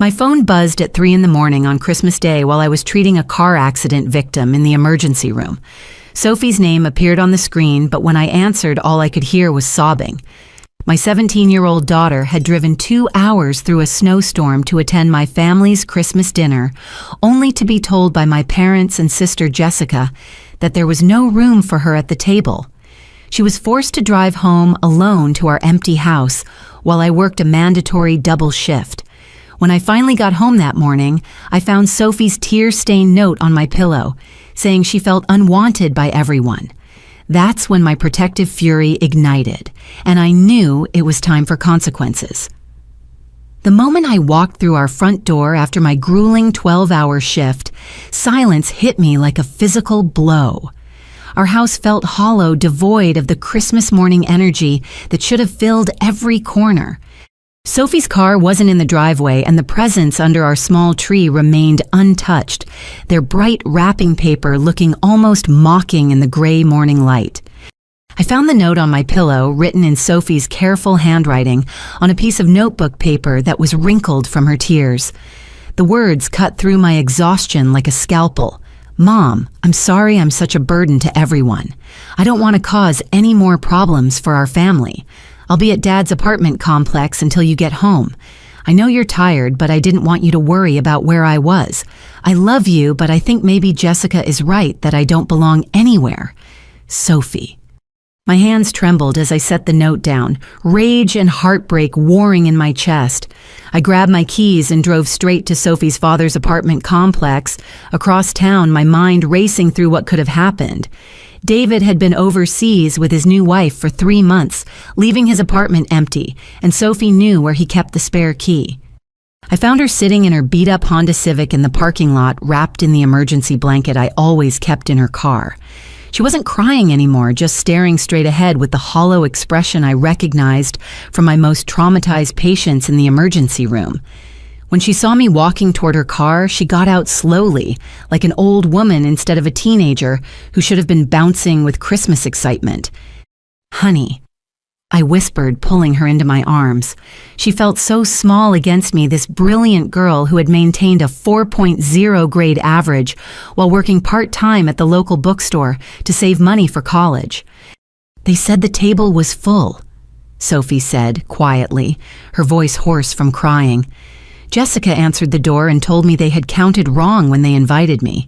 My phone buzzed at 3 in the morning on Christmas Day while I was treating a car accident victim in the emergency room. Sophie's name appeared on the screen, but when I answered, all I could hear was sobbing. My 17-year-old daughter had driven 2 hours through a snowstorm to attend my family's Christmas dinner, only to be told by my parents and sister Jessica that there was no room for her at the table. She was forced to drive home alone to our empty house while I worked a mandatory double shift. When I finally got home that morning, I found Sophie's tear-stained note on my pillow, saying she felt unwanted by everyone. That's when my protective fury ignited, and I knew it was time for consequences. The moment I walked through our front door after my grueling 12-hour shift, silence hit me like a physical blow. Our house felt hollow, devoid of the Christmas morning energy that should have filled every corner. Sophie's car wasn't in the driveway, and the presents under our small tree remained untouched, their bright wrapping paper looking almost mocking in the gray morning light. I found the note on my pillow, written in Sophie's careful handwriting, on a piece of notebook paper that was wrinkled from her tears. The words cut through my exhaustion like a scalpel. "Mom, I'm sorry I'm such a burden to everyone. I don't want to cause any more problems for our family. I'll be at Dad's apartment complex until you get home. I know you're tired, but I didn't want you to worry about where I was. I love you, but I think maybe Jessica is right that I don't belong anywhere. Sophie." My hands trembled as I set the note down, rage and heartbreak warring in my chest. I grabbed my keys and drove straight to Sophie's father's apartment complex, across town, my mind racing through what could have happened. David had been overseas with his new wife for 3 months, leaving his apartment empty, and Sophie knew where he kept the spare key. I found her sitting in her beat-up Honda Civic in the parking lot, wrapped in the emergency blanket I always kept in her car. She wasn't crying anymore, just staring straight ahead with the hollow expression I recognized from my most traumatized patients in the emergency room. When she saw me walking toward her car, she got out slowly, like an old woman instead of a teenager who should have been bouncing with Christmas excitement. "Honey," I whispered, pulling her into my arms. She felt so small against me, this brilliant girl who had maintained a 4.0 grade average while working part-time at the local bookstore to save money for college. "They said the table was full," Sophie said quietly, her voice hoarse from crying. Jessica answered the door and told me they had counted wrong when they invited me.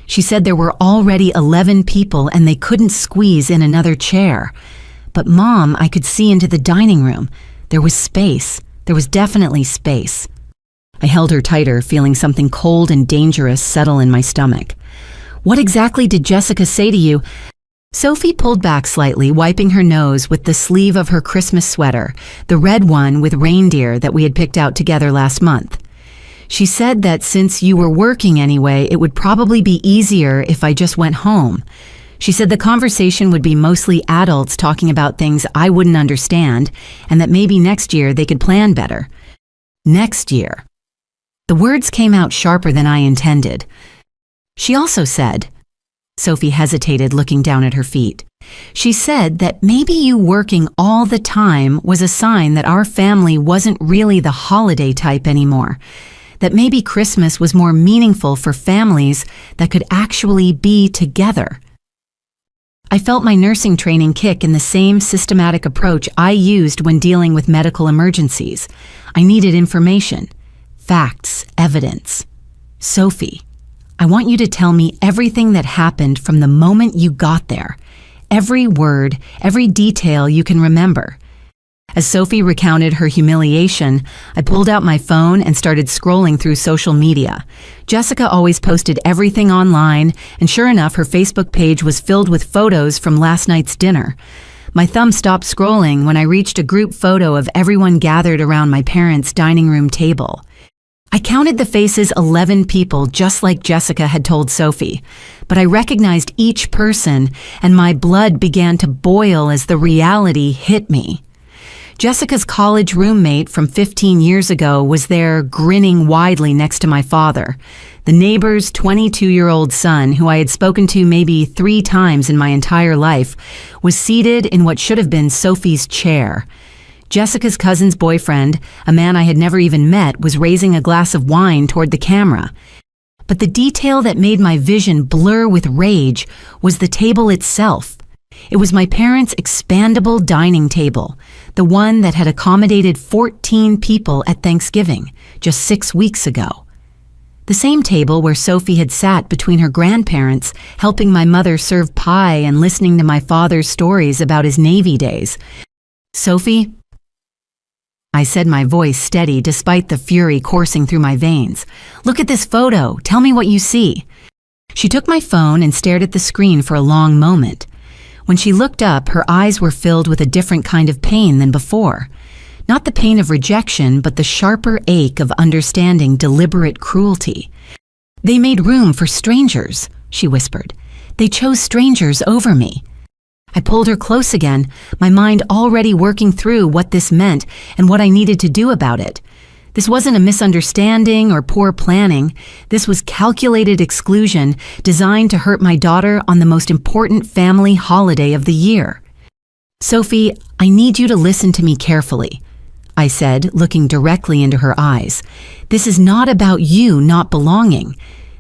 She said there were already 11 people and they couldn't squeeze in another chair. But Mom, I could see into the dining room. There was space. There was definitely space. I held her tighter, feeling something cold and dangerous settle in my stomach. "What exactly did Jessica say to you?" Sophie pulled back slightly, wiping her nose with the sleeve of her Christmas sweater, the red one with reindeer that we had picked out together last month. "She said that since you were working anyway, it would probably be easier if I just went home. She said the conversation would be mostly adults talking about things I wouldn't understand, and that maybe next year they could plan better." Next year. The words came out sharper than I intended. "She also said," Sophie hesitated, looking down at her feet. "She said that maybe you working all the time was a sign that our family wasn't really the holiday type anymore, that maybe Christmas was more meaningful for families that could actually be together." I felt my nursing training kick in the same systematic approach I used when dealing with medical emergencies. I needed information, facts, evidence. "Sophie, I want you to tell me everything that happened from the moment you got there. Every word, every detail you can remember." As Sophie recounted her humiliation, I pulled out my phone and started scrolling through social media. Jessica always posted everything online, and sure enough, her Facebook page was filled with photos from last night's dinner. My thumb stopped scrolling when I reached a group photo of everyone gathered around my parents' dining room table. I counted the faces 11 people, just like Jessica had told Sophie, but I recognized each person, and my blood began to boil as the reality hit me. Jessica's college roommate from 15 years ago was there, grinning widely next to my father. The neighbor's 22-year-old son, who I had spoken to maybe 3 times in my entire life, was seated in what should have been Sophie's chair. Jessica's cousin's boyfriend, a man I had never even met, was raising a glass of wine toward the camera. But the detail that made my vision blur with rage was the table itself. It was my parents' expandable dining table, the one that had accommodated 14 people at Thanksgiving just 6 weeks ago. The same table where Sophie had sat between her grandparents, helping my mother serve pie and listening to my father's stories about his Navy days. "Sophie," I said, my voice steady despite the fury coursing through my veins. "Look at this photo. Tell me what you see." She took my phone and stared at the screen for a long moment. When she looked up, her eyes were filled with a different kind of pain than before. Not the pain of rejection, but the sharper ache of understanding deliberate cruelty. "They made room for strangers," she whispered. "They chose strangers over me." I pulled her close again, my mind already working through what this meant and what I needed to do about it. This wasn't a misunderstanding or poor planning. This was calculated exclusion designed to hurt my daughter on the most important family holiday of the year. "Sophie, I need you to listen to me carefully," I said, looking directly into her eyes. "This is not about you not belonging.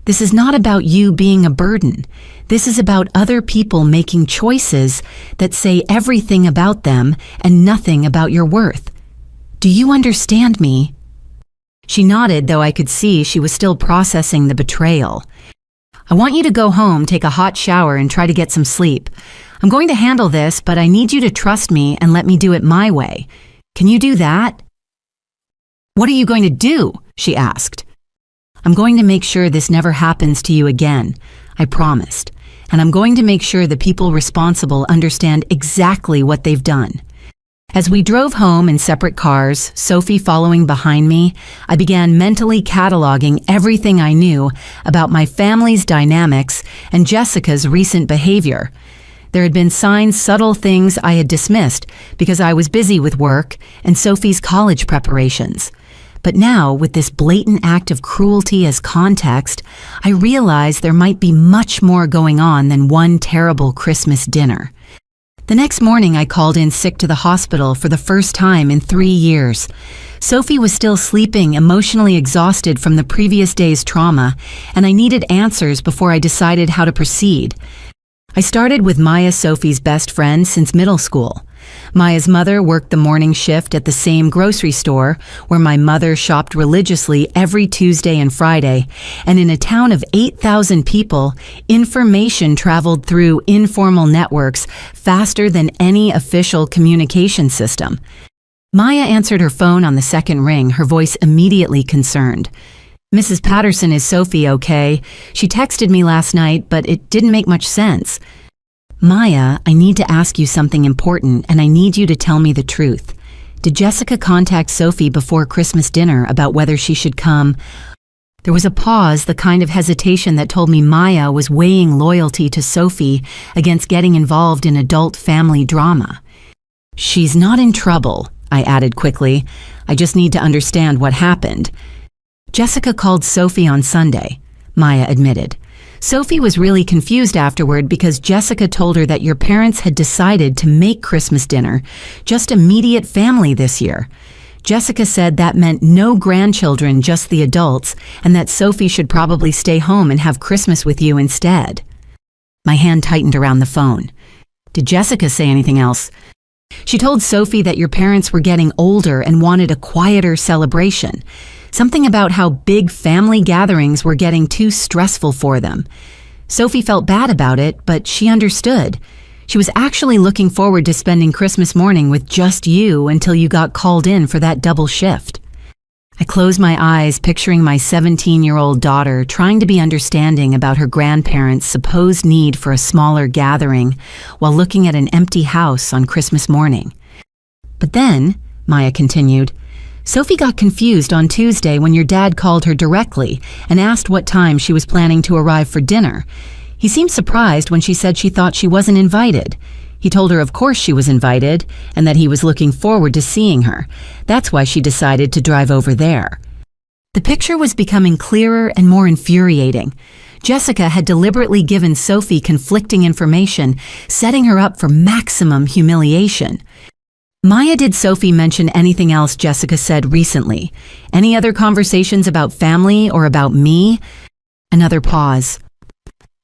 This is not about you being a burden. This is about other people making choices that say everything about them and nothing about your worth. Do you understand me?" She nodded, though I could see she was still processing the betrayal. "I want you to go home, take a hot shower, and try to get some sleep. I'm going to handle this, but I need you to trust me and let me do it my way. Can you do that?" "What are you going to do?" she asked. "I'm going to make sure this never happens to you again," I promised. "And I'm going to make sure the people responsible understand exactly what they've done." As we drove home in separate cars, Sophie following behind me, I began mentally cataloging everything I knew about my family's dynamics and Jessica's recent behavior. There had been subtle things I had dismissed because I was busy with work and Sophie's college preparations. But now, with this blatant act of cruelty as context, I realized there might be much more going on than one terrible Christmas dinner. The next morning, I called in sick to the hospital for the first time in 3 years. Sophie was still sleeping, emotionally exhausted from the previous day's trauma, and I needed answers before I decided how to proceed. I started with Maya, Sophie's best friend since middle school. Maya's mother worked the morning shift at the same grocery store where my mother shopped religiously every Tuesday and Friday, and in a town of 8,000 people, information traveled through informal networks faster than any official communication system. Maya answered her phone on the second ring, her voice immediately concerned. "Mrs. Patterson, is Sophie okay? She texted me last night, but it didn't make much sense." "Maya, I need to ask you something important, and I need you to tell me the truth. Did Jessica contact Sophie before Christmas dinner about whether she should come?" There was a pause, the kind of hesitation that told me Maya was weighing loyalty to Sophie against getting involved in adult family drama. "She's not in trouble," I added quickly. "I just need to understand what happened." "Jessica called Sophie on Sunday," Maya admitted. "Sophie was really confused afterward because Jessica told her that your parents had decided to make Christmas dinner just immediate family this year. Jessica said that meant no grandchildren, just the adults, and that Sophie should probably stay home and have Christmas with you instead." My hand tightened around the phone. "Did Jessica say anything else?" "She told Sophie that your parents were getting older and wanted a quieter celebration. Something about how big family gatherings were getting too stressful for them. Sophie felt bad about it, but she understood. She was actually looking forward to spending Christmas morning with just you until you got called in for that double shift." I closed my eyes, picturing my 17-year-old daughter trying to be understanding about her grandparents' supposed need for a smaller gathering while looking at an empty house on Christmas morning. "But then," Maya continued, "Sophie got confused on Tuesday when your dad called her directly and asked what time she was planning to arrive for dinner. He seemed surprised when she said she thought she wasn't invited. He told her of course she was invited and that he was looking forward to seeing her. That's why she decided to drive over there." The picture was becoming clearer and more infuriating. Jessica had deliberately given Sophie conflicting information, setting her up for maximum humiliation. Maya, did Sophie mention anything else Jessica said recently? Any other conversations about family or about me? Another pause.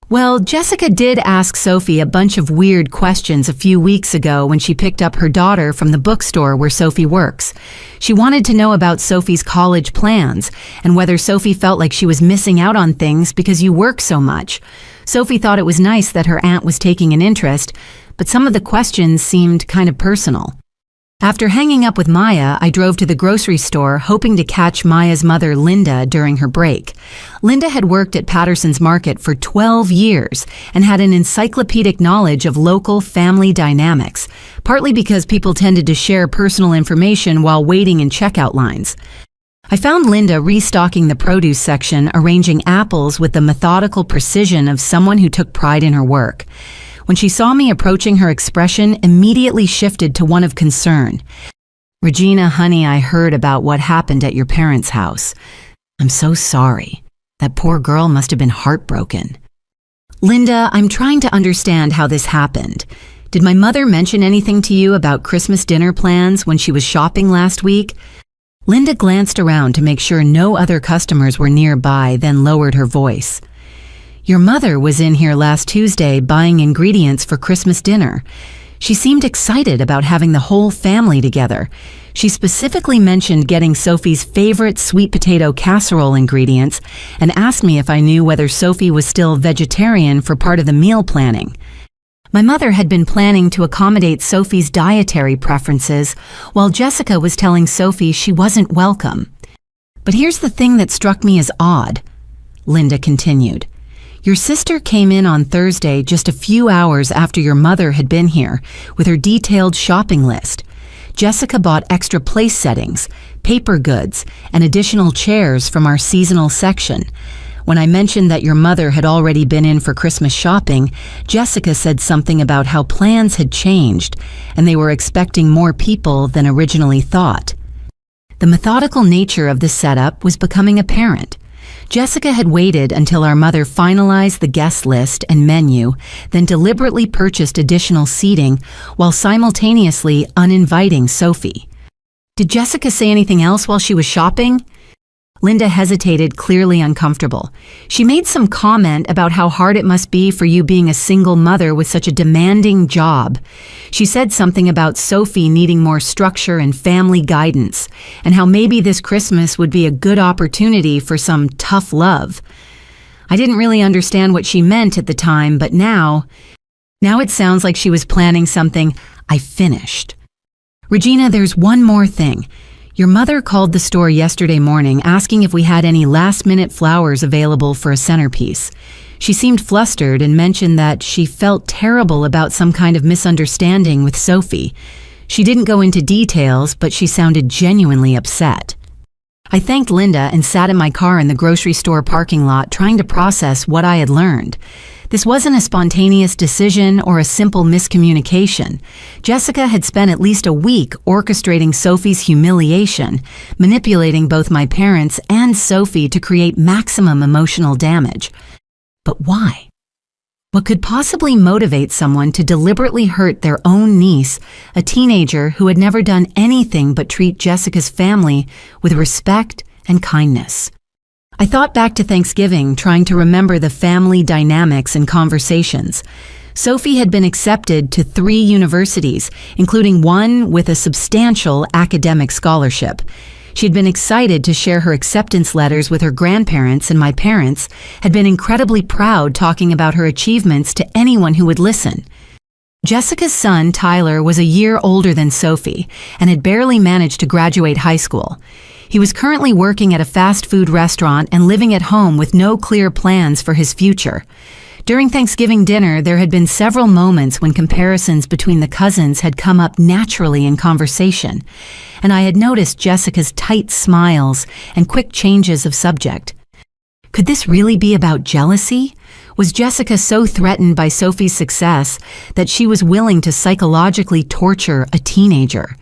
Well, Jessica did ask Sophie a bunch of weird questions a few weeks ago when she picked up her daughter from the bookstore where Sophie works. She wanted to know about Sophie's college plans and whether Sophie felt like she was missing out on things because you work so much. Sophie thought it was nice that her aunt was taking an interest, but some of the questions seemed kind of personal. After hanging up with Maya, I drove to the grocery store hoping to catch Maya's mother, Linda, during her break. Linda had worked at Patterson's Market for 12 years and had an encyclopedic knowledge of local family dynamics, partly because people tended to share personal information while waiting in checkout lines. I found Linda restocking the produce section, arranging apples with the methodical precision of someone who took pride in her work. When she saw me approaching, her expression immediately shifted to one of concern. "Regina, honey, I heard about what happened at your parents' house. I'm so sorry. That poor girl must have been heartbroken." "Linda, I'm trying to understand how this happened. Did my mother mention anything to you about Christmas dinner plans when she was shopping last week?" Linda glanced around to make sure no other customers were nearby, then lowered her voice. "Your mother was in here last Tuesday buying ingredients for Christmas dinner. She seemed excited about having the whole family together. She specifically mentioned getting Sophie's favorite sweet potato casserole ingredients and asked me if I knew whether Sophie was still vegetarian for part of the meal planning. My mother had been planning to accommodate Sophie's dietary preferences, while Jessica was telling Sophie she wasn't welcome. But here's the thing that struck me as odd," Linda continued. "Your sister came in on Thursday just a few hours after your mother had been here with her detailed shopping list. Jessica bought extra place settings, paper goods, and additional chairs from our seasonal section. When I mentioned that your mother had already been in for Christmas shopping, Jessica said something about how plans had changed and they were expecting more people than originally thought." The methodical nature of the setup was becoming apparent. Jessica had waited until our mother finalized the guest list and menu, then deliberately purchased additional seating while simultaneously uninviting Sophie. "Did Jessica say anything else while she was shopping?" Linda hesitated, clearly uncomfortable. "She made some comment about how hard it must be for you being a single mother with such a demanding job. She said something about Sophie needing more structure and family guidance, and how maybe this Christmas would be a good opportunity for some tough love. I didn't really understand what she meant at the time, but now it sounds like she was planning something." I finished. "Regina, there's one more thing. Your mother called the store yesterday morning asking if we had any last-minute flowers available for a centerpiece. She seemed flustered and mentioned that she felt terrible about some kind of misunderstanding with Sophie. She didn't go into details, but she sounded genuinely upset." I thanked Linda and sat in my car in the grocery store parking lot trying to process what I had learned. This wasn't a spontaneous decision or a simple miscommunication. Jessica had spent at least a week orchestrating Sophie's humiliation, manipulating both my parents and Sophie to create maximum emotional damage. But why? What could possibly motivate someone to deliberately hurt their own niece, a teenager who had never done anything but treat Jessica's family with respect and kindness? I thought back to Thanksgiving, trying to remember the family dynamics and conversations. Sophie had been accepted to 3 universities, including one with a substantial academic scholarship. She had been excited to share her acceptance letters with her grandparents, and my parents had been incredibly proud talking about her achievements to anyone who would listen. Jessica's son, Tyler, was a year older than Sophie and had barely managed to graduate high school. He was currently working at a fast food restaurant and living at home with no clear plans for his future. During Thanksgiving dinner, there had been several moments when comparisons between the cousins had come up naturally in conversation, and I had noticed Jessica's tight smiles and quick changes of subject. Could this really be about jealousy? Was Jessica so threatened by Sophie's success that she was willing to psychologically torture a teenager?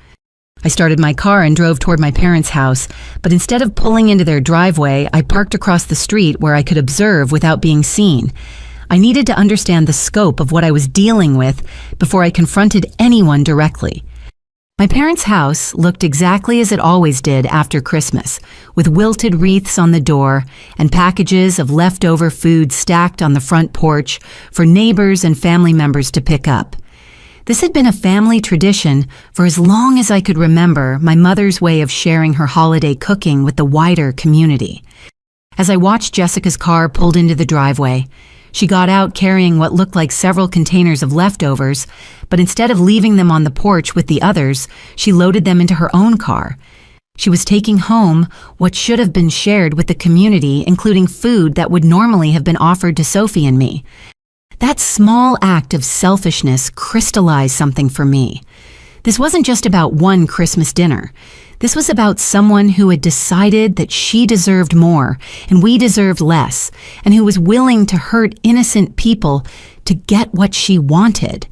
I started my car and drove toward my parents' house, but instead of pulling into their driveway, I parked across the street where I could observe without being seen. I needed to understand the scope of what I was dealing with before I confronted anyone directly. My parents' house looked exactly as it always did after Christmas, with wilted wreaths on the door and packages of leftover food stacked on the front porch for neighbors and family members to pick up. This had been a family tradition for as long as I could remember, my mother's way of sharing her holiday cooking with the wider community. As I watched Jessica's car pulled into the driveway, she got out carrying what looked like several containers of leftovers, but instead of leaving them on the porch with the others, she loaded them into her own car. She was taking home what should have been shared with the community, including food that would normally have been offered to Sophie and me. That small act of selfishness crystallized something for me. This wasn't just about one Christmas dinner. This was about someone who had decided that she deserved more and we deserved less, and who was willing to hurt innocent people to get what she wanted.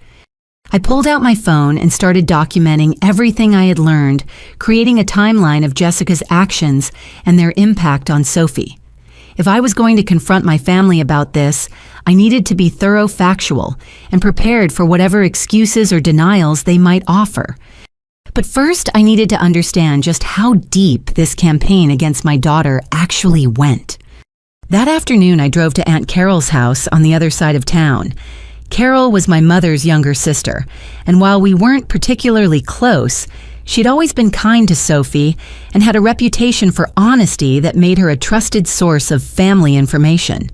I pulled out my phone and started documenting everything I had learned, creating a timeline of Jessica's actions and their impact on Sophie. If I was going to confront my family about this, I needed to be thorough, factual, and prepared for whatever excuses or denials they might offer. But first, I needed to understand just how deep this campaign against my daughter actually went. That afternoon, I drove to Aunt Carol's house on the other side of town. Carol was my mother's younger sister, and while we weren't particularly close, she'd always been kind to Sophie and had a reputation for honesty that made her a trusted source of family information.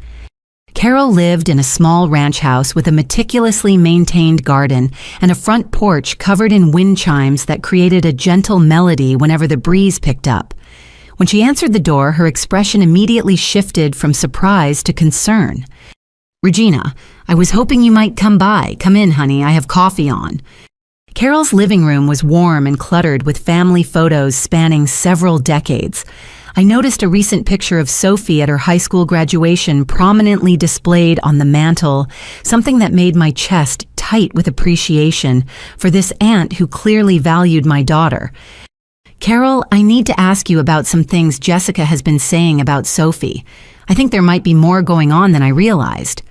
Carol lived in a small ranch house with a meticulously maintained garden and a front porch covered in wind chimes that created a gentle melody whenever the breeze picked up. When she answered the door, her expression immediately shifted from surprise to concern. "Regina, I was hoping you might come by. Come in, honey, I have coffee on." Carol's living room was warm and cluttered with family photos spanning several decades. I noticed a recent picture of Sophie at her high school graduation prominently displayed on the mantle, something that made my chest tight with appreciation for this aunt who clearly valued my daughter. "Carol, I need to ask you about some things Jessica has been saying about Sophie. I think there might be more going on than I realized."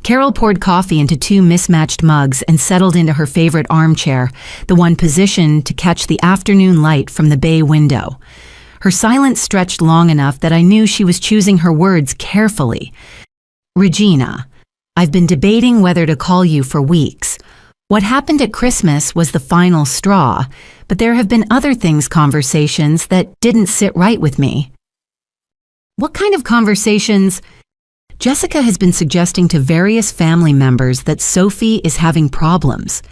Carol poured coffee into two mismatched mugs and settled into her favorite armchair, the one positioned to catch the afternoon light from the bay window. Her silence stretched long enough that I knew she was choosing her words carefully. "Regina, I've been debating whether to call you for weeks. What happened at Christmas was the final straw, but there have been other conversations that didn't sit right with me." "What kind of conversations?" Jessica has been suggesting to various family members that Sophie is having problems.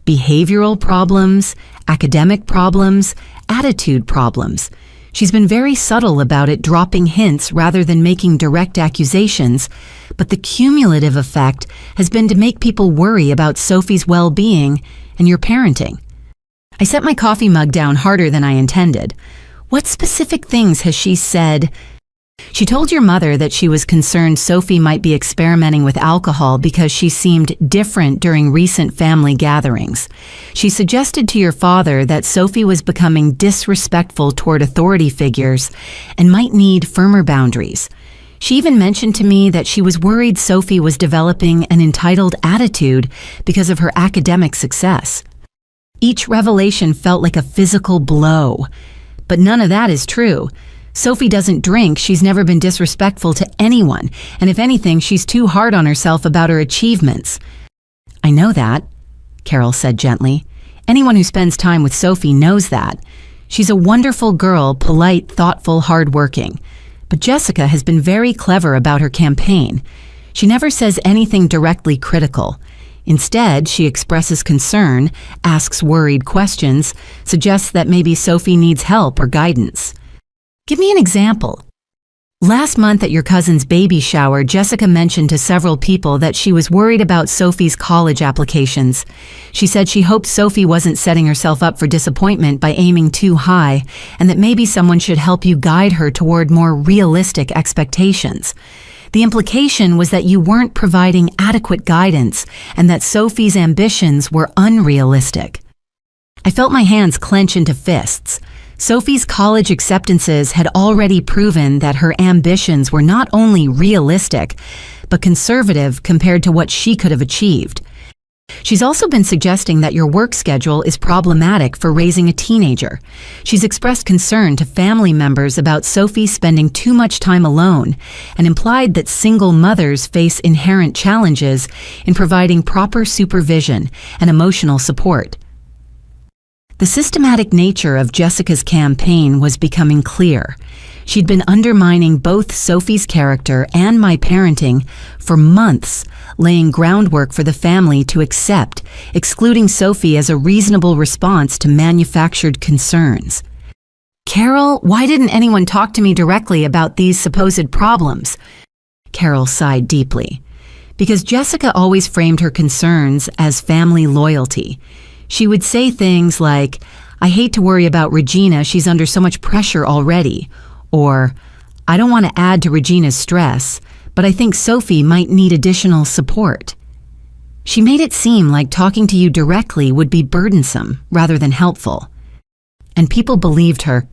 Behavioral problems, academic problems, attitude problems. She's been very subtle about it, dropping hints rather than making direct accusations, but the cumulative effect has been to make people worry about Sophie's well-being and your parenting. I set my coffee mug down harder than I intended. "What specific things has she said?" "She told your mother that she was concerned Sophie might be experimenting with alcohol because she seemed different during recent family gatherings. She suggested to your father that Sophie was becoming disrespectful toward authority figures and might need firmer boundaries. She even mentioned to me that she was worried Sophie was developing an entitled attitude because of her academic success." Each revelation felt like a physical blow. But none of that is true. Sophie doesn't drink, she's never been disrespectful to anyone, and if anything, she's too hard on herself about her achievements. "I know that," Carol said gently. "Anyone who spends time with Sophie knows that. She's a wonderful girl, polite, thoughtful, hardworking. But Jessica has been very clever about her campaign. She never says anything directly critical. Instead, she expresses concern, asks worried questions, suggests that maybe Sophie needs help or guidance." "Give me an example." "Last month at your cousin's baby shower, Jessica mentioned to several people that she was worried about Sophie's college applications. She said she hoped Sophie wasn't setting herself up for disappointment by aiming too high, and that maybe someone should help you guide her toward more realistic expectations. The implication was that you weren't providing adequate guidance and that Sophie's ambitions were unrealistic." I felt my hands clench into fists. Sophie's college acceptances had already proven that her ambitions were not only realistic, but conservative compared to what she could have achieved. She's also been suggesting that your work schedule is problematic for raising a teenager. She's expressed concern to family members about Sophie spending too much time alone and implied that single mothers face inherent challenges in providing proper supervision and emotional support. The systematic nature of Jessica's campaign was becoming clear. She'd been undermining both Sophie's character and my parenting for months, laying groundwork for the family to accept, excluding Sophie as a reasonable response to manufactured concerns. Carol, why didn't anyone talk to me directly about these supposed problems? Carol sighed deeply. Because Jessica always framed her concerns as family loyalty. She would say things like, "I hate to worry about Regina, she's under so much pressure already," or, "I don't want to add to Regina's stress, but I think Sophie might need additional support." She made it seem like talking to you directly would be burdensome rather than helpful. And people believed her.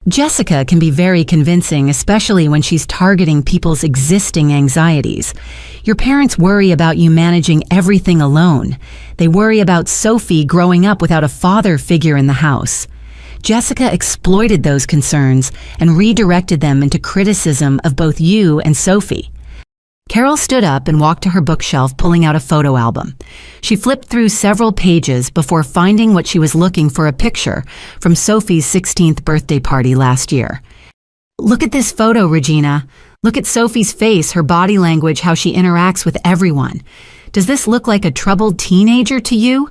Jessica can be very convincing, especially when she's targeting people's existing anxieties. Your parents worry about you managing everything alone. They worry about Sophie growing up without a father figure in the house. Jessica exploited those concerns and redirected them into criticism of both you and Sophie. Carol stood up and walked to her bookshelf, pulling out a photo album. She flipped through several pages before finding what she was looking for, a picture from Sophie's 16th birthday party last year. "Look at this photo, Regina. Look at Sophie's face, her body language, how she interacts with everyone. Does this look like a troubled teenager to you?"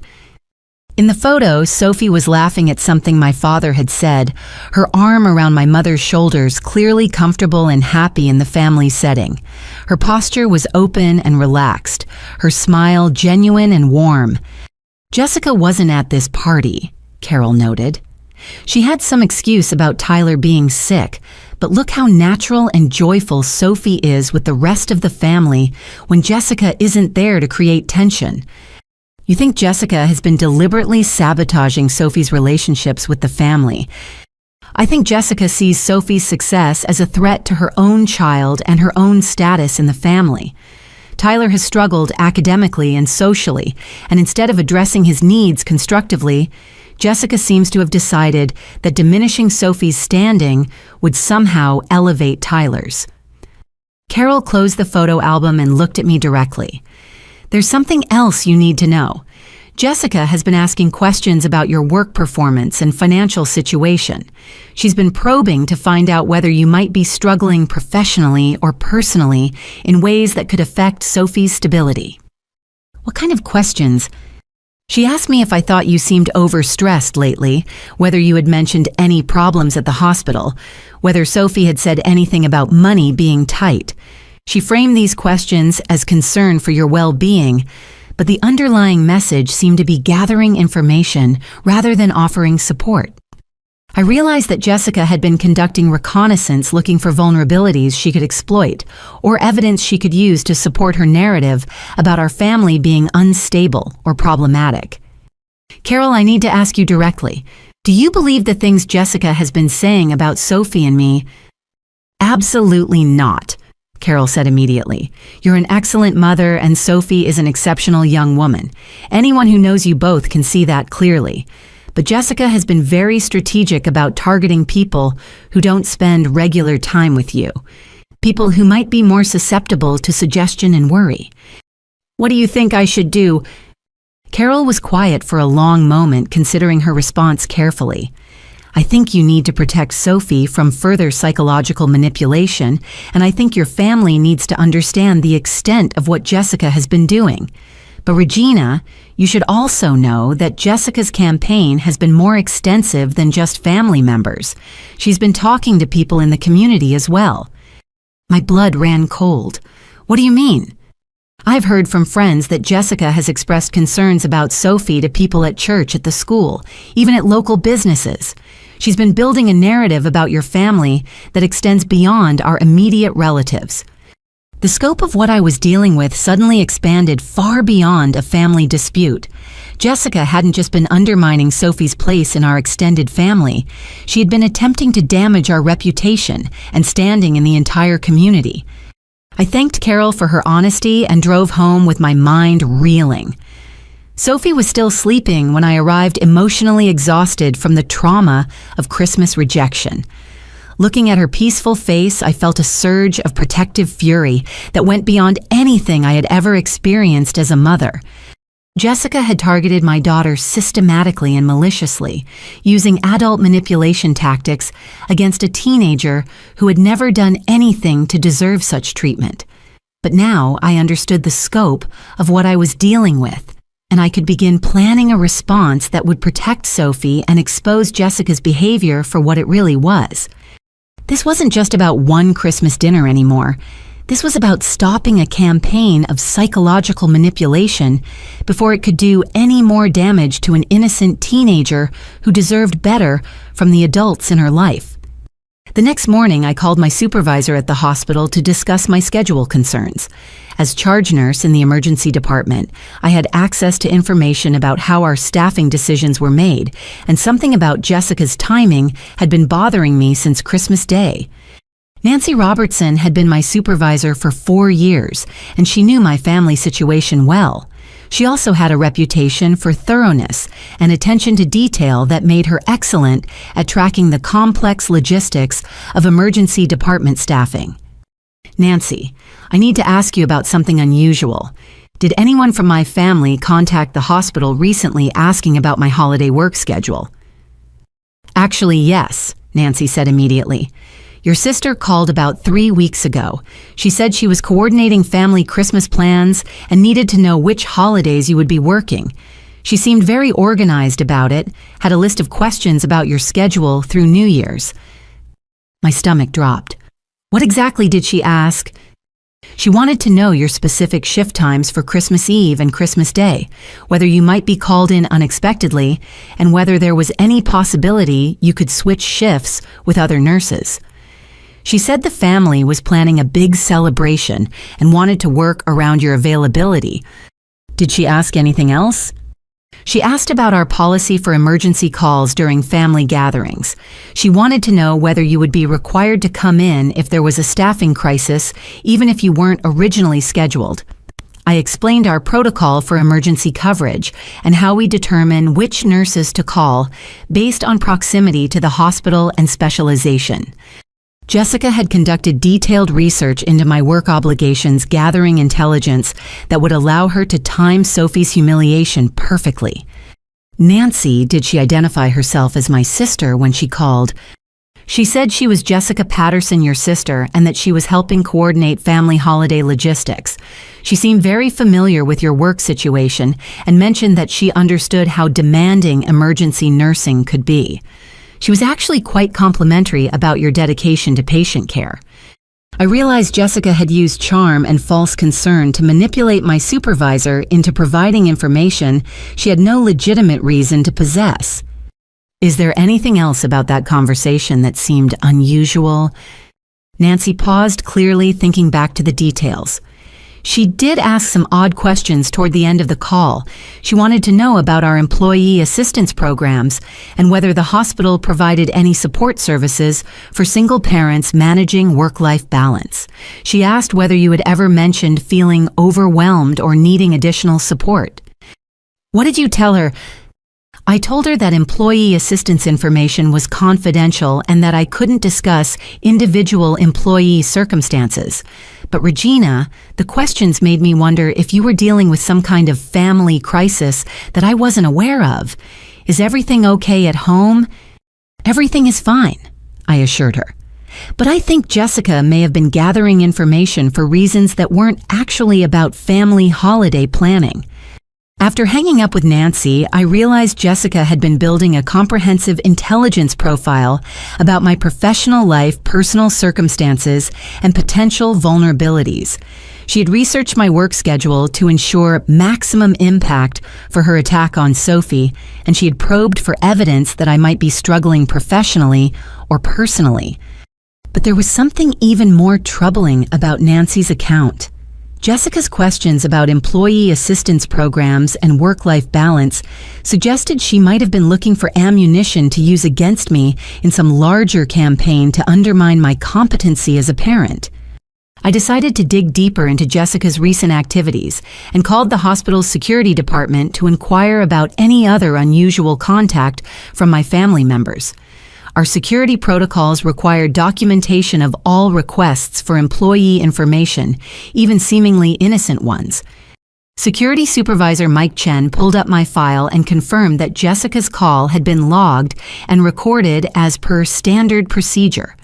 In the photo, Sophie was laughing at something my father had said, her arm around my mother's shoulders, clearly comfortable and happy in the family setting. Her posture was open and relaxed, her smile genuine and warm. Jessica wasn't at this party, Carol noted. She had some excuse about Tyler being sick, but look how natural and joyful Sophie is with the rest of the family when Jessica isn't there to create tension. You think Jessica has been deliberately sabotaging Sophie's relationships with the family. I think Jessica sees Sophie's success as a threat to her own child and her own status in the family. Tyler has struggled academically and socially, and instead of addressing his needs constructively, Jessica seems to have decided that diminishing Sophie's standing would somehow elevate Tyler's. Carol closed the photo album and looked at me directly. "There's something else you need to know. Jessica has been asking questions about your work performance and financial situation. She's been probing to find out whether you might be struggling professionally or personally in ways that could affect Sophie's stability." "What kind of questions?" "She asked me if I thought you seemed overstressed lately, whether you had mentioned any problems at the hospital, whether Sophie had said anything about money being tight. She framed these questions as concern for your well-being, but the underlying message seemed to be gathering information rather than offering support. I realized that Jessica had been conducting reconnaissance looking for vulnerabilities she could exploit, or evidence she could use to support her narrative about our family being unstable or problematic. Carol, I need to ask you directly, do you believe the things Jessica has been saying about Sophie and me?" "Absolutely not," Carol said immediately. "You're an excellent mother and Sophie is an exceptional young woman. Anyone who knows you both can see that clearly. But Jessica has been very strategic about targeting people who don't spend regular time with you, people who might be more susceptible to suggestion and worry. What do you think I should do?" Carol was quiet for a long moment, considering her response carefully. "I think you need to protect Sophie from further psychological manipulation, and I think your family needs to understand the extent of what Jessica has been doing. But Regina, you should also know that Jessica's campaign has been more extensive than just family members. She's been talking to people in the community as well." My blood ran cold. "What do you mean?" "I've heard from friends that Jessica has expressed concerns about Sophie to people at church, at the school, even at local businesses. She's been building a narrative about your family that extends beyond our immediate relatives." The scope of what I was dealing with suddenly expanded far beyond a family dispute. Jessica hadn't just been undermining Sophie's place in our extended family. She had been attempting to damage our reputation and standing in the entire community. I thanked Carol for her honesty and drove home with my mind reeling. Sophie was still sleeping when I arrived, emotionally exhausted from the trauma of Christmas rejection. Looking at her peaceful face, I felt a surge of protective fury that went beyond anything I had ever experienced as a mother. Jessica had targeted my daughter systematically and maliciously, using adult manipulation tactics against a teenager who had never done anything to deserve such treatment. But now I understood the scope of what I was dealing with, and I could begin planning a response that would protect Sophie and expose Jessica's behavior for what it really was. This wasn't just about one Christmas dinner anymore. This was about stopping a campaign of psychological manipulation before it could do any more damage to an innocent teenager who deserved better from the adults in her life. The next morning, I called my supervisor at the hospital to discuss my schedule concerns. As charge nurse in the emergency department, I had access to information about how our staffing decisions were made, and something about Jessica's timing had been bothering me since Christmas Day. Nancy Robertson had been my supervisor for 4 years, and she knew my family situation well. She also had a reputation for thoroughness and attention to detail that made her excellent at tracking the complex logistics of emergency department staffing. Nancy, I need to ask you about something unusual. Did anyone from my family contact the hospital recently asking about my holiday work schedule? Actually, yes, Nancy said immediately. Your sister called about 3 weeks ago. She said she was coordinating family Christmas plans and needed to know which holidays you would be working. She seemed very organized about it, had a list of questions about your schedule through New Year's. My stomach dropped. What exactly did she ask? She wanted to know your specific shift times for Christmas Eve and Christmas Day, whether you might be called in unexpectedly, and whether there was any possibility you could switch shifts with other nurses. She said the family was planning a big celebration and wanted to work around your availability. Did she ask anything else? She asked about our policy for emergency calls during family gatherings. She wanted to know whether you would be required to come in if there was a staffing crisis, even if you weren't originally scheduled. I explained our protocol for emergency coverage and how we determine which nurses to call based on proximity to the hospital and specialization. Jessica had conducted detailed research into my work obligations, gathering intelligence that would allow her to time Sophie's humiliation perfectly. Nancy, did she identify herself as my sister when she called? She said she was Jessica Patterson, your sister, and that she was helping coordinate family holiday logistics. She seemed very familiar with your work situation and mentioned that she understood how demanding emergency nursing could be. She was actually quite complimentary about your dedication to patient care. I realized Jessica had used charm and false concern to manipulate my supervisor into providing information she had no legitimate reason to possess. Is there anything else about that conversation that seemed unusual? Nancy paused, clearly thinking back to the details. She did ask some odd questions toward the end of the call. She wanted to know about our employee assistance programs and whether the hospital provided any support services for single parents managing work-life balance. She asked whether you had ever mentioned feeling overwhelmed or needing additional support. What did you tell her? I told her that employee assistance information was confidential and that I couldn't discuss individual employee circumstances. But Regina, the questions made me wonder if you were dealing with some kind of family crisis that I wasn't aware of. Is everything okay at home? Everything is fine, I assured her. But I think Jessica may have been gathering information for reasons that weren't actually about family holiday planning. After hanging up with Nancy, I realized Jessica had been building a comprehensive intelligence profile about my professional life, personal circumstances, and potential vulnerabilities. She had researched my work schedule to ensure maximum impact for her attack on Sophie, and she had probed for evidence that I might be struggling professionally or personally. But there was something even more troubling about Nancy's account. Jessica's questions about employee assistance programs and work-life balance suggested she might have been looking for ammunition to use against me in some larger campaign to undermine my competency as a parent. I decided to dig deeper into Jessica's recent activities and called the hospital's security department to inquire about any other unusual contact from my family members. Our security protocols required documentation of all requests for employee information, even seemingly innocent ones. Security Supervisor Mike Chen pulled up my file and confirmed that Jessica's call had been logged and recorded as per standard procedure,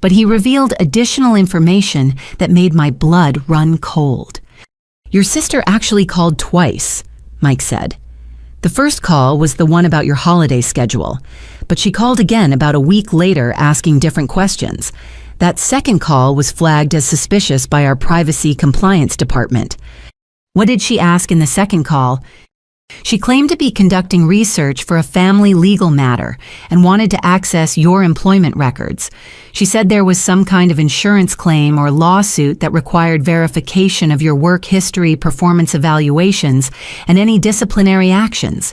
but he revealed additional information that made my blood run cold. "Your sister actually called twice," Mike said. "The first call was the one about your holiday schedule, but she called again about a week later asking different questions. That second call was flagged as suspicious by our privacy compliance department." "What did she ask in the second call?" "She claimed to be conducting research for a family legal matter and wanted to access your employment records. She said there was some kind of insurance claim or lawsuit that required verification of your work history, performance evaluations, and any disciplinary actions."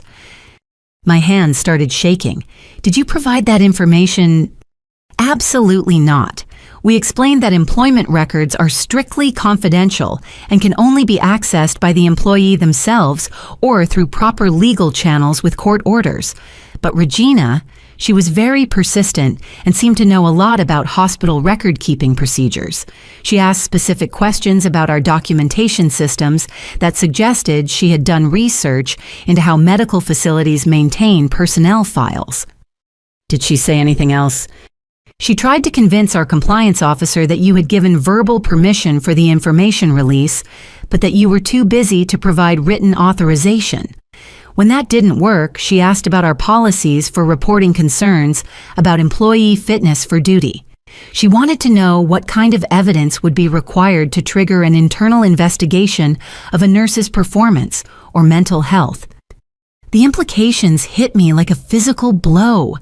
My hands started shaking. "Did you provide that information?" "Absolutely not. We explained that employment records are strictly confidential and can only be accessed by the employee themselves or through proper legal channels with court orders. But Regina, she was very persistent and seemed to know a lot about hospital record-keeping procedures. She asked specific questions about our documentation systems that suggested she had done research into how medical facilities maintain personnel files." "Did she say anything else?" "She tried to convince our compliance officer that you had given verbal permission for the information release, but that you were too busy to provide written authorization. When that didn't work, she asked about our policies for reporting concerns about employee fitness for duty. She wanted to know what kind of evidence would be required to trigger an internal investigation of a nurse's performance or mental health." The implications hit me like a physical blow.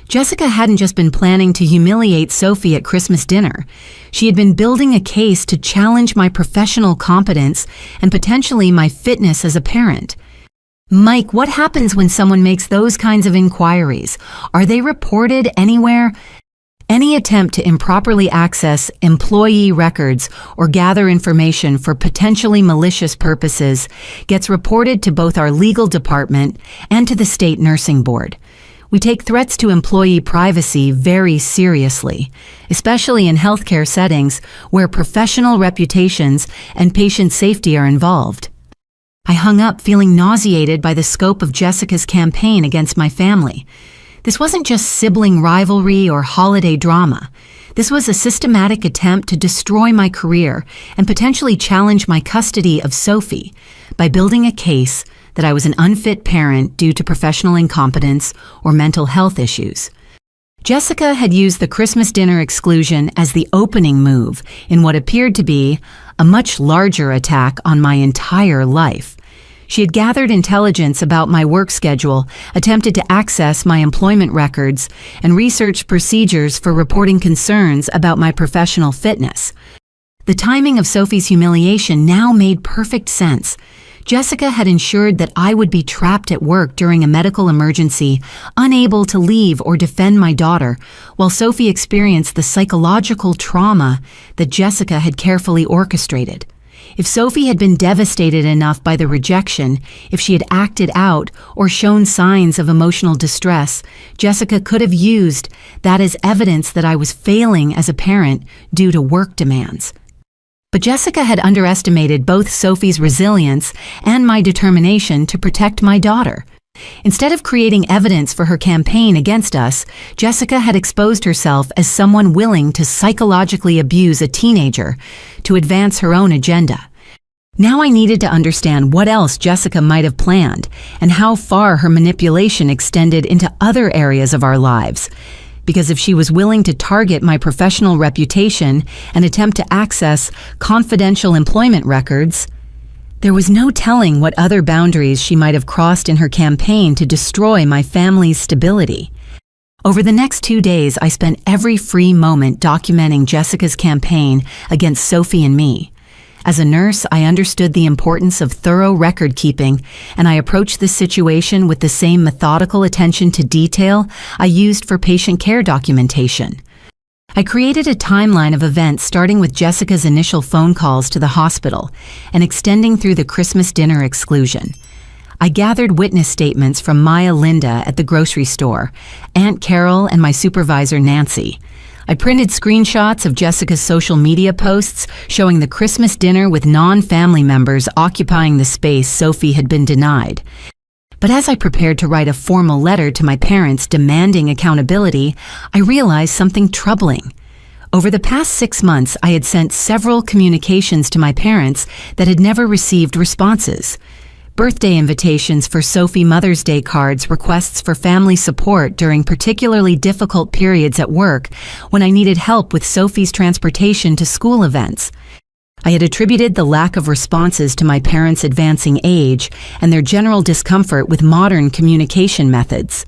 Jessica hadn't just been planning to humiliate Sophie at Christmas dinner. She had been building a case to challenge my professional competence and potentially my fitness as a parent. "Mike, what happens when someone makes those kinds of inquiries? Are they reported anywhere?" "Any attempt to improperly access employee records or gather information for potentially malicious purposes gets reported to both our legal department and to the state nursing board. We take threats to employee privacy very seriously, especially in healthcare settings where professional reputations and patient safety are involved." I hung up feeling nauseated by the scope of Jessica's campaign against my family. This wasn't just sibling rivalry or holiday drama. This was a systematic attempt to destroy my career and potentially challenge my custody of Sophie by building a case that I was an unfit parent due to professional incompetence or mental health issues. Jessica had used the Christmas dinner exclusion as the opening move in what appeared to be a much larger attack on my entire life. She had gathered intelligence about my work schedule, attempted to access my employment records, and researched procedures for reporting concerns about my professional fitness. The timing of Sophie's humiliation now made perfect sense. Jessica had ensured that I would be trapped at work during a medical emergency, unable to leave or defend my daughter, while Sophie experienced the psychological trauma that Jessica had carefully orchestrated. If Sophie had been devastated enough by the rejection, if she had acted out or shown signs of emotional distress, Jessica could have used that as evidence that I was failing as a parent due to work demands. But Jessica had underestimated both Sophie's resilience and my determination to protect my daughter. Instead of creating evidence for her campaign against us, Jessica had exposed herself as someone willing to psychologically abuse a teenager to advance her own agenda. Now I needed to understand what else Jessica might have planned and how far her manipulation extended into other areas of our lives. Because if she was willing to target my professional reputation and attempt to access confidential employment records, there was no telling what other boundaries she might have crossed in her campaign to destroy my family's stability. Over the next 2 days, I spent every free moment documenting Jessica's campaign against Sophie and me. As a nurse, I understood the importance of thorough record keeping, and I approached this situation with the same methodical attention to detail I used for patient care documentation. I created a timeline of events starting with Jessica's initial phone calls to the hospital and extending through the Christmas dinner exclusion. I gathered witness statements from Maya Linda at the grocery store, Aunt Carol, and my supervisor Nancy. I printed screenshots of Jessica's social media posts showing the Christmas dinner with non-family members occupying the space Sophie had been denied. But as I prepared to write a formal letter to my parents demanding accountability, I realized something troubling. Over the past 6 months, I had sent several communications to my parents that had never received responses. Birthday invitations for Sophie, Mother's Day cards, requests for family support during particularly difficult periods at work when I needed help with Sophie's transportation to school events. I had attributed the lack of responses to my parents' advancing age and their general discomfort with modern communication methods.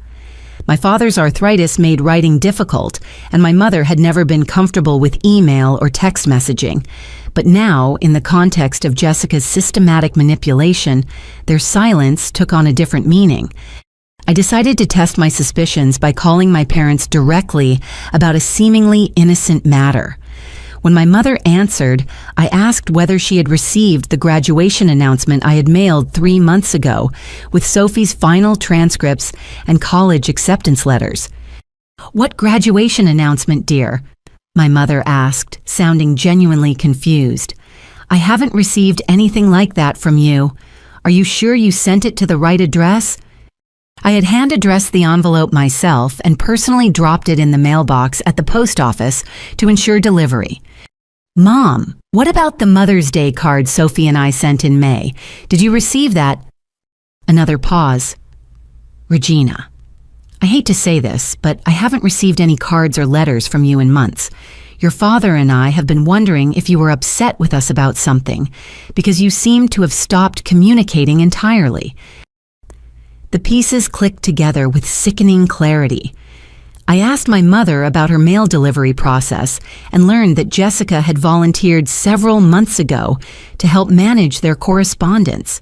My father's arthritis made writing difficult, and my mother had never been comfortable with email or text messaging. But now, in the context of Jessica's systematic manipulation, their silence took on a different meaning. I decided to test my suspicions by calling my parents directly about a seemingly innocent matter. When my mother answered, I asked whether she had received the graduation announcement I had mailed 3 months ago, with Sophie's final transcripts and college acceptance letters. "What graduation announcement, dear?" my mother asked, sounding genuinely confused. "I haven't received anything like that from you. Are you sure you sent it to the right address?" I had hand-addressed the envelope myself and personally dropped it in the mailbox at the post office to ensure delivery. "Mom, what about the Mother's Day card Sophie and I sent in May? Did you receive that?" Another pause. "Regina, I hate to say this, but I haven't received any cards or letters from you in months. Your father and I have been wondering if you were upset with us about something, because you seem to have stopped communicating entirely." The pieces clicked together with sickening clarity. I asked my mother about her mail delivery process and learned that Jessica had volunteered several months ago to help manage their correspondence.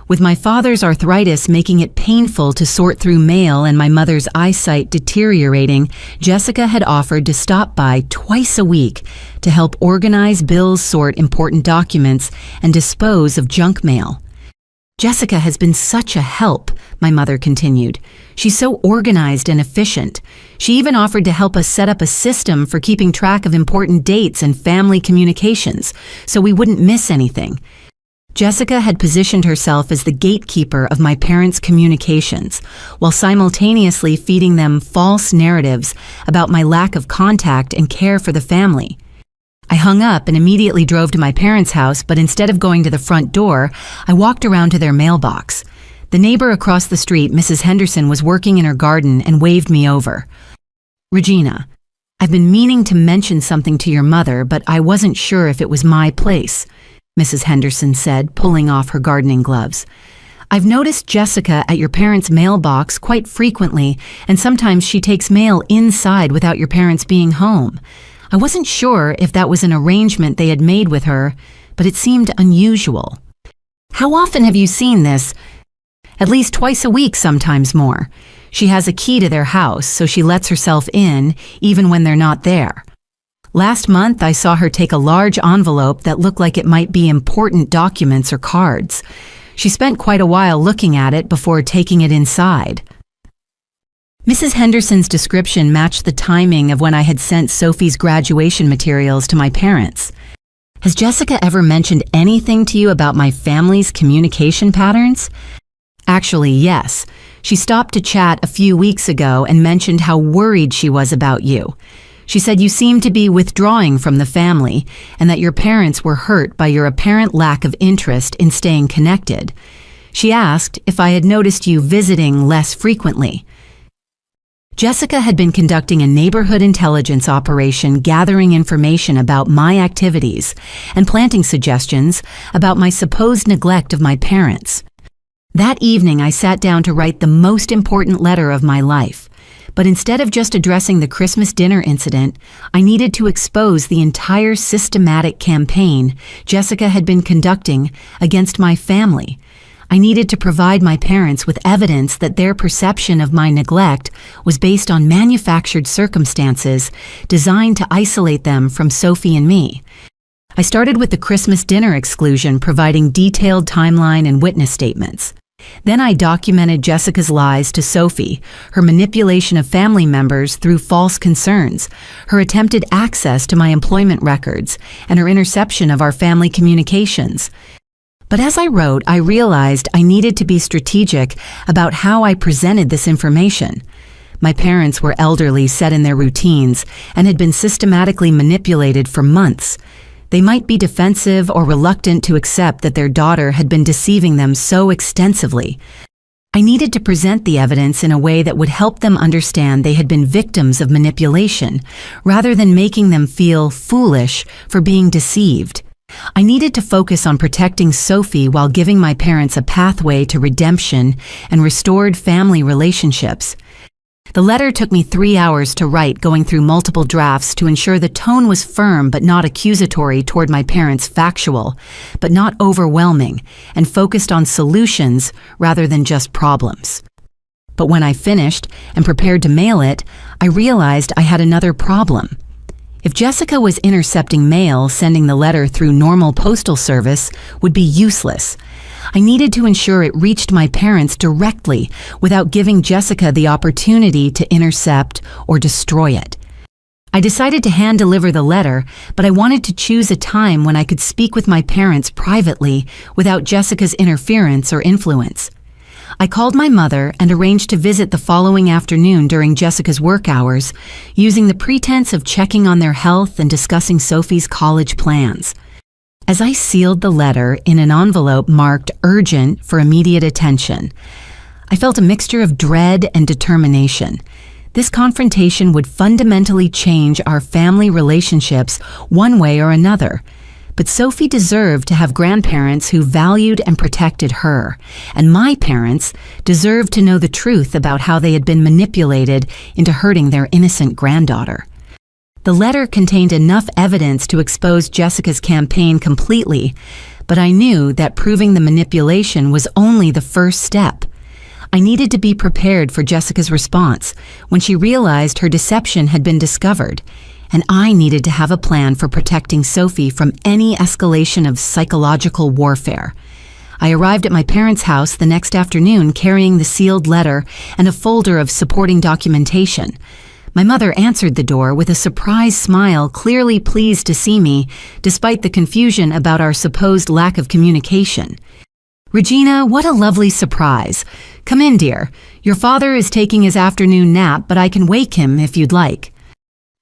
With my father's arthritis making it painful to sort through mail and my mother's eyesight deteriorating, Jessica had offered to stop by twice a week to help organize, bills, sort important documents, and dispose of junk mail. "Jessica has been such a help," my mother continued. "She's so organized and efficient. She even offered to help us set up a system for keeping track of important dates and family communications, so we wouldn't miss anything." Jessica had positioned herself as the gatekeeper of my parents' communications, while simultaneously feeding them false narratives about my lack of contact and care for the family. I hung up and immediately drove to my parents' house, but instead of going to the front door, I walked around to their mailbox. The neighbor across the street, Mrs. Henderson, was working in her garden and waved me over. "Regina, I've been meaning to mention something to your mother, but I wasn't sure if it was my place," Mrs. Henderson said, pulling off her gardening gloves. "I've noticed Jessica at your parents' mailbox quite frequently, and sometimes she takes mail inside without your parents being home. I wasn't sure if that was an arrangement they had made with her, but it seemed unusual. How often have you seen this?" "At least twice a week, sometimes more. She has a key to their house, so she lets herself in, even when they're not there. Last month, I saw her take a large envelope that looked like it might be important documents or cards. She spent quite a while looking at it before taking it inside." Mrs. Henderson's description matched the timing of when I had sent Sophie's graduation materials to my parents. "Has Jessica ever mentioned anything to you about my family's communication patterns?" "Actually, yes. She stopped to chat a few weeks ago and mentioned how worried she was about you. She said you seemed to be withdrawing from the family and that your parents were hurt by your apparent lack of interest in staying connected. She asked if I had noticed you visiting less frequently." Jessica had been conducting a neighborhood intelligence operation, gathering information about my activities and planting suggestions about my supposed neglect of my parents. That evening, I sat down to write the most important letter of my life. But instead of just addressing the Christmas dinner incident, I needed to expose the entire systematic campaign Jessica had been conducting against my family. I needed to provide my parents with evidence that their perception of my neglect was based on manufactured circumstances designed to isolate them from Sophie and me. I started with the Christmas dinner exclusion, providing detailed timeline and witness statements. Then I documented Jessica's lies to Sophie, her manipulation of family members through false concerns, her attempted access to my employment records, and her interception of our family communications. But as I wrote, I realized I needed to be strategic about how I presented this information. My parents were elderly, set in their routines, and had been systematically manipulated for months. They might be defensive or reluctant to accept that their daughter had been deceiving them so extensively. I needed to present the evidence in a way that would help them understand they had been victims of manipulation, rather than making them feel foolish for being deceived. I needed to focus on protecting Sophie while giving my parents a pathway to redemption and restored family relationships. The letter took me 3 hours to write, going through multiple drafts to ensure the tone was firm but not accusatory toward my parents, factual but not overwhelming, and focused on solutions rather than just problems. But when I finished and prepared to mail it, I realized I had another problem. If Jessica was intercepting mail, sending the letter through normal postal service would be useless. I needed to ensure it reached my parents directly without giving Jessica the opportunity to intercept or destroy it. I decided to hand-deliver the letter, but I wanted to choose a time when I could speak with my parents privately without Jessica's interference or influence. I called my mother and arranged to visit the following afternoon during Jessica's work hours, using the pretense of checking on their health and discussing Sophie's college plans. As I sealed the letter in an envelope marked urgent for immediate attention, I felt a mixture of dread and determination. This confrontation would fundamentally change our family relationships one way or another. But Sophie deserved to have grandparents who valued and protected her, and my parents deserved to know the truth about how they had been manipulated into hurting their innocent granddaughter. The letter contained enough evidence to expose Jessica's campaign completely, but I knew that proving the manipulation was only the first step. I needed to be prepared for Jessica's response when she realized her deception had been discovered, and I needed to have a plan for protecting Sophie from any escalation of psychological warfare. I arrived at my parents' house the next afternoon carrying the sealed letter and a folder of supporting documentation. My mother answered the door with a surprised smile, clearly pleased to see me, despite the confusion about our supposed lack of communication. "Regina, what a lovely surprise. Come in, dear. Your father is taking his afternoon nap, but I can wake him if you'd like."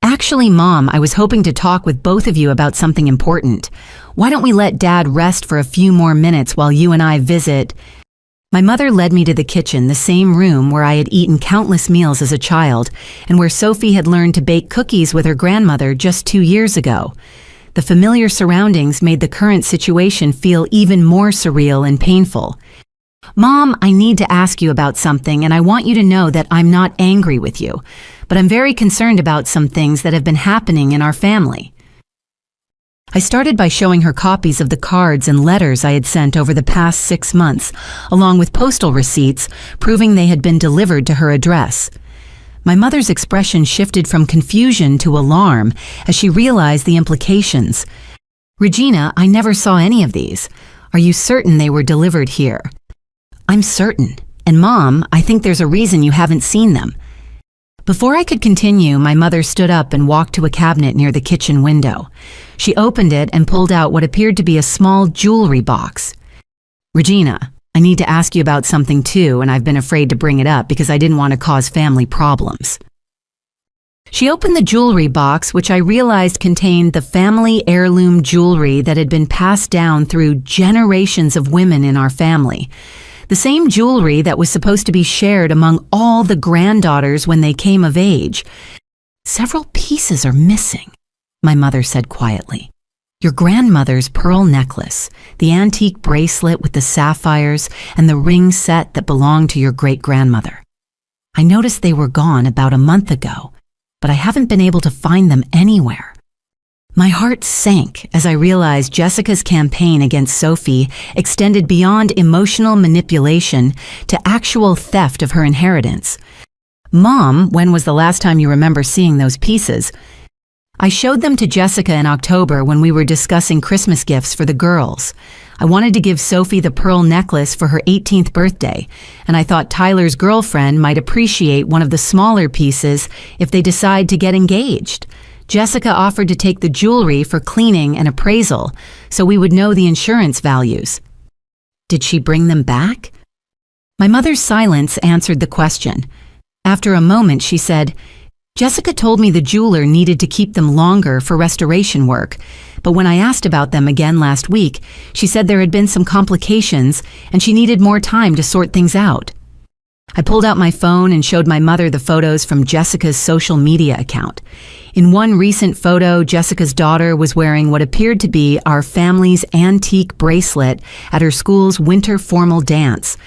"Actually, Mom, I was hoping to talk with both of you about something important. Why don't we let Dad rest for a few more minutes while you and I visit?" My mother led me to the kitchen, the same room where I had eaten countless meals as a child, and where Sophie had learned to bake cookies with her grandmother just 2 years ago. The familiar surroundings made the current situation feel even more surreal and painful. "Mom, I need to ask you about something, and I want you to know that I'm not angry with you, but I'm very concerned about some things that have been happening in our family." I started by showing her copies of the cards and letters I had sent over the past 6 months, along with postal receipts proving they had been delivered to her address. My mother's expression shifted from confusion to alarm as she realized the implications. "Regina, I never saw any of these. Are you certain they were delivered here?" "I'm certain. And Mom, I think there's a reason you haven't seen them." Before I could continue, my mother stood up and walked to a cabinet near the kitchen window. She opened it and pulled out what appeared to be a small jewelry box. "Regina, I need to ask you about something too, and I've been afraid to bring it up because I didn't want to cause family problems." She opened the jewelry box, which I realized contained the family heirloom jewelry that had been passed down through generations of women in our family. The same jewelry that was supposed to be shared among all the granddaughters when they came of age. "Several pieces are missing," my mother said quietly. "Your grandmother's pearl necklace, the antique bracelet with the sapphires, and the ring set that belonged to your great-grandmother. I noticed they were gone about a month ago, but I haven't been able to find them anywhere." My heart sank as I realized Jessica's campaign against Sophie extended beyond emotional manipulation to actual theft of her inheritance. "Mom, when was the last time you remember seeing those pieces?" I showed them to Jessica in October when we were discussing Christmas gifts for the girls. I wanted to give Sophie the pearl necklace for her 18th birthday, and I thought Tyler's girlfriend might appreciate one of the smaller pieces if they decide to get engaged. Jessica offered to take the jewelry for cleaning and appraisal, so we would know the insurance values. Did she bring them back? My mother's silence answered the question. After a moment, she said, "Jessica told me the jeweler needed to keep them longer for restoration work, but when I asked about them again last week, she said there had been some complications and she needed more time to sort things out." I pulled out my phone and showed my mother the photos from Jessica's social media account. In one recent photo, Jessica's daughter was wearing what appeared to be our family's antique bracelet at her school's winter formal dance.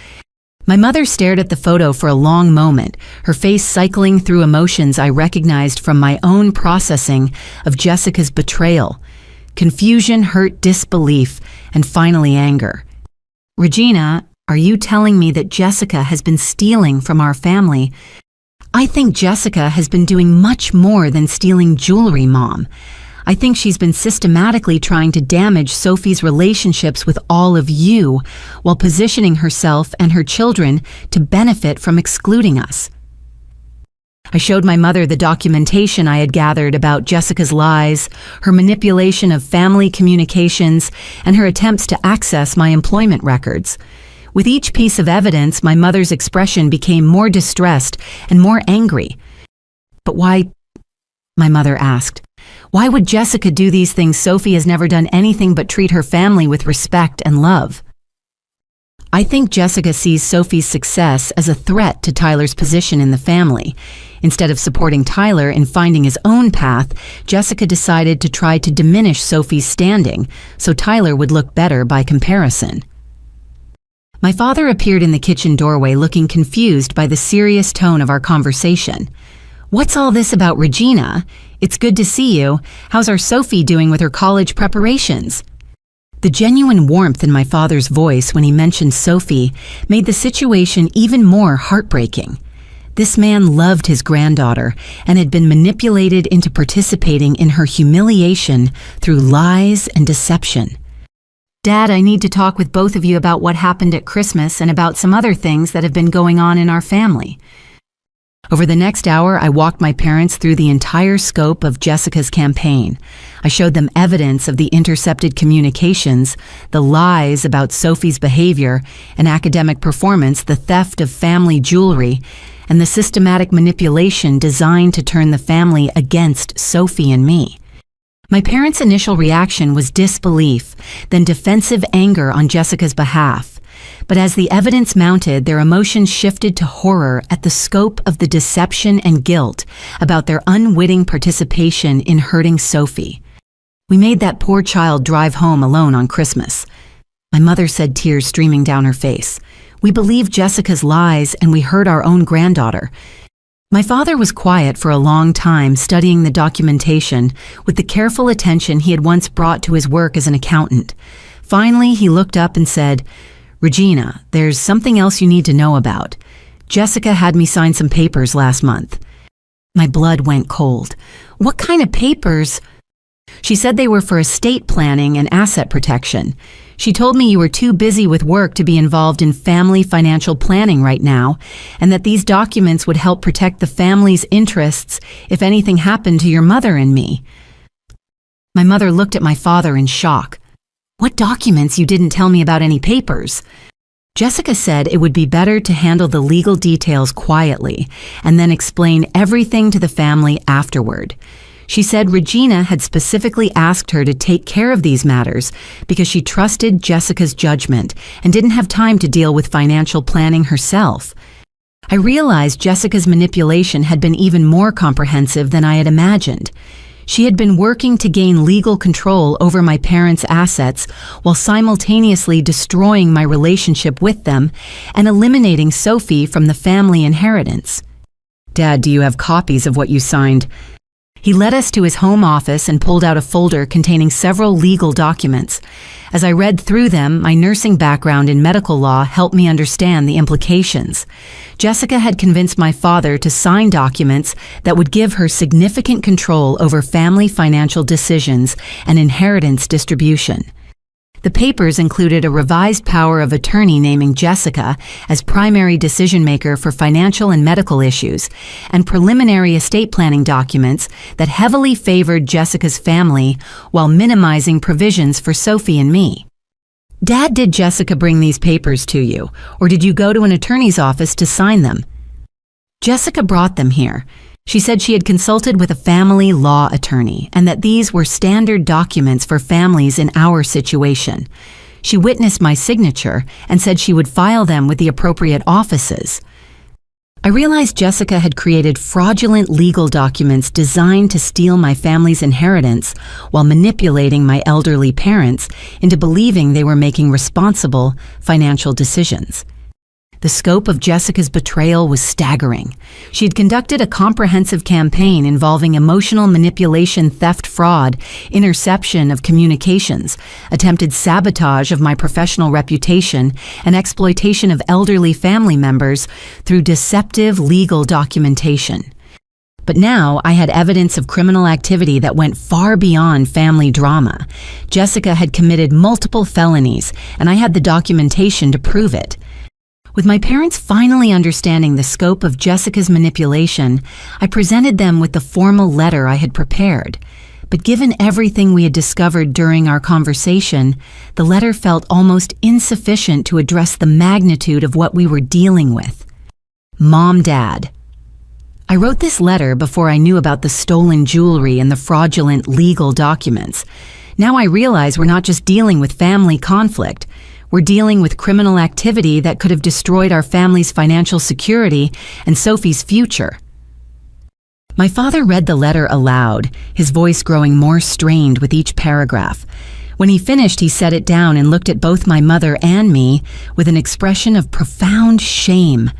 My mother stared at the photo for a long moment, her face cycling through emotions I recognized from my own processing of Jessica's betrayal: confusion, hurt, disbelief, and finally anger. "Regina, are you telling me that Jessica has been stealing from our family?" "I think Jessica has been doing much more than stealing jewelry, Mom. I think she's been systematically trying to damage Sophie's relationships with all of you while positioning herself and her children to benefit from excluding us." I showed my mother the documentation I had gathered about Jessica's lies, her manipulation of family communications, and her attempts to access my employment records. With each piece of evidence, my mother's expression became more distressed and more angry. "But why?" my mother asked. "Why would Jessica do these things? Sophie has never done anything but treat her family with respect and love." I think Jessica sees Sophie's success as a threat to Tyler's position in the family. Instead of supporting Tyler in finding his own path, Jessica decided to try to diminish Sophie's standing so Tyler would look better by comparison. My father appeared in the kitchen doorway looking confused by the serious tone of our conversation. "What's all this about Regina? It's good to see you. How's our Sophie doing with her college preparations?" The genuine warmth in my father's voice when he mentioned Sophie made the situation even more heartbreaking. This man loved his granddaughter and had been manipulated into participating in her humiliation through lies and deception. "Dad, I need to talk with both of you about what happened at Christmas and about some other things that have been going on in our family." Over the next hour, I walked my parents through the entire scope of Jessica's campaign. I showed them evidence of the intercepted communications, the lies about Sophie's behavior and academic performance, the theft of family jewelry, and the systematic manipulation designed to turn the family against Sophie and me. My parents' initial reaction was disbelief, then defensive anger on Jessica's behalf. But as the evidence mounted, their emotions shifted to horror at the scope of the deception and guilt about their unwitting participation in hurting Sophie. We made that poor child drive home alone on Christmas. My mother said, tears streaming down her face. We believed Jessica's lies and we hurt our own granddaughter. My father was quiet for a long time, studying the documentation with the careful attention he had once brought to his work as an accountant. Finally, he looked up and said, "Regina, there's something else you need to know about. Jessica had me sign some papers last month." My blood went cold. "What kind of papers?" "She said they were for estate planning and asset protection. She told me you were too busy with work to be involved in family financial planning right now, and that these documents would help protect the family's interests if anything happened to your mother and me." My mother looked at my father in shock. "What documents? You didn't tell me about any papers." Jessica said it would be better to handle the legal details quietly and then explain everything to the family afterward. She said Regina had specifically asked her to take care of these matters because she trusted Jessica's judgment and didn't have time to deal with financial planning herself. I realized Jessica's manipulation had been even more comprehensive than I had imagined. She had been working to gain legal control over my parents' assets while simultaneously destroying my relationship with them and eliminating Sophie from the family inheritance. "Dad, do you have copies of what you signed?" He led us to his home office and pulled out a folder containing several legal documents. As I read through them, my nursing background in medical law helped me understand the implications. Jessica had convinced my father to sign documents that would give her significant control over family financial decisions and inheritance distribution. The papers included a revised power of attorney naming Jessica as primary decision-maker for financial and medical issues, and preliminary estate planning documents that heavily favored Jessica's family while minimizing provisions for Sophie and me. Dad, did Jessica bring these papers to you, or did you go to an attorney's office to sign them? Jessica brought them here. She said she had consulted with a family law attorney and that these were standard documents for families in our situation. She witnessed my signature and said she would file them with the appropriate offices. I realized Jessica had created fraudulent legal documents designed to steal my family's inheritance while manipulating my elderly parents into believing they were making responsible financial decisions. The scope of Jessica's betrayal was staggering. She had conducted a comprehensive campaign involving emotional manipulation, theft, fraud, interception of communications, attempted sabotage of my professional reputation, and exploitation of elderly family members through deceptive legal documentation. But now I had evidence of criminal activity that went far beyond family drama. Jessica had committed multiple felonies, and I had the documentation to prove it. With my parents finally understanding the scope of Jessica's manipulation, I presented them with the formal letter I had prepared. But given everything we had discovered during our conversation, the letter felt almost insufficient to address the magnitude of what we were dealing with. Mom, Dad. I wrote this letter before I knew about the stolen jewelry and the fraudulent legal documents. Now I realize we're not just dealing with family conflict. We're dealing with criminal activity that could have destroyed our family's financial security and Sophie's future. My father read the letter aloud, his voice growing more strained with each paragraph. When he finished, he set it down and looked at both my mother and me with an expression of profound shame.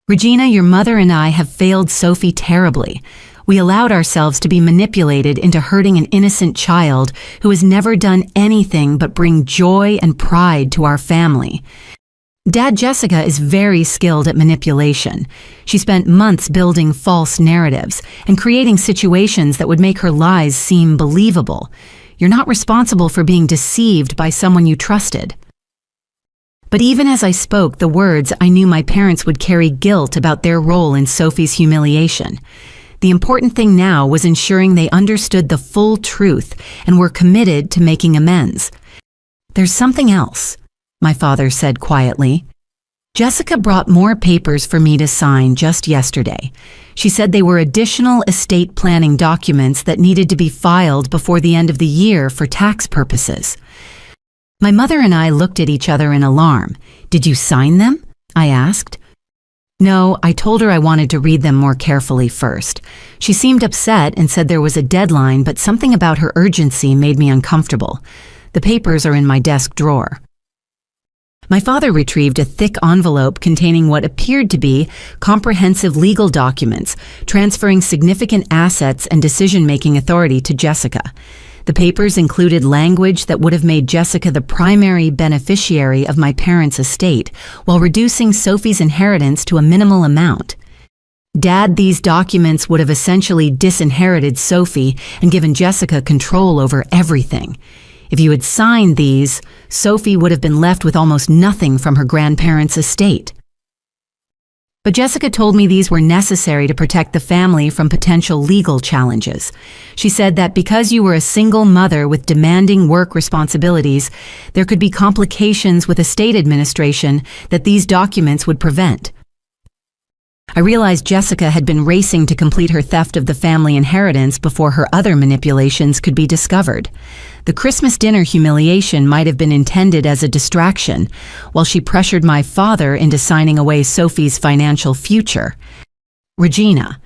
Regina, your mother and I have failed Sophie terribly. We allowed ourselves to be manipulated into hurting an innocent child who has never done anything but bring joy and pride to our family. Dad, Jessica is very skilled at manipulation. She spent months building false narratives and creating situations that would make her lies seem believable. You're not responsible for being deceived by someone you trusted. But even as I spoke the words, I knew my parents would carry guilt about their role in Sophie's humiliation. The important thing now was ensuring they understood the full truth and were committed to making amends. There's something else, my father said quietly. Jessica brought more papers for me to sign just yesterday. She said they were additional estate planning documents that needed to be filed before the end of the year for tax purposes. My mother and I looked at each other in alarm. Did you sign them? I asked. No, I told her I wanted to read them more carefully first. She seemed upset and said there was a deadline, but something about her urgency made me uncomfortable. The papers are in my desk drawer. My father retrieved a thick envelope containing what appeared to be comprehensive legal documents, transferring significant assets and decision-making authority to Jessica. The papers included language that would have made Jessica the primary beneficiary of my parents' estate, while reducing Sophie's inheritance to a minimal amount. Dad, these documents would have essentially disinherited Sophie and given Jessica control over everything. If you had signed these, Sophie would have been left with almost nothing from her grandparents' estate. But Jessica told me these were necessary to protect the family from potential legal challenges. She said that because you were a single mother with demanding work responsibilities, there could be complications with estate administration that these documents would prevent. I realized Jessica had been racing to complete her theft of the family inheritance before her other manipulations could be discovered. The Christmas dinner humiliation might have been intended as a distraction, while she pressured my father into signing away Sophie's financial future. Regina,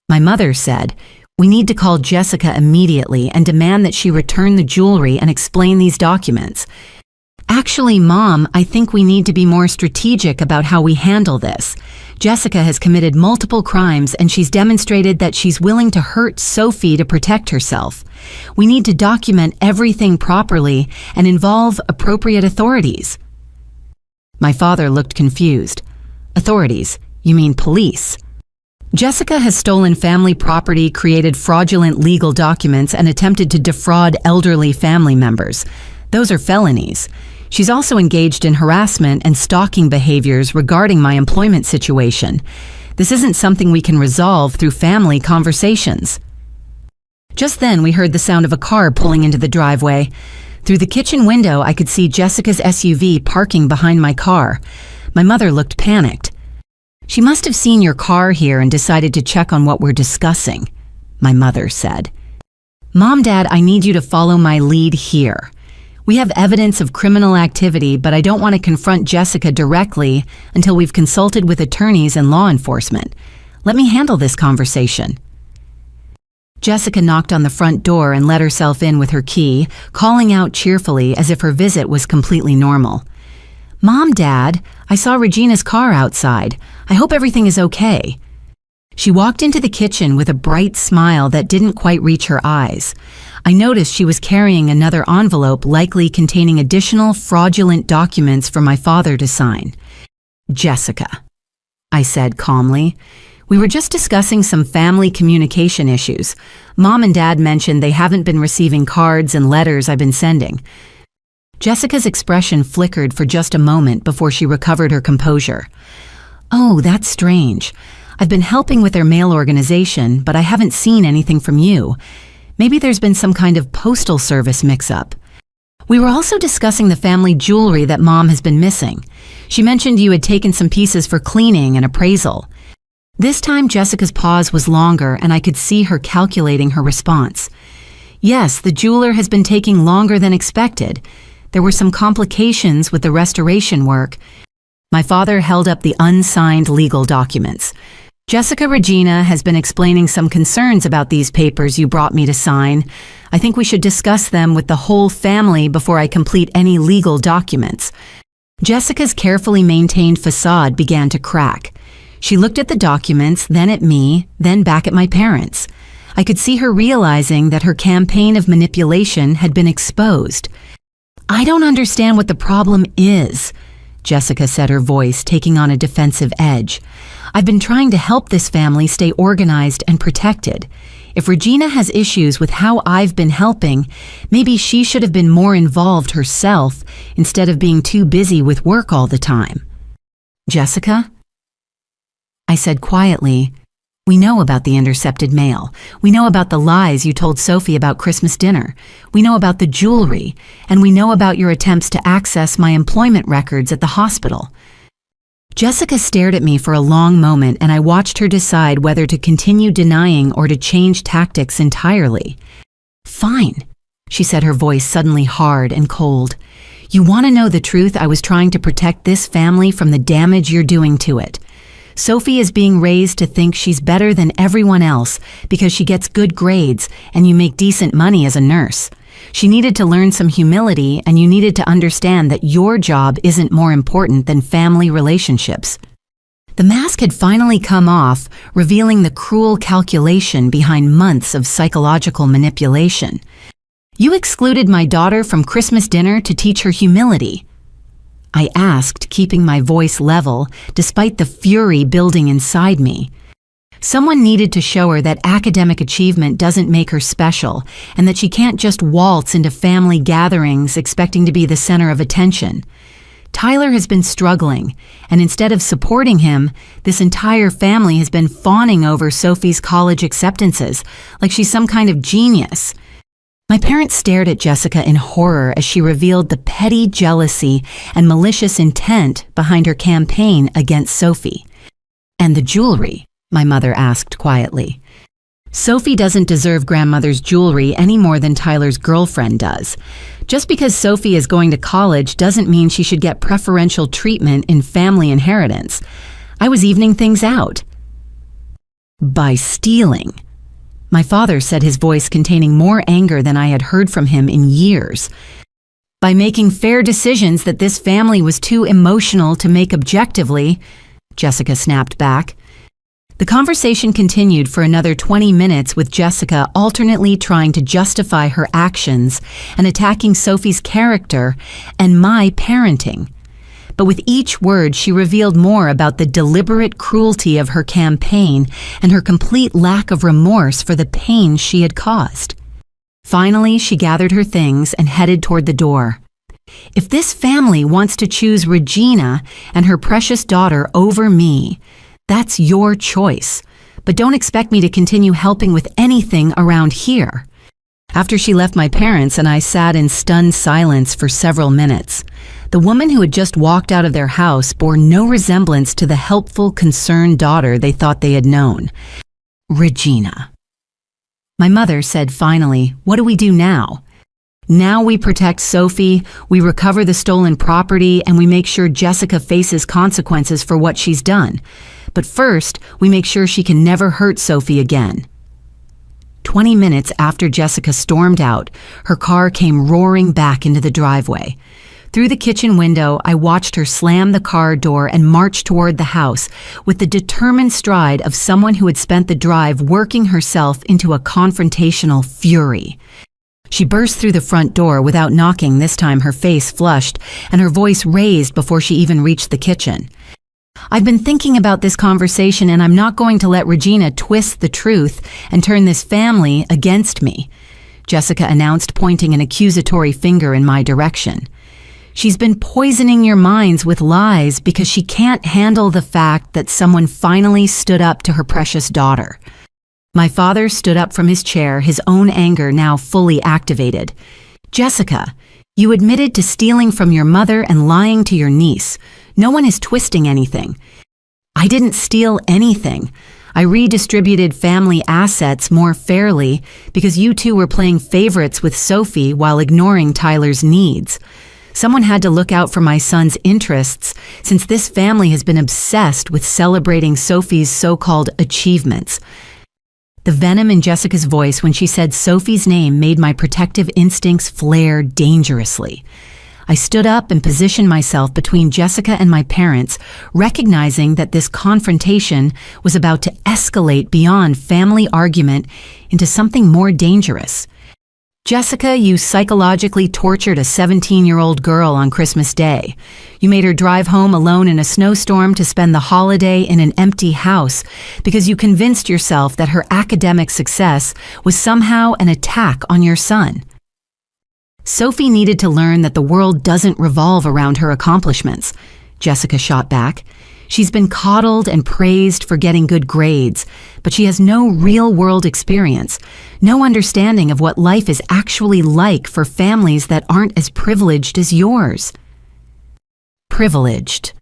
my mother said, we need to call Jessica immediately and demand that she return the jewelry and explain these documents. Actually, Mom, I think we need to be more strategic about how we handle this. Jessica has committed multiple crimes and she's demonstrated that she's willing to hurt Sophie to protect herself. We need to document everything properly and involve appropriate authorities. My father looked confused. Authorities? You mean police? Jessica has stolen family property, created fraudulent legal documents, and attempted to defraud elderly family members. Those are felonies. She's also engaged in harassment and stalking behaviors regarding my employment situation. This isn't something we can resolve through family conversations. Just then, we heard the sound of a car pulling into the driveway. Through the kitchen window, I could see Jessica's SUV parking behind my car. My mother looked panicked. She must have seen your car here and decided to check on what we're discussing, my mother said. Mom, Dad, I need you to follow my lead here. We have evidence of criminal activity, but I don't want to confront Jessica directly until we've consulted with attorneys and law enforcement. Let me handle this conversation. Jessica knocked on the front door and let herself in with her key, calling out cheerfully as if her visit was completely normal. Mom, Dad, I saw Regina's car outside. I hope everything is okay. She walked into the kitchen with a bright smile that didn't quite reach her eyes. I noticed she was carrying another envelope likely containing additional fraudulent documents for my father to sign. Jessica, I said calmly. We were just discussing some family communication issues. Mom and Dad mentioned they haven't been receiving cards and letters I've been sending. Jessica's expression flickered for just a moment before she recovered her composure. Oh, that's strange. I've been helping with their mail organization, but I haven't seen anything from you. Maybe there's been some kind of postal service mix-up. We were also discussing the family jewelry that Mom has been missing. She mentioned you had taken some pieces for cleaning and appraisal. This time Jessica's pause was longer and I could see her calculating her response. Yes, the jeweler has been taking longer than expected. There were some complications with the restoration work. My father held up the unsigned legal documents. Jessica, Regina has been explaining some concerns about these papers you brought me to sign. I think we should discuss them with the whole family before I complete any legal documents. Jessica's carefully maintained facade began to crack. She looked at the documents, then at me, then back at my parents. I could see her realizing that her campaign of manipulation had been exposed. I don't understand what the problem is, Jessica said, her voice taking on a defensive edge. I've been trying to help this family stay organized and protected. If Regina has issues with how I've been helping, maybe she should have been more involved herself instead of being too busy with work all the time. Jessica? I said quietly, we know about the intercepted mail. We know about the lies you told Sophie about Christmas dinner. We know about the jewelry, and we know about your attempts to access my employment records at the hospital. Jessica stared at me for a long moment and I watched her decide whether to continue denying or to change tactics entirely. Fine, she said, her voice suddenly hard and cold. You want to know the truth? I was trying to protect this family from the damage you're doing to it. Sophie is being raised to think she's better than everyone else because she gets good grades and you make decent money as a nurse. She needed to learn some humility, and you needed to understand that your job isn't more important than family relationships. The mask had finally come off, revealing the cruel calculation behind months of psychological manipulation. You excluded my daughter from Christmas dinner to teach her humility, I asked, keeping my voice level despite the fury building inside me. Someone needed to show her that academic achievement doesn't make her special and that she can't just waltz into family gatherings expecting to be the center of attention. Tyler has been struggling, and instead of supporting him, this entire family has been fawning over Sophie's college acceptances like she's some kind of genius. My parents stared at Jessica in horror as she revealed the petty jealousy and malicious intent behind her campaign against Sophie. And the jewelry? My mother asked quietly. Sophie doesn't deserve grandmother's jewelry any more than Tyler's girlfriend does. Just because Sophie is going to college doesn't mean she should get preferential treatment in family inheritance. I was evening things out. By stealing. My father said, his voice containing more anger than I had heard from him in years. By making fair decisions that this family was too emotional to make objectively, Jessica snapped back. The conversation continued for another 20 minutes with Jessica alternately trying to justify her actions and attacking Sophie's character and my parenting. But with each word, she revealed more about the deliberate cruelty of her campaign and her complete lack of remorse for the pain she had caused. Finally, she gathered her things and headed toward the door. If this family wants to choose Regina and her precious daughter over me, that's your choice, but don't expect me to continue helping with anything around here. After she left my parents and I sat in stunned silence for several minutes, the woman who had just walked out of their house bore no resemblance to the helpful, concerned daughter they thought they had known. Regina. My mother said finally, "What do we do now?" "Now we protect Sophie, we recover the stolen property, and we make sure Jessica faces consequences for what she's done. But first, we make sure she can never hurt Sophie again." 20 minutes after Jessica stormed out, her car came roaring back into the driveway. Through the kitchen window, I watched her slam the car door and march toward the house with the determined stride of someone who had spent the drive working herself into a confrontational fury. She burst through the front door without knocking, this time her face flushed and her voice raised before she even reached the kitchen. "I've been thinking about this conversation and I'm not going to let Regina twist the truth and turn this family against me," Jessica announced, pointing an accusatory finger in my direction. "She's been poisoning your minds with lies because she can't handle the fact that someone finally stood up to her precious daughter." My father stood up from his chair, his own anger now fully activated. "Jessica, you admitted to stealing from your mother and lying to your niece. No one is twisting anything." "I didn't steal anything. I redistributed family assets more fairly because you two were playing favorites with Sophie while ignoring Tyler's needs. Someone had to look out for my son's interests since this family has been obsessed with celebrating Sophie's so-called achievements." The venom in Jessica's voice when she said Sophie's name made my protective instincts flare dangerously. I stood up and positioned myself between Jessica and my parents, recognizing that this confrontation was about to escalate beyond family argument into something more dangerous. "Jessica, you psychologically tortured a 17-year-old girl on Christmas Day. You made her drive home alone in a snowstorm to spend the holiday in an empty house because you convinced yourself that her academic success was somehow an attack on your son. Sophie needed to learn that the world doesn't revolve around her accomplishments," Jessica shot back. "She's been coddled and praised for getting good grades, but she has no real-world experience, no understanding of what life is actually like for families that aren't as privileged as yours." Privileged.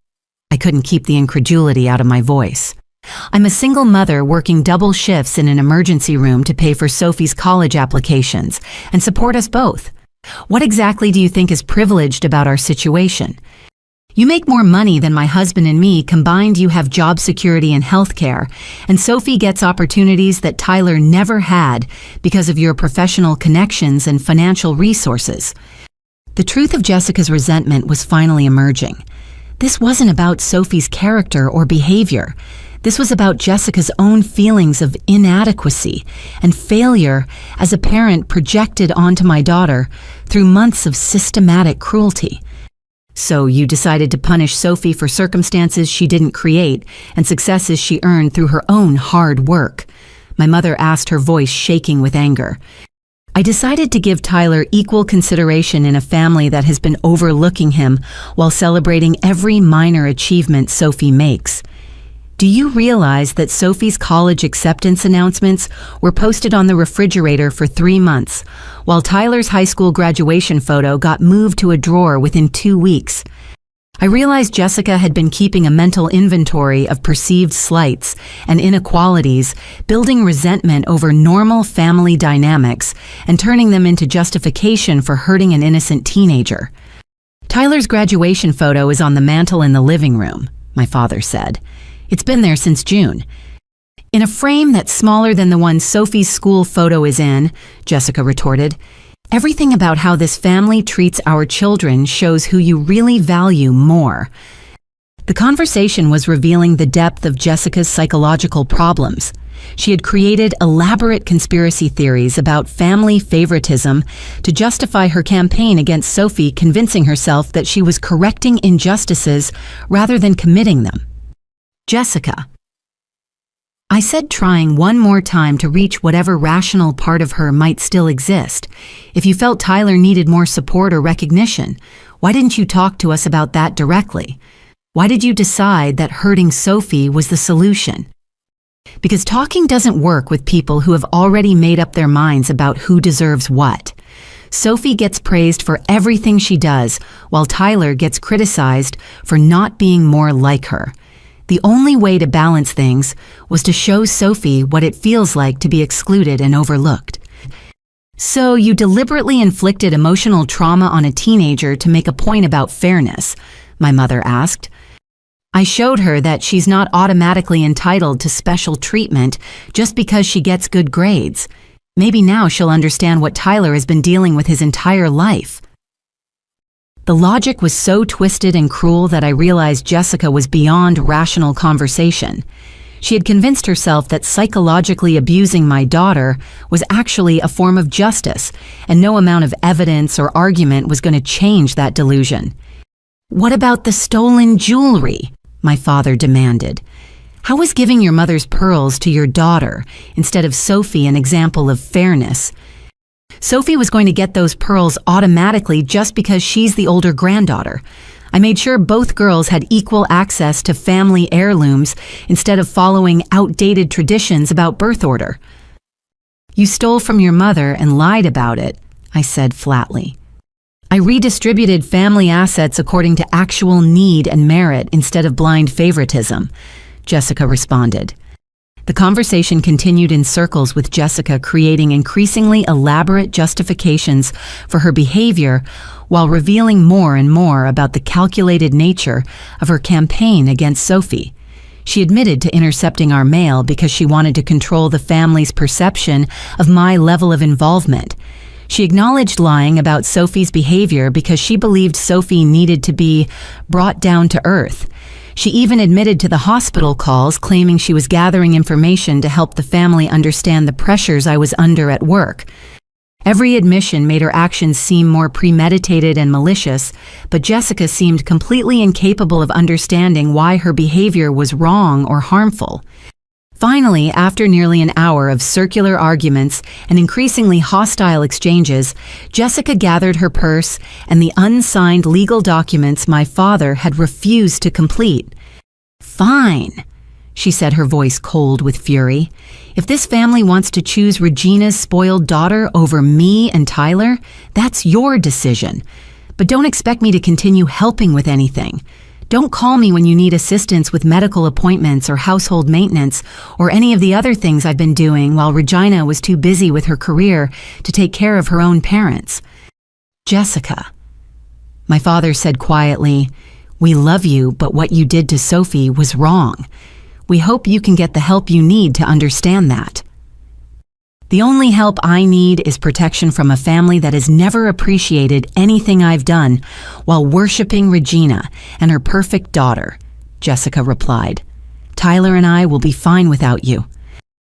I couldn't keep the incredulity out of my voice. "I'm a single mother working double shifts in an emergency room to pay for Sophie's college applications and support us both. What exactly do you think is privileged about our situation? You make more money than my husband and me combined. You have job security and health care, and Sophie gets opportunities that Tyler never had because of your professional connections and financial resources." The truth of Jessica's resentment was finally emerging. This wasn't about Sophie's character or behavior. This was about Jessica's own feelings of inadequacy and failure as a parent projected onto my daughter through months of systematic cruelty. "So you decided to punish Sophie for circumstances she didn't create and successes she earned through her own hard work?" My mother asked, her voice shaking with anger. "I decided to give Tyler equal consideration in a family that has been overlooking him while celebrating every minor achievement Sophie makes. Do you realize that Sophie's college acceptance announcements were posted on the refrigerator for 3 months, while Tyler's high school graduation photo got moved to a drawer within 2 weeks? I realized Jessica had been keeping a mental inventory of perceived slights and inequalities, building resentment over normal family dynamics and turning them into justification for hurting an innocent teenager. Tyler's graduation photo is on the mantle in the living room," my father said. "It's been there since June. In a frame that's smaller than the one Sophie's school photo is in," Jessica retorted. Everything about how this family treats our children shows who you really value more. The conversation was revealing the depth of Jessica's psychological problems. She had created elaborate conspiracy theories about family favoritism to justify her campaign against Sophie, convincing herself that she was correcting injustices rather than committing them. Jessica. I said, trying one more time to reach whatever rational part of her might still exist. If you felt Tyler needed more support or recognition, why didn't you talk to us about that directly? Why did you decide that hurting Sophie was the solution? Because talking doesn't work with people who have already made up their minds about who deserves what. Sophie gets praised for everything she does, while Tyler gets criticized for not being more like her. The only way to balance things was to show Sophie what it feels like to be excluded and overlooked. So you deliberately inflicted emotional trauma on a teenager to make a point about fairness, my mother asked. I showed her that she's not automatically entitled to special treatment just because she gets good grades. Maybe now she'll understand what Tyler has been dealing with his entire life. The logic was so twisted and cruel that I realized Jessica was beyond rational conversation. She had convinced herself that psychologically abusing my daughter was actually a form of justice, and no amount of evidence or argument was going to change that delusion. What about the stolen jewelry? My father demanded. How was giving your mother's pearls to your daughter instead of Sophie an example of fairness? Sophie was going to get those pearls automatically just because she's the older granddaughter. I made sure both girls had equal access to family heirlooms instead of following outdated traditions about birth order. You stole from your mother and lied about it, I said flatly. I redistributed family assets according to actual need and merit instead of blind favoritism, Jessica responded. The conversation continued in circles, with Jessica creating increasingly elaborate justifications for her behavior while revealing more and more about the calculated nature of her campaign against Sophie. She admitted to intercepting our mail because she wanted to control the family's perception of my level of involvement. She acknowledged lying about Sophie's behavior because she believed Sophie needed to be brought down to earth. She even admitted to the hospital calls, claiming she was gathering information to help the family understand the pressures I was under at work. Every admission made her actions seem more premeditated and malicious, but Jessica seemed completely incapable of understanding why her behavior was wrong or harmful. Finally, after nearly an hour of circular arguments and increasingly hostile exchanges, Jessica gathered her purse and the unsigned legal documents my father had refused to complete. Fine, she said, her voice cold with fury. If this family wants to choose Regina's spoiled daughter over me and Tyler, that's your decision. But don't expect me to continue helping with anything. Don't call me when you need assistance with medical appointments or household maintenance or any of the other things I've been doing while Regina was too busy with her career to take care of her own parents. Jessica, my father said quietly, we love you, but what you did to Sophie was wrong. We hope you can get the help you need to understand that. The only help I need is protection from a family that has never appreciated anything I've done while worshiping Regina and her perfect daughter, Jessica replied. Tyler and I will be fine without you.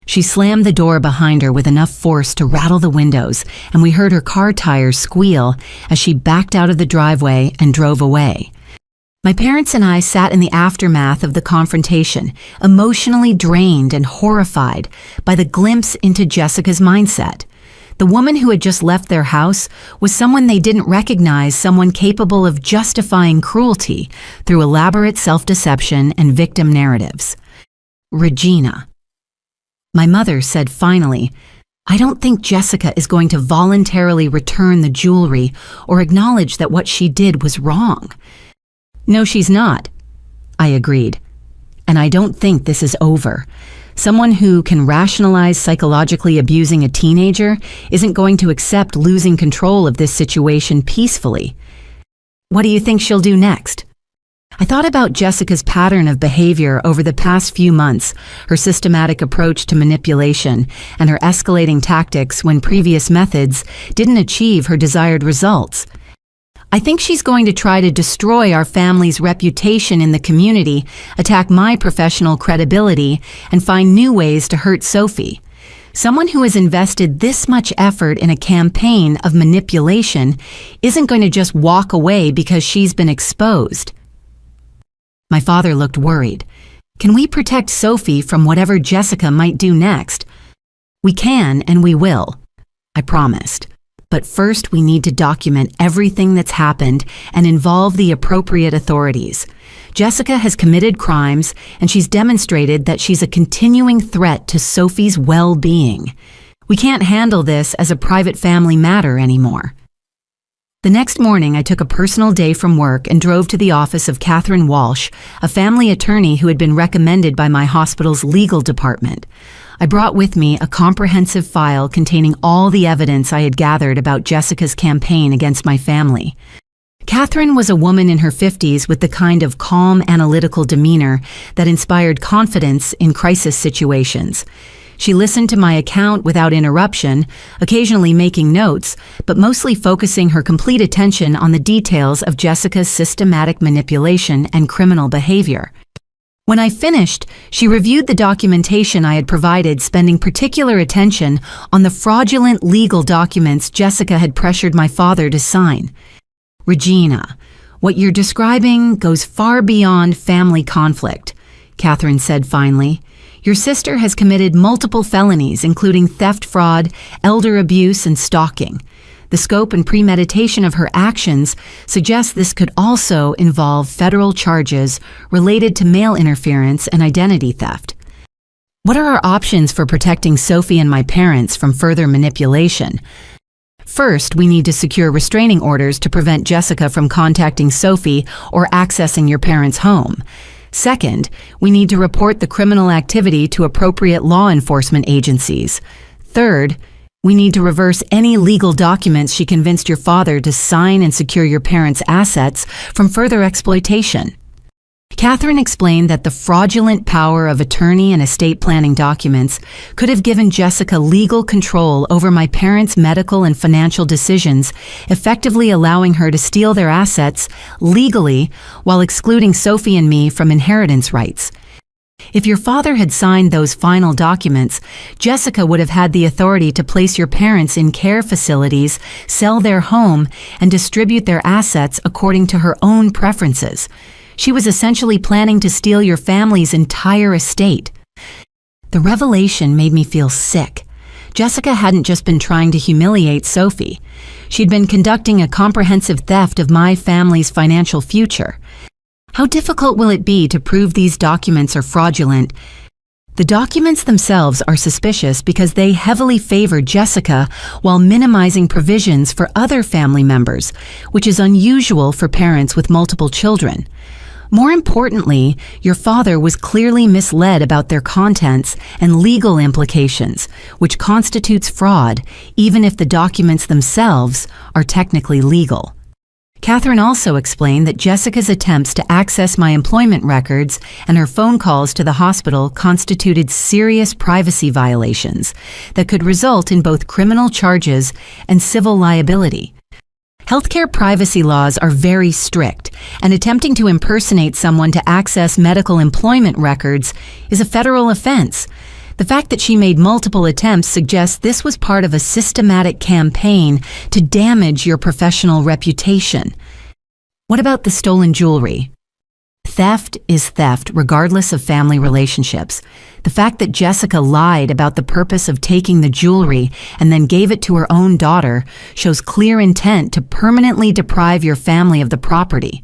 She slammed the door behind her with enough force to rattle the windows, and we heard her car tires squeal as she backed out of the driveway and drove away. My parents and I sat in the aftermath of the confrontation, emotionally drained and horrified by the glimpse into Jessica's mindset. The woman who had just left their house was someone they didn't recognize, someone capable of justifying cruelty through elaborate self-deception and victim narratives. Regina. My mother said finally, I don't think Jessica is going to voluntarily return the jewelry or acknowledge that what she did was wrong. No, she's not, I agreed. And I don't think this is over. Someone who can rationalize psychologically abusing a teenager isn't going to accept losing control of this situation peacefully. What do you think she'll do next? I thought about Jessica's pattern of behavior over the past few months, her systematic approach to manipulation, and her escalating tactics when previous methods didn't achieve her desired results. I think she's going to try to destroy our family's reputation in the community, attack my professional credibility, and find new ways to hurt Sophie. Someone who has invested this much effort in a campaign of manipulation isn't going to just walk away because she's been exposed. My father looked worried. Can we protect Sophie from whatever Jessica might do next? We can and we will, I promised. But first we need to document everything that's happened and involve the appropriate authorities. Jessica has committed crimes and she's demonstrated that she's a continuing threat to Sophie's well-being. We can't handle this as a private family matter anymore. The next morning, I took a personal day from work and drove to the office of Catherine Walsh, a family attorney who had been recommended by my hospital's legal department. I brought with me a comprehensive file containing all the evidence I had gathered about Jessica's campaign against my family. Catherine was a woman in her 50s with the kind of calm, analytical demeanor that inspired confidence in crisis situations. She listened to my account without interruption, occasionally making notes, but mostly focusing her complete attention on the details of Jessica's systematic manipulation and criminal behavior. When I finished, she reviewed the documentation I had provided, spending particular attention on the fraudulent legal documents Jessica had pressured my father to sign. "Regina, what you're describing goes far beyond family conflict," Catherine said finally. "Your sister has committed multiple felonies, including theft, fraud, elder abuse, and stalking. The scope and premeditation of her actions suggests this could also involve federal charges related to mail interference and identity theft. What are our options for protecting Sophie and my parents from further manipulation? First, we need to secure restraining orders to prevent Jessica from contacting Sophie or accessing your parents' home. Second, we need to report the criminal activity to appropriate law enforcement agencies. Third, we need to reverse any legal documents she convinced your father to sign and secure your parents' assets from further exploitation." Catherine explained that the fraudulent power of attorney and estate planning documents could have given Jessica legal control over my parents' medical and financial decisions, effectively allowing her to steal their assets legally while excluding Sophie and me from inheritance rights. If your father had signed those final documents, Jessica would have had the authority to place your parents in care facilities, sell their home, and distribute their assets according to her own preferences. She was essentially planning to steal your family's entire estate. The revelation made me feel sick. Jessica hadn't just been trying to humiliate Sophie. She'd been conducting a comprehensive theft of my family's financial future. How difficult will it be to prove these documents are fraudulent? The documents themselves are suspicious because they heavily favor Jessica while minimizing provisions for other family members, which is unusual for parents with multiple children. More importantly, your father was clearly misled about their contents and legal implications, which constitutes fraud, even if the documents themselves are technically legal. Catherine also explained that Jessica's attempts to access my employment records and her phone calls to the hospital constituted serious privacy violations that could result in both criminal charges and civil liability. Healthcare privacy laws are very strict, and attempting to impersonate someone to access medical employment records is a federal offense. The fact that she made multiple attempts suggests this was part of a systematic campaign to damage your professional reputation. What about the stolen jewelry? Theft is theft, regardless of family relationships. The fact that Jessica lied about the purpose of taking the jewelry and then gave it to her own daughter shows clear intent to permanently deprive your family of the property.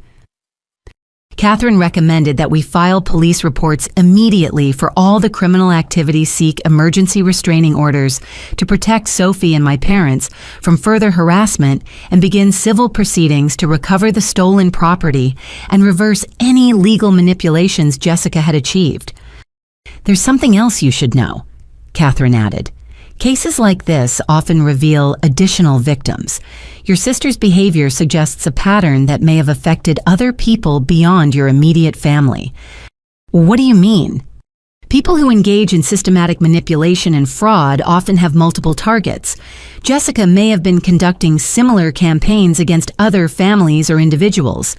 Catherine recommended that we file police reports immediately for all the criminal activity, seek emergency restraining orders to protect Sophie and my parents from further harassment, and begin civil proceedings to recover the stolen property and reverse any legal manipulations Jessica had achieved. "There's something else you should know," Catherine added. Cases like this often reveal additional victims. Your sister's behavior suggests a pattern that may have affected other people beyond your immediate family. What do you mean? People who engage in systematic manipulation and fraud often have multiple targets. Jessica may have been conducting similar campaigns against other families or individuals.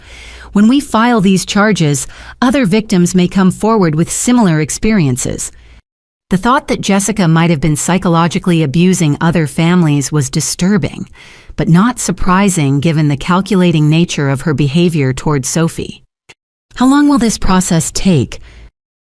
When we file these charges, other victims may come forward with similar experiences. The thought that Jessica might have been psychologically abusing other families was disturbing, but not surprising given the calculating nature of her behavior towards Sophie. How long will this process take?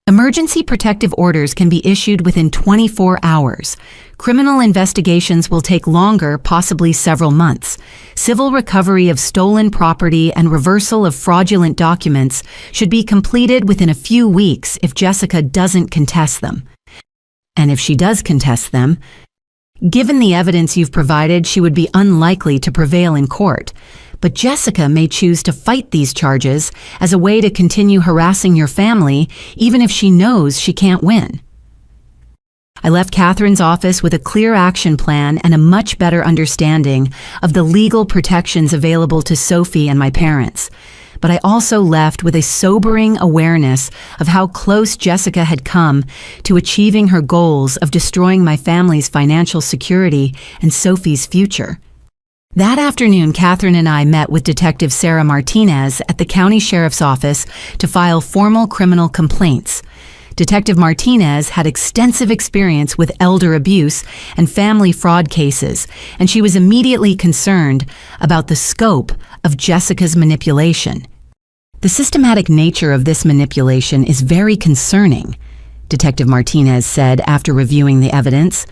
Emergency protective orders can be issued within 24 hours. Criminal investigations will take longer, possibly several months. Civil recovery of stolen property and reversal of fraudulent documents should be completed within a few weeks if Jessica doesn't contest them. And if she does contest them, given the evidence you've provided, she would be unlikely to prevail in court. But Jessica may choose to fight these charges as a way to continue harassing your family, even if she knows she can't win. I left Catherine's office with a clear action plan and a much better understanding of the legal protections available to Sophie and my parents. But I also left with a sobering awareness of how close Jessica had come to achieving her goals of destroying my family's financial security and Sophie's future. That afternoon, Catherine and I met with Detective Sarah Martinez at the County Sheriff's Office to file formal criminal complaints. Detective Martinez had extensive experience with elder abuse and family fraud cases, and she was immediately concerned about the scope of Jessica's manipulation. The systematic nature of this manipulation is very concerning, Detective Martinez said after reviewing the evidence.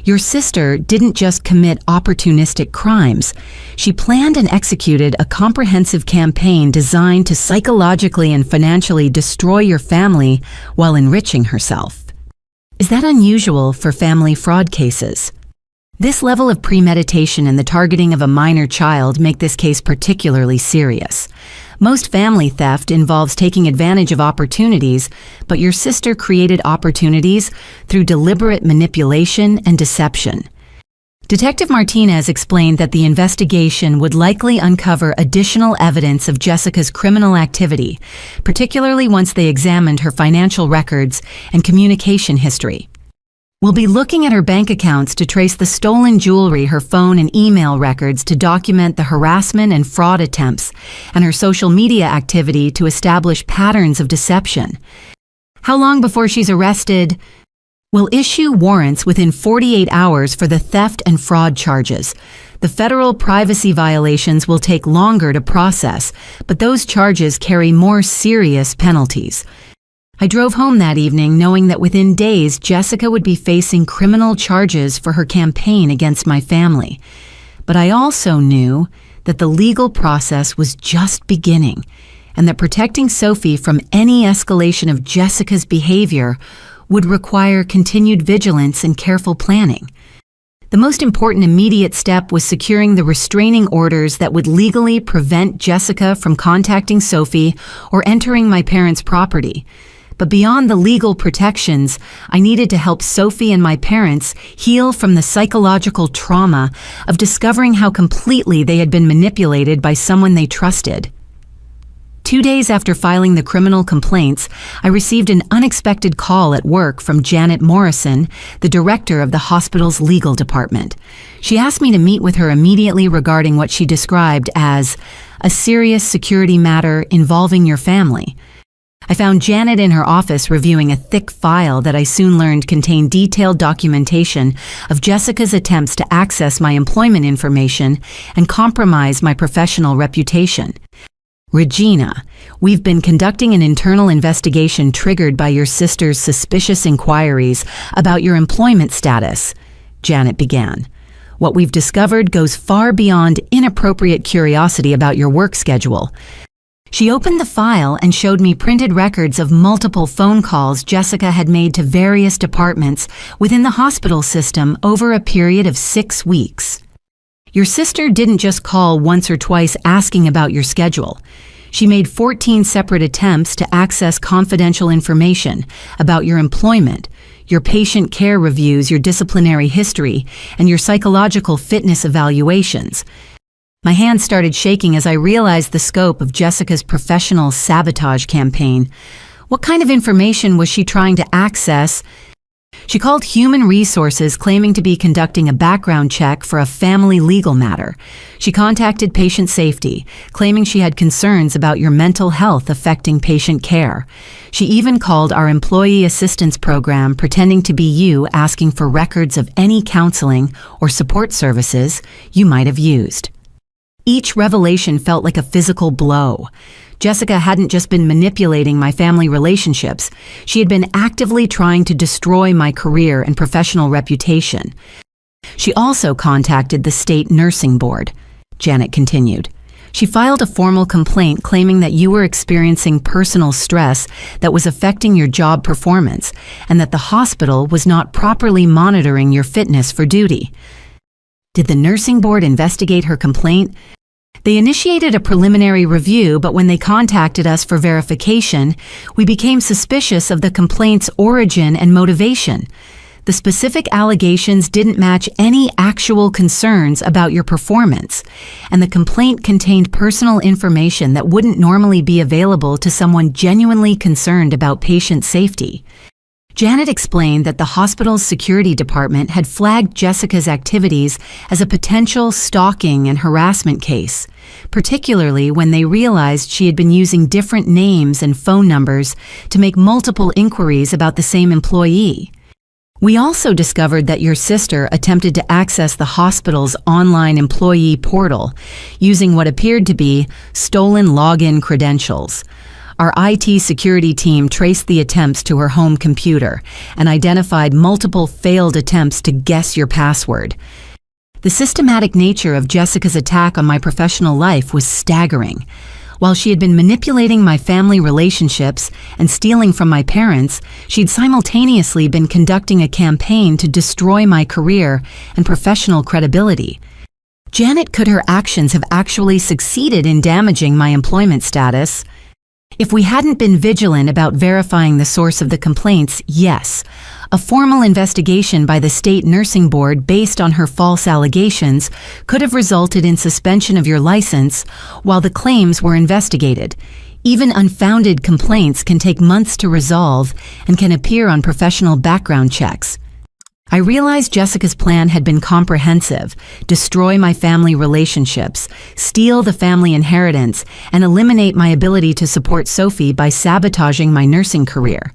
Your sister didn't just commit opportunistic crimes. She planned and executed a comprehensive campaign designed to psychologically and financially destroy your family while enriching herself. Is that unusual for family fraud cases? This level of premeditation and the targeting of a minor child make this case particularly serious. Most family theft involves taking advantage of opportunities, but your sister created opportunities through deliberate manipulation and deception. Detective Martinez explained that the investigation would likely uncover additional evidence of Jessica's criminal activity, particularly once they examined her financial records and communication history. We'll be looking at her bank accounts to trace the stolen jewelry, her phone and email records to document the harassment and fraud attempts, and her social media activity to establish patterns of deception. How long before she's arrested? We'll issue warrants within 48 hours for the theft and fraud charges. The federal privacy violations will take longer to process, but those charges carry more serious penalties. I drove home that evening knowing that within days Jessica would be facing criminal charges for her campaign against my family. But I also knew that the legal process was just beginning and that protecting Sophie from any escalation of Jessica's behavior would require continued vigilance and careful planning. The most important immediate step was securing the restraining orders that would legally prevent Jessica from contacting Sophie or entering my parents' property. But beyond the legal protections, I needed to help Sophie and my parents heal from the psychological trauma of discovering how completely they had been manipulated by someone they trusted. 2 days after filing the criminal complaints, I received an unexpected call at work from Janet Morrison, the director of the hospital's legal department. She asked me to meet with her immediately regarding what she described as a serious security matter involving your family. I found Janet in her office reviewing a thick file that I soon learned contained detailed documentation of Jessica's attempts to access my employment information and compromise my professional reputation. Regina, we've been conducting an internal investigation triggered by your sister's suspicious inquiries about your employment status, Janet began. What we've discovered goes far beyond inappropriate curiosity about your work schedule. She opened the file and showed me printed records of multiple phone calls Jessica had made to various departments within the hospital system over a period of 6 weeks. Your sister didn't just call once or twice asking about your schedule. She made 14 separate attempts to access confidential information about your employment, your patient care reviews, your disciplinary history, and your psychological fitness evaluations. My hands started shaking as I realized the scope of Jessica's professional sabotage campaign. What kind of information was she trying to access? She called Human Resources, claiming to be conducting a background check for a family legal matter. She contacted Patient Safety, claiming she had concerns about your mental health affecting patient care. She even called our Employee Assistance Program, pretending to be you, asking for records of any counseling or support services you might have used. Each revelation felt like a physical blow. Jessica hadn't just been manipulating my family relationships, she had been actively trying to destroy my career and professional reputation. She also contacted the state nursing board, Janet continued. She filed a formal complaint claiming that you were experiencing personal stress that was affecting your job performance and that the hospital was not properly monitoring your fitness for duty. Did the nursing board investigate her complaint? They initiated a preliminary review, but when they contacted us for verification, we became suspicious of the complaint's origin and motivation. The specific allegations didn't match any actual concerns about your performance, and the complaint contained personal information that wouldn't normally be available to someone genuinely concerned about patient safety. Janet explained that the hospital's security department had flagged Jessica's activities as a potential stalking and harassment case, particularly when they realized she had been using different names and phone numbers to make multiple inquiries about the same employee. We also discovered that your sister attempted to access the hospital's online employee portal using what appeared to be stolen login credentials. Our IT security team traced the attempts to her home computer and identified multiple failed attempts to guess your password. The systematic nature of Jessica's attack on my professional life was staggering. While she had been manipulating my family relationships and stealing from my parents, she'd simultaneously been conducting a campaign to destroy my career and professional credibility. Janet, could her actions have actually succeeded in damaging my employment status? If we hadn't been vigilant about verifying the source of the complaints, yes, a formal investigation by the state nursing board based on her false allegations could have resulted in suspension of your license while the claims were investigated. Even unfounded complaints can take months to resolve and can appear on professional background checks. I realized Jessica's plan had been comprehensive: destroy my family relationships, steal the family inheritance, and eliminate my ability to support Sophie by sabotaging my nursing career.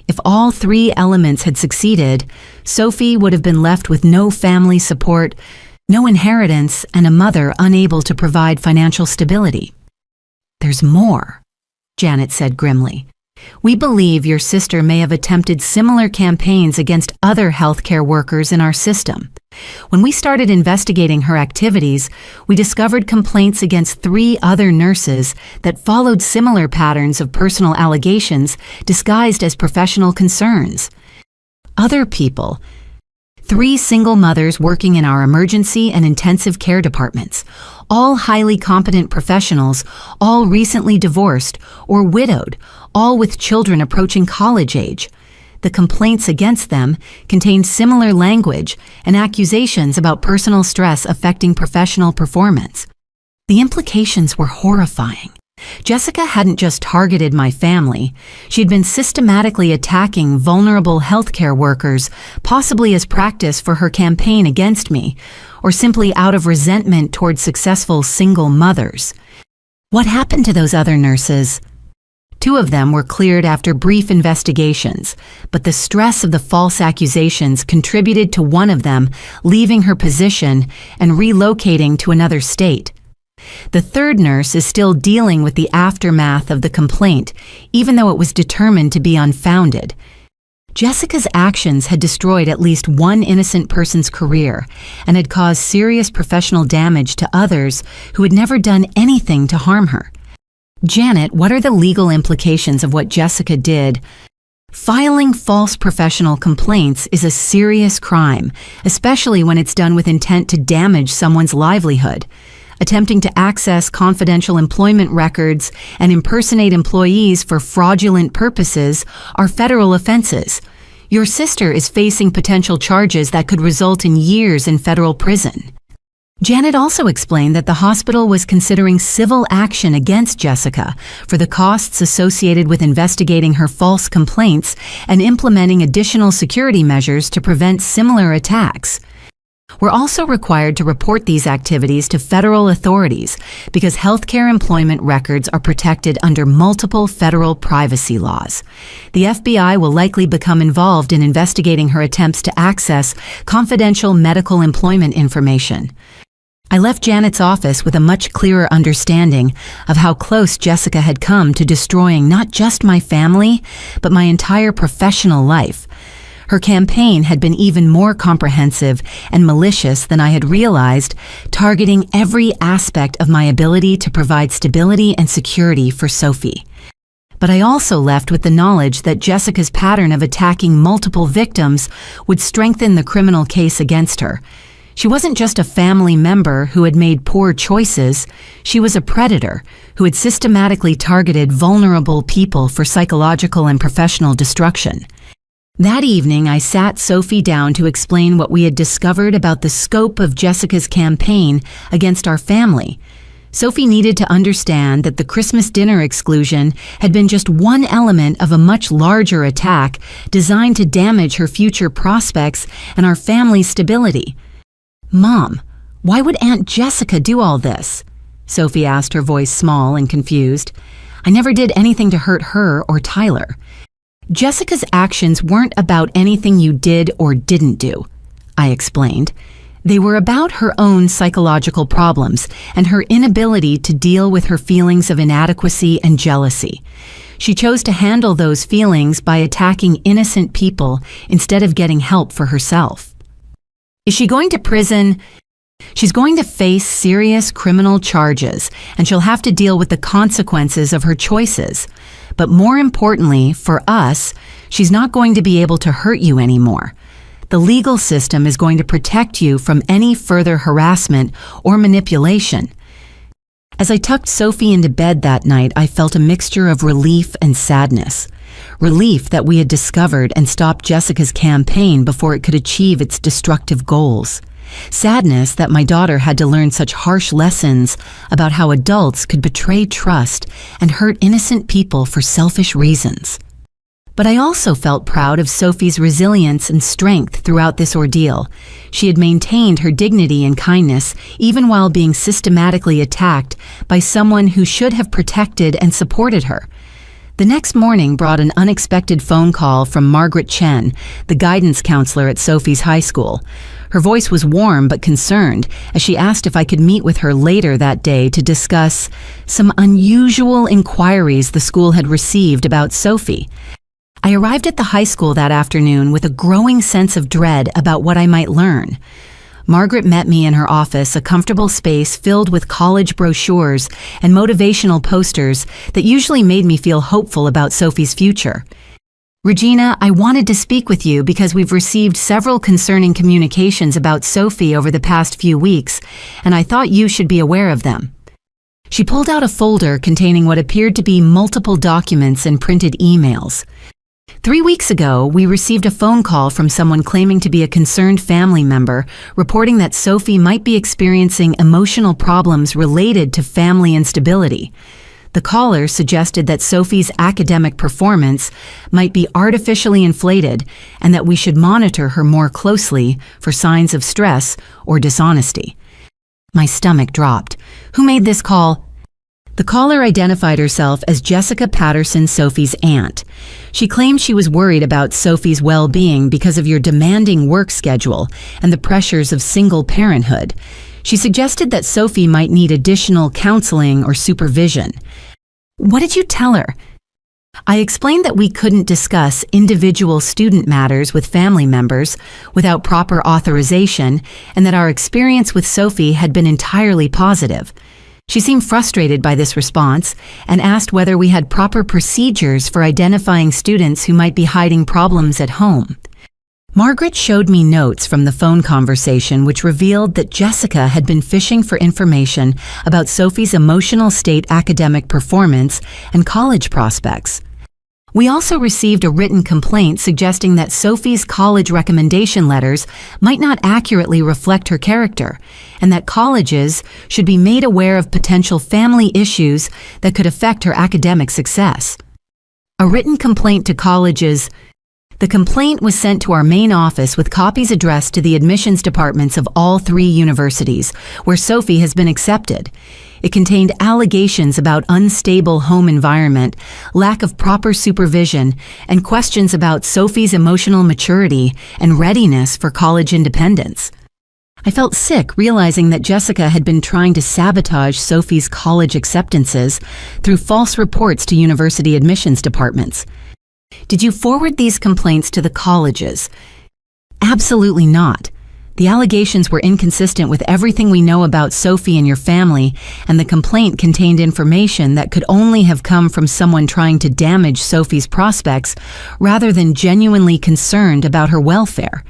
If all three elements had succeeded, Sophie would have been left with no family support, no inheritance, and a mother unable to provide financial stability. "There's more," Janet said grimly. "We believe your sister may have attempted similar campaigns against other healthcare workers in our system. When we started investigating her activities, we discovered complaints against 3 other nurses that followed similar patterns of personal allegations disguised as professional concerns. Other people, 3 single mothers working in our emergency and intensive care departments, all highly competent professionals, all recently divorced or widowed, all with children approaching college age. The complaints against them contained similar language and accusations about personal stress affecting professional performance. The implications were horrifying. Jessica hadn't just targeted my family, she'd been systematically attacking vulnerable healthcare workers, possibly as practice for her campaign against me, or simply out of resentment toward successful single mothers. What happened to those other nurses? 2 of them were cleared after brief investigations, but the stress of the false accusations contributed to one of them leaving her position and relocating to another state. The 3rd nurse is still dealing with the aftermath of the complaint, even though it was determined to be unfounded. Jessica's actions had destroyed at least one innocent person's career and had caused serious professional damage to others who had never done anything to harm her. Janet, what are the legal implications of what Jessica did? Filing false professional complaints is a serious crime, especially when it's done with intent to damage someone's livelihood. Attempting to access confidential employment records and impersonate employees for fraudulent purposes are federal offenses. Your sister is facing potential charges that could result in years in federal prison. Janet also explained that the hospital was considering civil action against Jessica for the costs associated with investigating her false complaints and implementing additional security measures to prevent similar attacks. We're also required to report these activities to federal authorities because healthcare employment records are protected under multiple federal privacy laws. The FBI will likely become involved in investigating her attempts to access confidential medical employment information. I left Janet's office with a much clearer understanding of how close Jessica had come to destroying not just my family, but my entire professional life. Her campaign had been even more comprehensive and malicious than I had realized, targeting every aspect of my ability to provide stability and security for Sophie. But I also left with the knowledge that Jessica's pattern of attacking multiple victims would strengthen the criminal case against her. She wasn't just a family member who had made poor choices, she was a predator who had systematically targeted vulnerable people for psychological and professional destruction. That evening, I sat Sophie down to explain what we had discovered about the scope of Jessica's campaign against our family. Sophie needed to understand that the Christmas dinner exclusion had been just one element of a much larger attack designed to damage her future prospects and our family's stability. "Mom, why would Aunt Jessica do all this?" Sophie asked, her voice small and confused. "I never did anything to hurt her or Tyler." "Jessica's actions weren't about anything you did or didn't do," I explained. "They were about her own psychological problems and her inability to deal with her feelings of inadequacy and jealousy. She chose to handle those feelings by attacking innocent people instead of getting help for herself." "Is she going to prison?" "She's going to face serious criminal charges, and she'll have to deal with the consequences of her choices. But more importantly, for us, she's not going to be able to hurt you anymore. The legal system is going to protect you from any further harassment or manipulation." As I tucked Sophie into bed that night, I felt a mixture of relief and sadness. Relief that we had discovered and stopped Jessica's campaign before it could achieve its destructive goals. Sadness that my daughter had to learn such harsh lessons about how adults could betray trust and hurt innocent people for selfish reasons. But I also felt proud of Sophie's resilience and strength throughout this ordeal. She had maintained her dignity and kindness even while being systematically attacked by someone who should have protected and supported her. The next morning brought an unexpected phone call from Margaret Chen, the guidance counselor at Sophie's high school. Her voice was warm but concerned as she asked if I could meet with her later that day to discuss some unusual inquiries the school had received about Sophie. I arrived at the high school that afternoon with a growing sense of dread about what I might learn. Margaret met me in her office, a comfortable space filled with college brochures and motivational posters that usually made me feel hopeful about Sophie's future. "Regina, I wanted to speak with you because we've received several concerning communications about Sophie over the past few weeks, and I thought you should be aware of them." She pulled out a folder containing what appeared to be multiple documents and printed emails. 3 weeks ago, we received a phone call from someone claiming to be a concerned family member, reporting that Sophie might be experiencing emotional problems related to family instability. The caller suggested that Sophie's academic performance might be artificially inflated and that we should monitor her more closely for signs of stress or dishonesty. My stomach dropped. Who made this call? The caller identified herself as Jessica Patterson, Sophie's aunt. She claimed she was worried about Sophie's well-being because of your demanding work schedule and the pressures of single parenthood. She suggested that Sophie might need additional counseling or supervision. What did you tell her? I explained that we couldn't discuss individual student matters with family members without proper authorization and that our experience with Sophie had been entirely positive. She seemed frustrated by this response and asked whether we had proper procedures for identifying students who might be hiding problems at home. Margaret showed me notes from the phone conversation which revealed that Jessica had been fishing for information about Sophie's emotional state, academic performance, and college prospects. We also received a written complaint suggesting that Sophie's college recommendation letters might not accurately reflect her character, and that colleges should be made aware of potential family issues that could affect her academic success. A written complaint to colleges. The complaint was sent to our main office with copies addressed to the admissions departments of all 3 universities where Sophie has been accepted. It contained allegations about unstable home environment, lack of proper supervision, and questions about Sophie's emotional maturity and readiness for college independence. I felt sick realizing that Jessica had been trying to sabotage Sophie's college acceptances through false reports to university admissions departments. Did you forward these complaints to the colleges? Absolutely not. The allegations were inconsistent with everything we know about Sophie and your family, and the complaint contained information that could only have come from someone trying to damage Sophie's prospects rather than genuinely concerned about her welfare.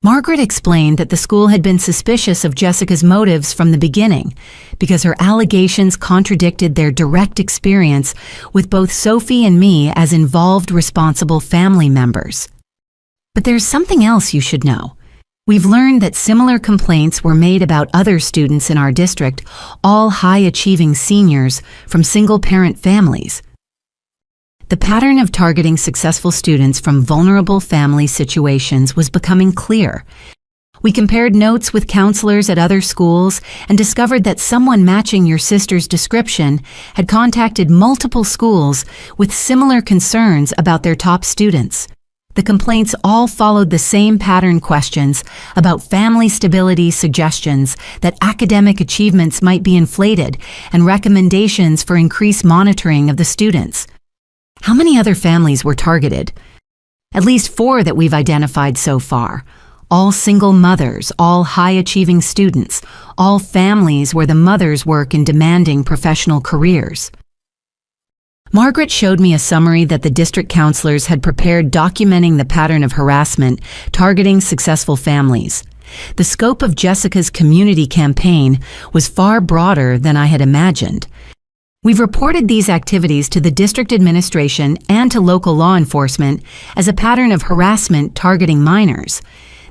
Margaret explained that the school had been suspicious of Jessica's motives from the beginning because her allegations contradicted their direct experience with both Sophie and me as involved, responsible family members. But there's something else you should know. We've learned that similar complaints were made about other students in our district, all high-achieving seniors from single-parent families. The pattern of targeting successful students from vulnerable family situations was becoming clear. We compared notes with counselors at other schools and discovered that someone matching your sister's description had contacted multiple schools with similar concerns about their top students. The complaints all followed the same pattern questions about family stability, suggestions that academic achievements might be inflated, and recommendations for increased monitoring of the students. How many other families were targeted? At least 4 that we've identified so far. All single mothers, all high-achieving students, all families where the mothers work in demanding professional careers. Margaret showed me a summary that the district counselors had prepared documenting the pattern of harassment targeting successful families. The scope of Jessica's community campaign was far broader than I had imagined. We've reported these activities to the district administration and to local law enforcement as a pattern of harassment targeting minors.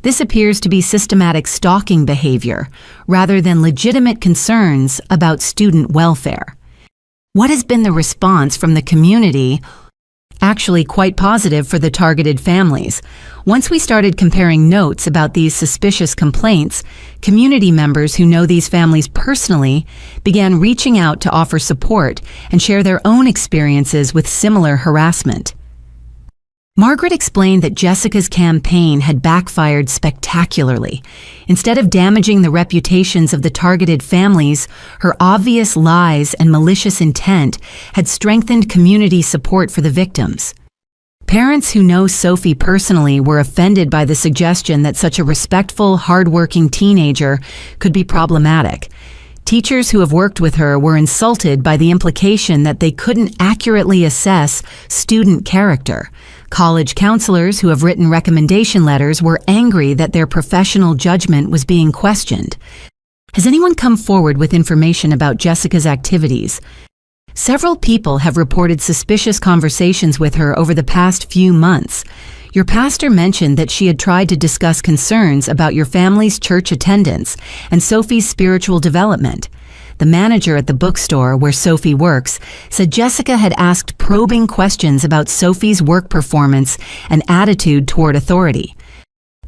This appears to be systematic stalking behavior rather than legitimate concerns about student welfare. What has been the response from the community? Actually quite positive for the targeted families. Once we started comparing notes about these suspicious complaints, community members who know these families personally began reaching out to offer support and share their own experiences with similar harassment. Margaret explained that Jessica's campaign had backfired spectacularly. Instead of damaging the reputations of the targeted families, her obvious lies and malicious intent had strengthened community support for the victims. Parents who know Sophie personally were offended by the suggestion that such a respectful, hardworking teenager could be problematic. Teachers who have worked with her were insulted by the implication that they couldn't accurately assess student character. College counselors who have written recommendation letters were angry that their professional judgment was being questioned. Has anyone come forward with information about Jessica's activities? Several people have reported suspicious conversations with her over the past few months. Your pastor mentioned that she had tried to discuss concerns about your family's church attendance and Sophie's spiritual development. The manager at the bookstore where Sophie works said Jessica had asked probing questions about Sophie's work performance and attitude toward authority.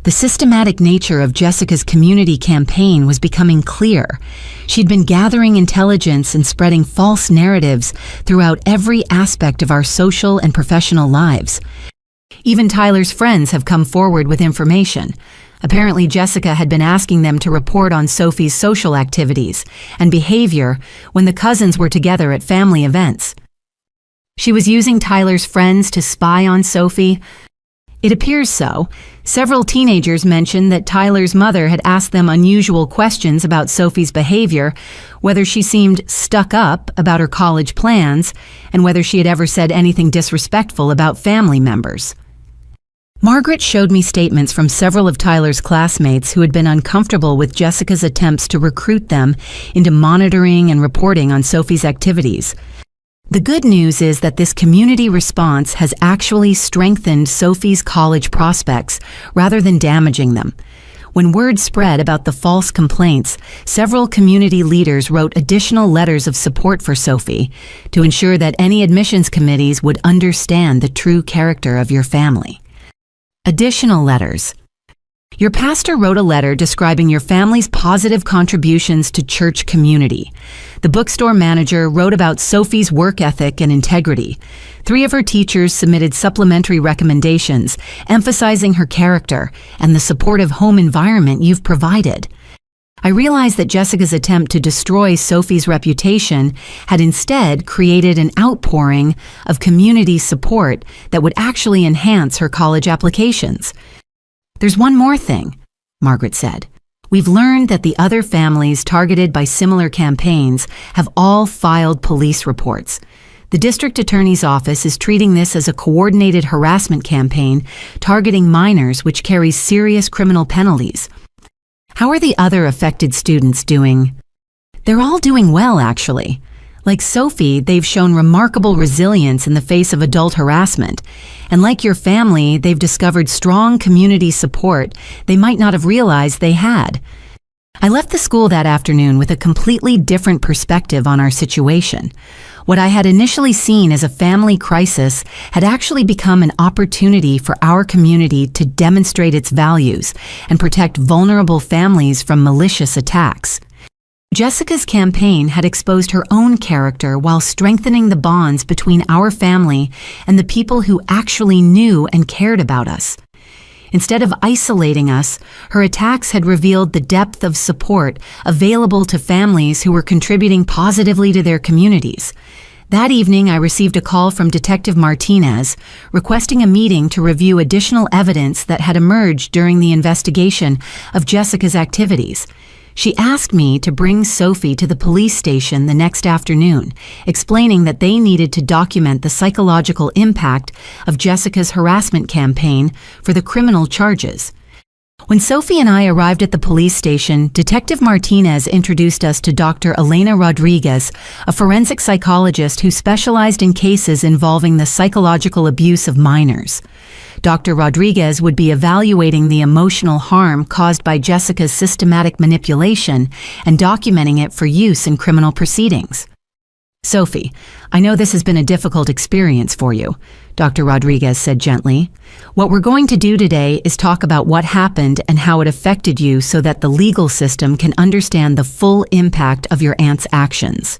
The systematic nature of Jessica's community campaign was becoming clear. She'd been gathering intelligence and spreading false narratives throughout every aspect of our social and professional lives. Even Tyler's friends have come forward with information. Apparently, Jessica had been asking them to report on Sophie's social activities and behavior when the cousins were together at family events. She was using Tyler's friends to spy on Sophie. It appears so. Several teenagers mentioned that Tyler's mother had asked them unusual questions about Sophie's behavior, whether she seemed stuck up about her college plans, and whether she had ever said anything disrespectful about family members. Margaret showed me statements from several of Tyler's classmates who had been uncomfortable with Jessica's attempts to recruit them into monitoring and reporting on Sophie's activities. The good news is that this community response has actually strengthened Sophie's college prospects rather than damaging them. When word spread about the false complaints, several community leaders wrote additional letters of support for Sophie to ensure that any admissions committees would understand the true character of your family. Additional letters. Your pastor wrote a letter describing your family's positive contributions to church community. The bookstore manager wrote about Sophie's work ethic and integrity. 3 of her teachers submitted supplementary recommendations, emphasizing her character and the supportive home environment you've provided. I realized that Jessica's attempt to destroy Sophie's reputation had instead created an outpouring of community support that would actually enhance her college applications. There's one more thing, Margaret said. We've learned that the other families targeted by similar campaigns have all filed police reports. The district attorney's office is treating this as a coordinated harassment campaign targeting minors, which carries serious criminal penalties. How are the other affected students doing? They're all doing well, actually. Like Sophie, they've shown remarkable resilience in the face of adult harassment. And like your family, they've discovered strong community support they might not have realized they had. I left the school that afternoon with a completely different perspective on our situation. What I had initially seen as a family crisis had actually become an opportunity for our community to demonstrate its values and protect vulnerable families from malicious attacks. Jessica's campaign had exposed her own character while strengthening the bonds between our family and the people who actually knew and cared about us. Instead of isolating us, her attacks had revealed the depth of support available to families who were contributing positively to their communities. That evening, I received a call from Detective Martinez requesting a meeting to review additional evidence that had emerged during the investigation of Jessica's activities. She asked me to bring Sophie to the police station the next afternoon, explaining that they needed to document the psychological impact of Jessica's harassment campaign for the criminal charges. When Sophie and I arrived at the police station, Detective Martinez introduced us to Dr. Elena Rodriguez, a forensic psychologist who specialized in cases involving the psychological abuse of minors. Dr. Rodriguez would be evaluating the emotional harm caused by Jessica's systematic manipulation and documenting it for use in criminal proceedings. Sophie, I know this has been a difficult experience for you, Dr. Rodriguez said gently. What we're going to do today is talk about what happened and how it affected you so that the legal system can understand the full impact of your aunt's actions.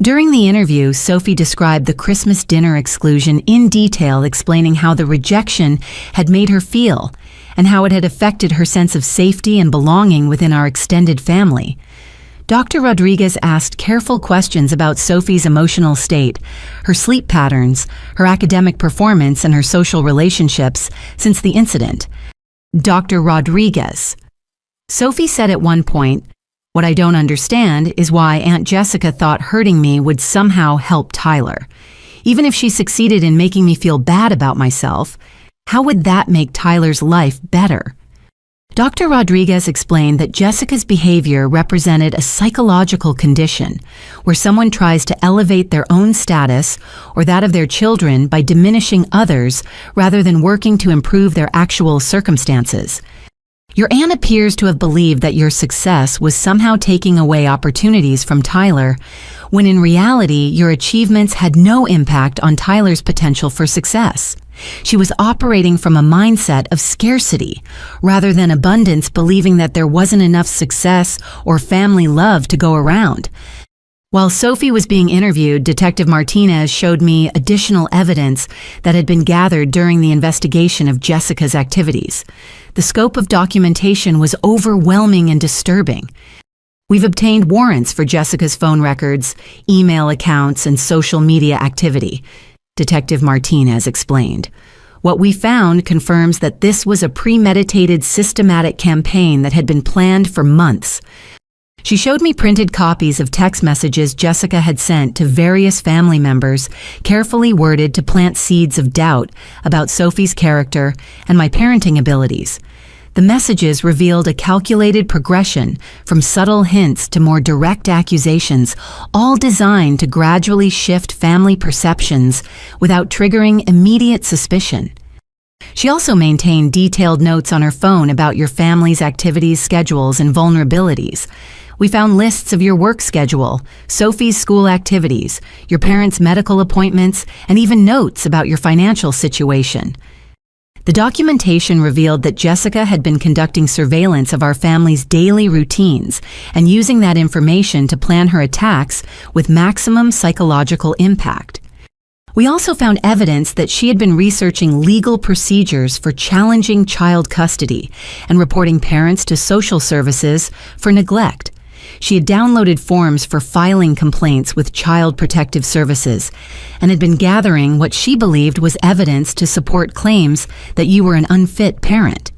During the interview, Sophie described the Christmas dinner exclusion in detail, explaining how the rejection had made her feel and how it had affected her sense of safety and belonging within our extended family. Dr. Rodriguez asked careful questions about Sophie's emotional state, her sleep patterns, her academic performance, and her social relationships since the incident. Dr. Rodriguez. Sophie said at one point, "What I don't understand is why Aunt Jessica thought hurting me would somehow help Tyler. Even if she succeeded in making me feel bad about myself, how would that make Tyler's life better?" Dr. Rodriguez explained that Jessica's behavior represented a psychological condition where someone tries to elevate their own status or that of their children by diminishing others rather than working to improve their actual circumstances. Your aunt appears to have believed that your success was somehow taking away opportunities from Tyler, when in reality your achievements had no impact on Tyler's potential for success. She was operating from a mindset of scarcity rather than abundance, believing that there wasn't enough success or family love to go around. While Sophie was being interviewed, Detective Martinez showed me additional evidence that had been gathered during the investigation of Jessica's activities. The scope of documentation was overwhelming and disturbing. We've obtained warrants for Jessica's phone records, email accounts, and social media activity, Detective Martinez explained. What we found confirms that this was a premeditated, systematic campaign that had been planned for months. She showed me printed copies of text messages Jessica had sent to various family members, carefully worded to plant seeds of doubt about Sophie's character and my parenting abilities. The messages revealed a calculated progression from subtle hints to more direct accusations, all designed to gradually shift family perceptions without triggering immediate suspicion. She also maintained detailed notes on her phone about your family's activities, schedules, and vulnerabilities. We found lists of your work schedule, Sophie's school activities, your parents' medical appointments, and even notes about your financial situation. The documentation revealed that Jessica had been conducting surveillance of our family's daily routines and using that information to plan her attacks with maximum psychological impact. We also found evidence that she had been researching legal procedures for challenging child custody and reporting parents to social services for neglect. She had downloaded forms for filing complaints with Child Protective Services and had been gathering what she believed was evidence to support claims that you were an unfit parent.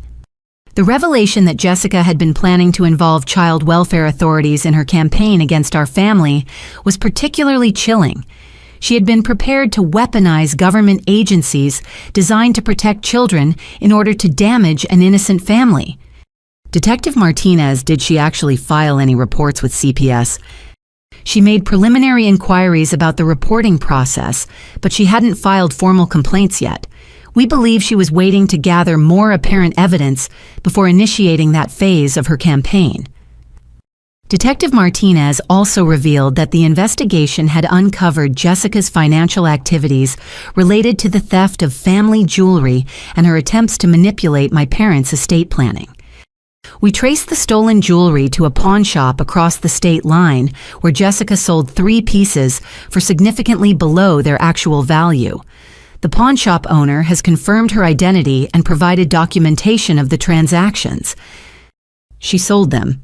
The revelation that Jessica had been planning to involve child welfare authorities in her campaign against our family was particularly chilling. She had been prepared to weaponize government agencies designed to protect children in order to damage an innocent family. Detective Martinez, did she actually file any reports with CPS? She made preliminary inquiries about the reporting process, but she hadn't filed formal complaints yet. We believe she was waiting to gather more apparent evidence before initiating that phase of her campaign. Detective Martinez also revealed that the investigation had uncovered Jessica's financial activities related to the theft of family jewelry and her attempts to manipulate my parents' estate planning. We traced the stolen jewelry to a pawn shop across the state line where Jessica sold 3 pieces for significantly below their actual value. The pawn shop owner has confirmed her identity and provided documentation of the transactions. She sold them.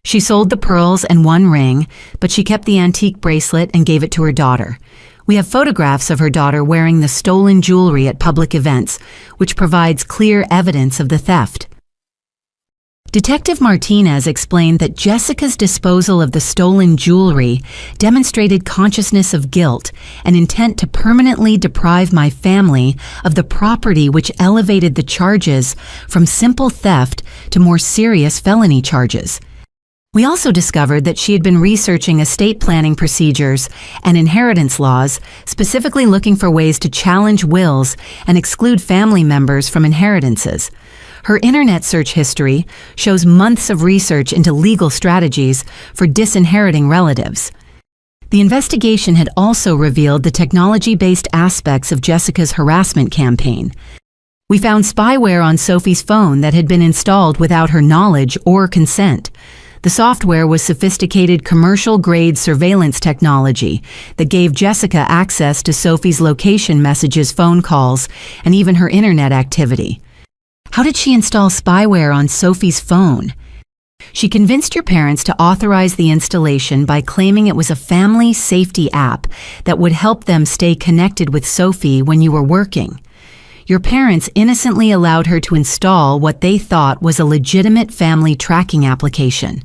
She sold the pearls and 1 ring, but she kept the antique bracelet and gave it to her daughter. We have photographs of her daughter wearing the stolen jewelry at public events, which provides clear evidence of the theft. Detective Martinez explained that Jessica's disposal of the stolen jewelry demonstrated consciousness of guilt and intent to permanently deprive my family of the property, which elevated the charges from simple theft to more serious felony charges. We also discovered that she had been researching estate planning procedures and inheritance laws, specifically looking for ways to challenge wills and exclude family members from inheritances. Her internet search history shows months of research into legal strategies for disinheriting relatives. The investigation had also revealed the technology-based aspects of Jessica's harassment campaign. We found spyware on Sophie's phone that had been installed without her knowledge or consent. The software was sophisticated commercial-grade surveillance technology that gave Jessica access to Sophie's location messages, phone calls, and even her internet activity. How did she install spyware on Sophie's phone? She convinced your parents to authorize the installation by claiming it was a family safety app that would help them stay connected with Sophie when you were working. Your parents innocently allowed her to install what they thought was a legitimate family tracking application.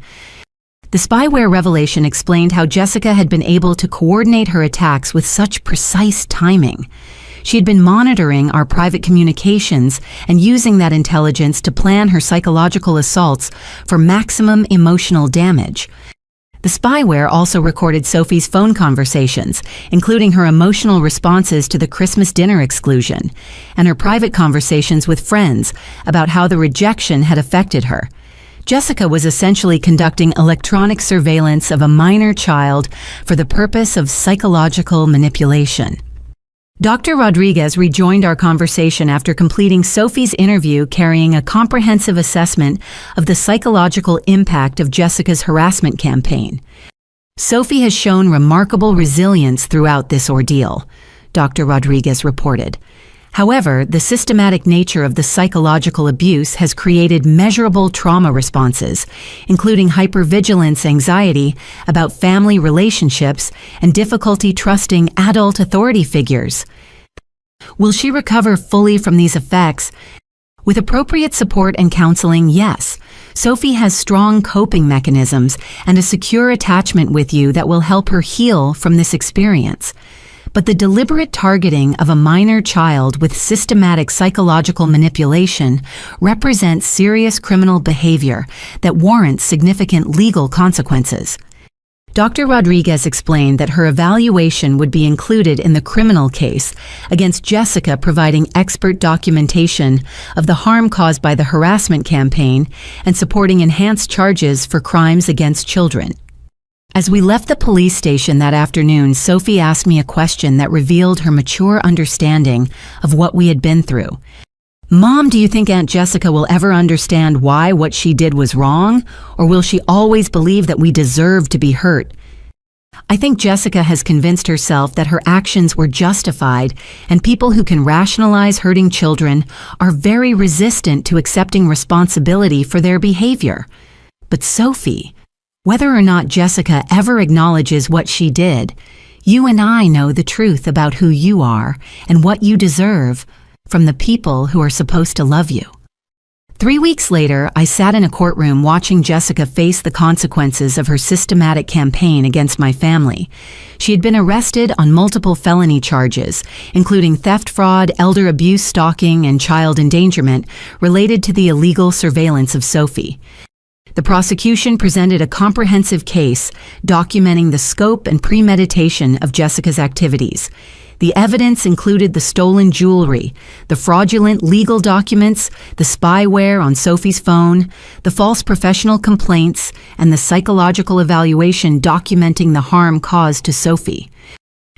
The spyware revelation explained how Jessica had been able to coordinate her attacks with such precise timing. She had been monitoring our private communications and using that intelligence to plan her psychological assaults for maximum emotional damage. The spyware also recorded Sophie's phone conversations, including her emotional responses to the Christmas dinner exclusion, and her private conversations with friends about how the rejection had affected her. Jessica was essentially conducting electronic surveillance of a minor child for the purpose of psychological manipulation. Dr. Rodriguez rejoined our conversation after completing Sophie's interview, carrying a comprehensive assessment of the psychological impact of Jessica's harassment campaign. Sophie has shown remarkable resilience throughout this ordeal, Dr. Rodriguez reported. However, the systematic nature of the psychological abuse has created measurable trauma responses, including hypervigilance, anxiety about family relationships, and difficulty trusting adult authority figures. Will she recover fully from these effects? With appropriate support and counseling, yes. Sophie has strong coping mechanisms and a secure attachment with you that will help her heal from this experience. but the deliberate targeting of a minor child with systematic psychological manipulation represents serious criminal behavior that warrants significant legal consequences. Dr. Rodriguez explained that her evaluation would be included in the criminal case against Jessica, providing expert documentation of the harm caused by the harassment campaign and supporting enhanced charges for crimes against children. As we left the police station that afternoon, Sophie asked me a question that revealed her mature understanding of what we had been through. "Mom, do you think Aunt Jessica will ever understand why what she did was wrong, or will she always believe that we deserve to be hurt?" I think Jessica has convinced herself that her actions were justified, and people who can rationalize hurting children are very resistant to accepting responsibility for their behavior. But Sophie, whether or not Jessica ever acknowledges what she did, you and I know the truth about who you are and what you deserve from the people who are supposed to love you. 3 weeks later, I sat in a courtroom watching Jessica face the consequences of her systematic campaign against my family. She had been arrested on multiple felony charges, including theft, fraud, elder abuse, stalking, and child endangerment related to the illegal surveillance of Sophie. The prosecution presented a comprehensive case documenting the scope and premeditation of Jessica's activities. The evidence included the stolen jewelry, the fraudulent legal documents, the spyware on Sophie's phone, the false professional complaints, and the psychological evaluation documenting the harm caused to Sophie.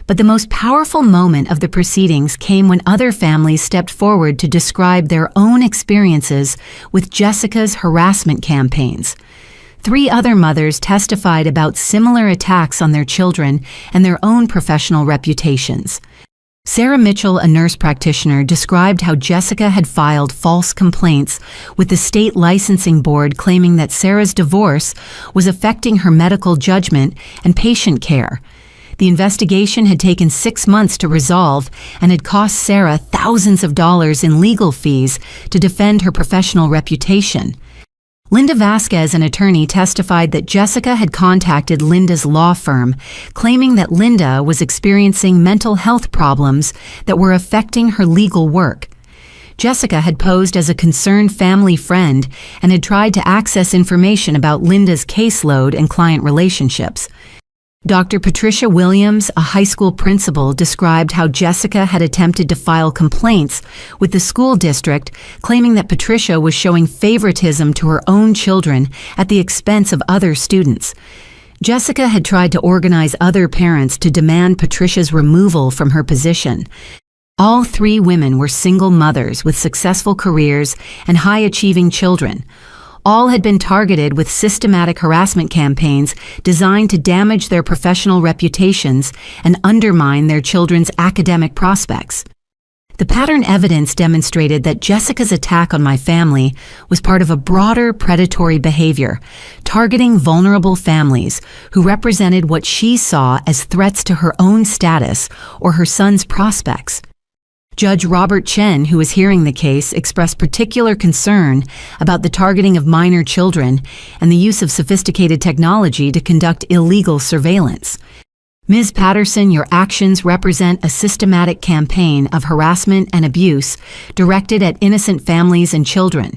But the most powerful moment of the proceedings came when other families stepped forward to describe their own experiences with Jessica's harassment campaigns. 3 other mothers testified about similar attacks on their children and their own professional reputations. Sarah Mitchell, a nurse practitioner, described how Jessica had filed false complaints with the state licensing board claiming that Sarah's divorce was affecting her medical judgment and patient care. The investigation had taken 6 months to resolve and had cost Sarah thousands of dollars in legal fees to defend her professional reputation. Linda Vasquez, an attorney, testified that Jessica had contacted Linda's law firm, claiming that Linda was experiencing mental health problems that were affecting her legal work. Jessica had posed as a concerned family friend and had tried to access information about Linda's caseload and client relationships. Dr. Patricia Williams, a high school principal, described how Jessica had attempted to file complaints with the school district, claiming that Patricia was showing favoritism to her own children at the expense of other students. Jessica had tried to organize other parents to demand Patricia's removal from her position. All 3 women were single mothers with successful careers and high-achieving children. All had been targeted with systematic harassment campaigns designed to damage their professional reputations and undermine their children's academic prospects. The pattern evidence demonstrated that Jessica's attack on my family was part of a broader predatory behavior, targeting vulnerable families who represented what she saw as threats to her own status or her son's prospects. Judge Robert Chen, who was hearing the case, expressed particular concern about the targeting of minor children and the use of sophisticated technology to conduct illegal surveillance. Ms. Patterson, your actions represent a systematic campaign of harassment and abuse directed at innocent families and children,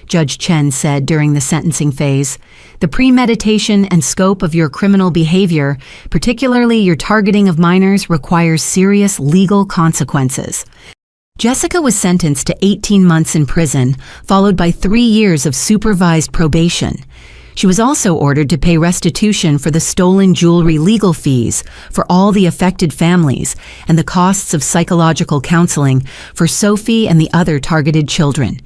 Judge Chen said during the sentencing phase. The premeditation and scope of your criminal behavior, particularly your targeting of minors, requires serious legal consequences. Jessica was sentenced to 18 months in prison, followed by 3 years of supervised probation. She was also ordered to pay restitution for the stolen jewelry legal fees for all the affected families and the costs of psychological counseling for Sophie and the other targeted children.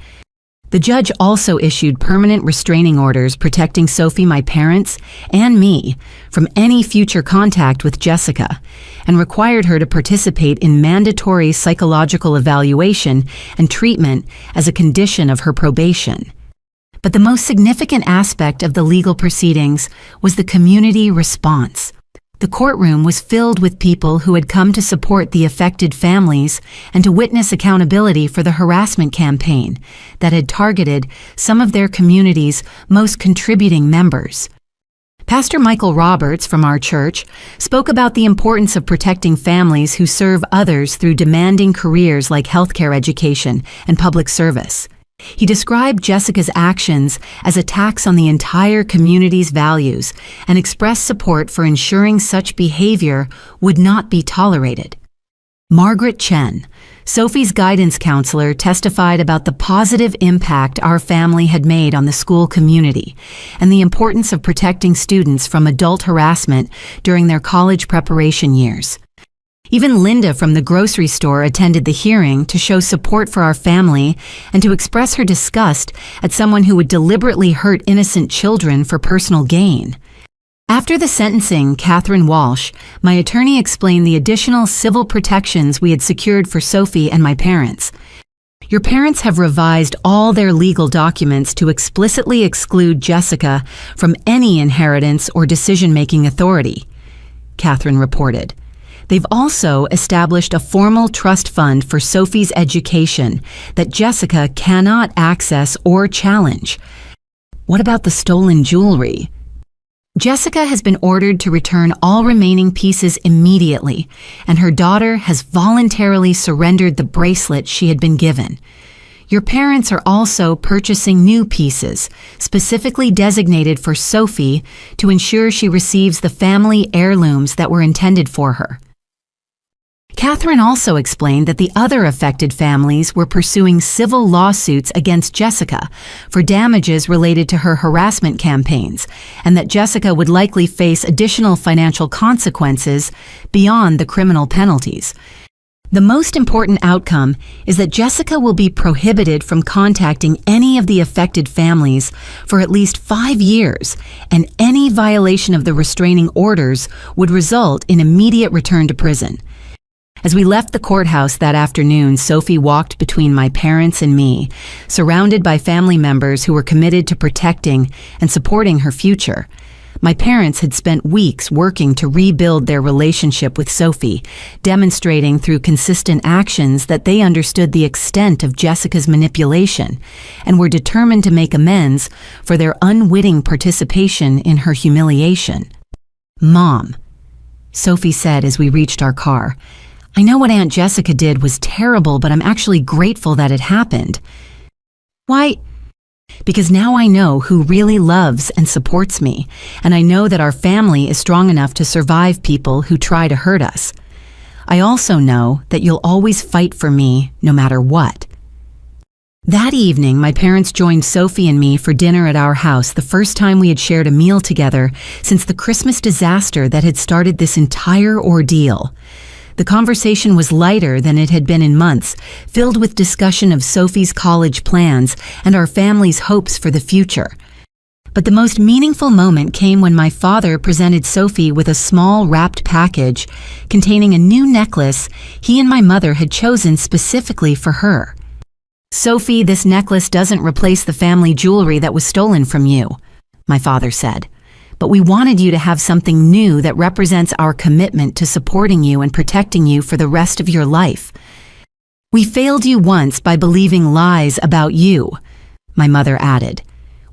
The judge also issued permanent restraining orders protecting Sophie, my parents, and me from any future contact with Jessica, and required her to participate in mandatory psychological evaluation and treatment as a condition of her probation. But the most significant aspect of the legal proceedings was the community response. The courtroom was filled with people who had come to support the affected families and to witness accountability for the harassment campaign that had targeted some of their community's most contributing members. Pastor Michael Roberts from our church spoke about the importance of protecting families who serve others through demanding careers like healthcare education and public service. He described Jessica's actions as attacks on the entire community's values and expressed support for ensuring such behavior would not be tolerated. Margaret Chen, Sophie's guidance counselor, testified about the positive impact our family had made on the school community and the importance of protecting students from adult harassment during their college preparation years. Even Linda from the grocery store attended the hearing to show support for our family and to express her disgust at someone who would deliberately hurt innocent children for personal gain. After the sentencing, Catherine Walsh, my attorney, explained the additional civil protections we had secured for Sophie and my parents. Your parents have revised all their legal documents to explicitly exclude Jessica from any inheritance or decision-making authority, Catherine reported. They've also established a formal trust fund for Sophie's education that Jessica cannot access or challenge. What about the stolen jewelry? Jessica has been ordered to return all remaining pieces immediately, and her daughter has voluntarily surrendered the bracelet she had been given. Your parents are also purchasing new pieces, specifically designated for Sophie, to ensure she receives the family heirlooms that were intended for her. Catherine also explained that the other affected families were pursuing civil lawsuits against Jessica for damages related to her harassment campaigns, and that Jessica would likely face additional financial consequences beyond the criminal penalties. The most important outcome is that Jessica will be prohibited from contacting any of the affected families for at least 5 years, and any violation of the restraining orders would result in immediate return to prison. As we left the courthouse that afternoon, Sophie walked between my parents and me, surrounded by family members who were committed to protecting and supporting her future. My parents had spent weeks working to rebuild their relationship with Sophie, demonstrating through consistent actions that they understood the extent of Jessica's manipulation and were determined to make amends for their unwitting participation in her humiliation. "Mom," Sophie said as we reached our car, "I know what Aunt Jessica did was terrible, but I'm actually grateful that it happened." "Why?" "Because now I know who really loves and supports me, and I know that our family is strong enough to survive people who try to hurt us. I also know that you'll always fight for me no matter what." That evening, my parents joined Sophie and me for dinner at our house, the first time we had shared a meal together since the Christmas disaster that had started this entire ordeal. The conversation was lighter than it had been in months, filled with discussion of Sophie's college plans and our family's hopes for the future. But the most meaningful moment came when my father presented Sophie with a small wrapped package containing a new necklace he and my mother had chosen specifically for her. "Sophie, this necklace doesn't replace the family jewelry that was stolen from you," my father said. "But we wanted you to have something new that represents our commitment to supporting you and protecting you for the rest of your life. We failed you once by believing lies about you," my mother added.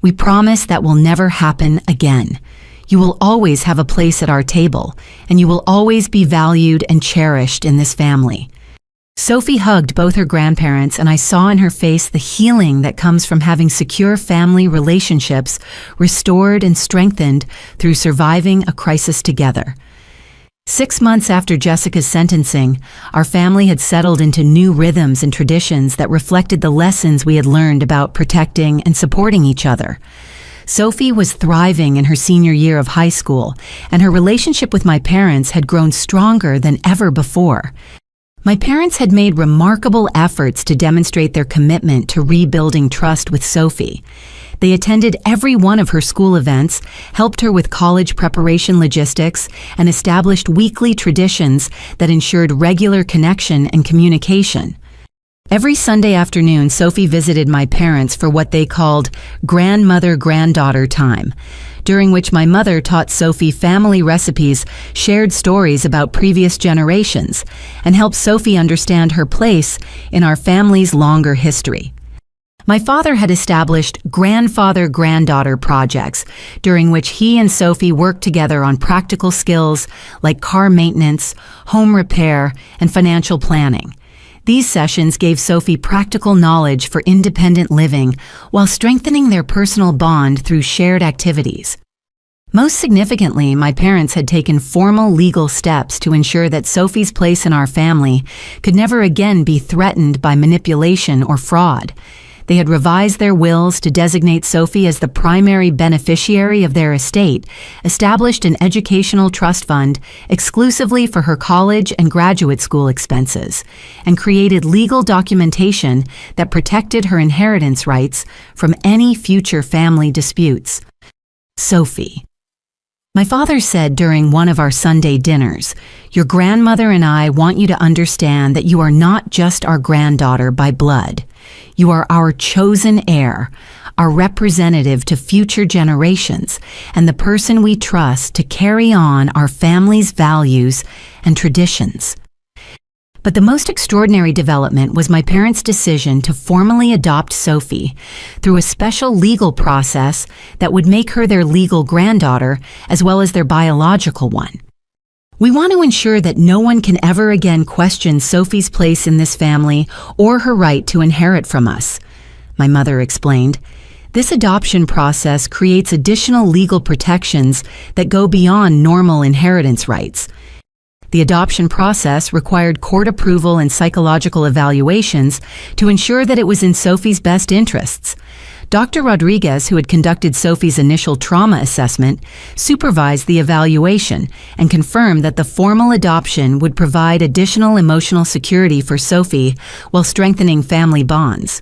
"We promise that will never happen again. You will always have a place at our table, and you will always be valued and cherished in this family." Sophie hugged both her grandparents, and I saw in her face the healing that comes from having secure family relationships restored and strengthened through surviving a crisis together. 6 months after Jessica's sentencing, our family had settled into new rhythms and traditions that reflected the lessons we had learned about protecting and supporting each other. Sophie was thriving in her senior year of high school, and her relationship with my parents had grown stronger than ever before. My parents had made remarkable efforts to demonstrate their commitment to rebuilding trust with Sophie. They attended every one of her school events, helped her with college preparation logistics, and established weekly traditions that ensured regular connection and communication. Every Sunday afternoon, Sophie visited my parents for what they called grandmother-granddaughter time, during which my mother taught Sophie family recipes, shared stories about previous generations, and helped Sophie understand her place in our family's longer history. My father had established grandfather-granddaughter projects during which he and Sophie worked together on practical skills like car maintenance, home repair, and financial planning. These sessions gave Sophie practical knowledge for independent living while strengthening their personal bond through shared activities. Most significantly, my parents had taken formal legal steps to ensure that Sophie's place in our family could never again be threatened by manipulation or fraud. They had revised their wills to designate Sophie as the primary beneficiary of their estate, established an educational trust fund exclusively for her college and graduate school expenses, and created legal documentation that protected her inheritance rights from any future family disputes. Sophie. My father said during one of our Sunday dinners, "Your grandmother and I want you to understand that you are not just our granddaughter by blood. You are our chosen heir, our representative to future generations, and the person we trust to carry on our family's values and traditions." But the most extraordinary development was my parents' decision to formally adopt Sophie through a special legal process that would make her their legal granddaughter as well as their biological one. "We want to ensure that no one can ever again question Sophie's place in this family or her right to inherit from us," my mother explained. "This adoption process creates additional legal protections that go beyond normal inheritance rights." The adoption process required court approval and psychological evaluations to ensure that it was in Sophie's best interests. Dr. Rodriguez, who had conducted Sophie's initial trauma assessment, supervised the evaluation and confirmed that the formal adoption would provide additional emotional security for Sophie while strengthening family bonds.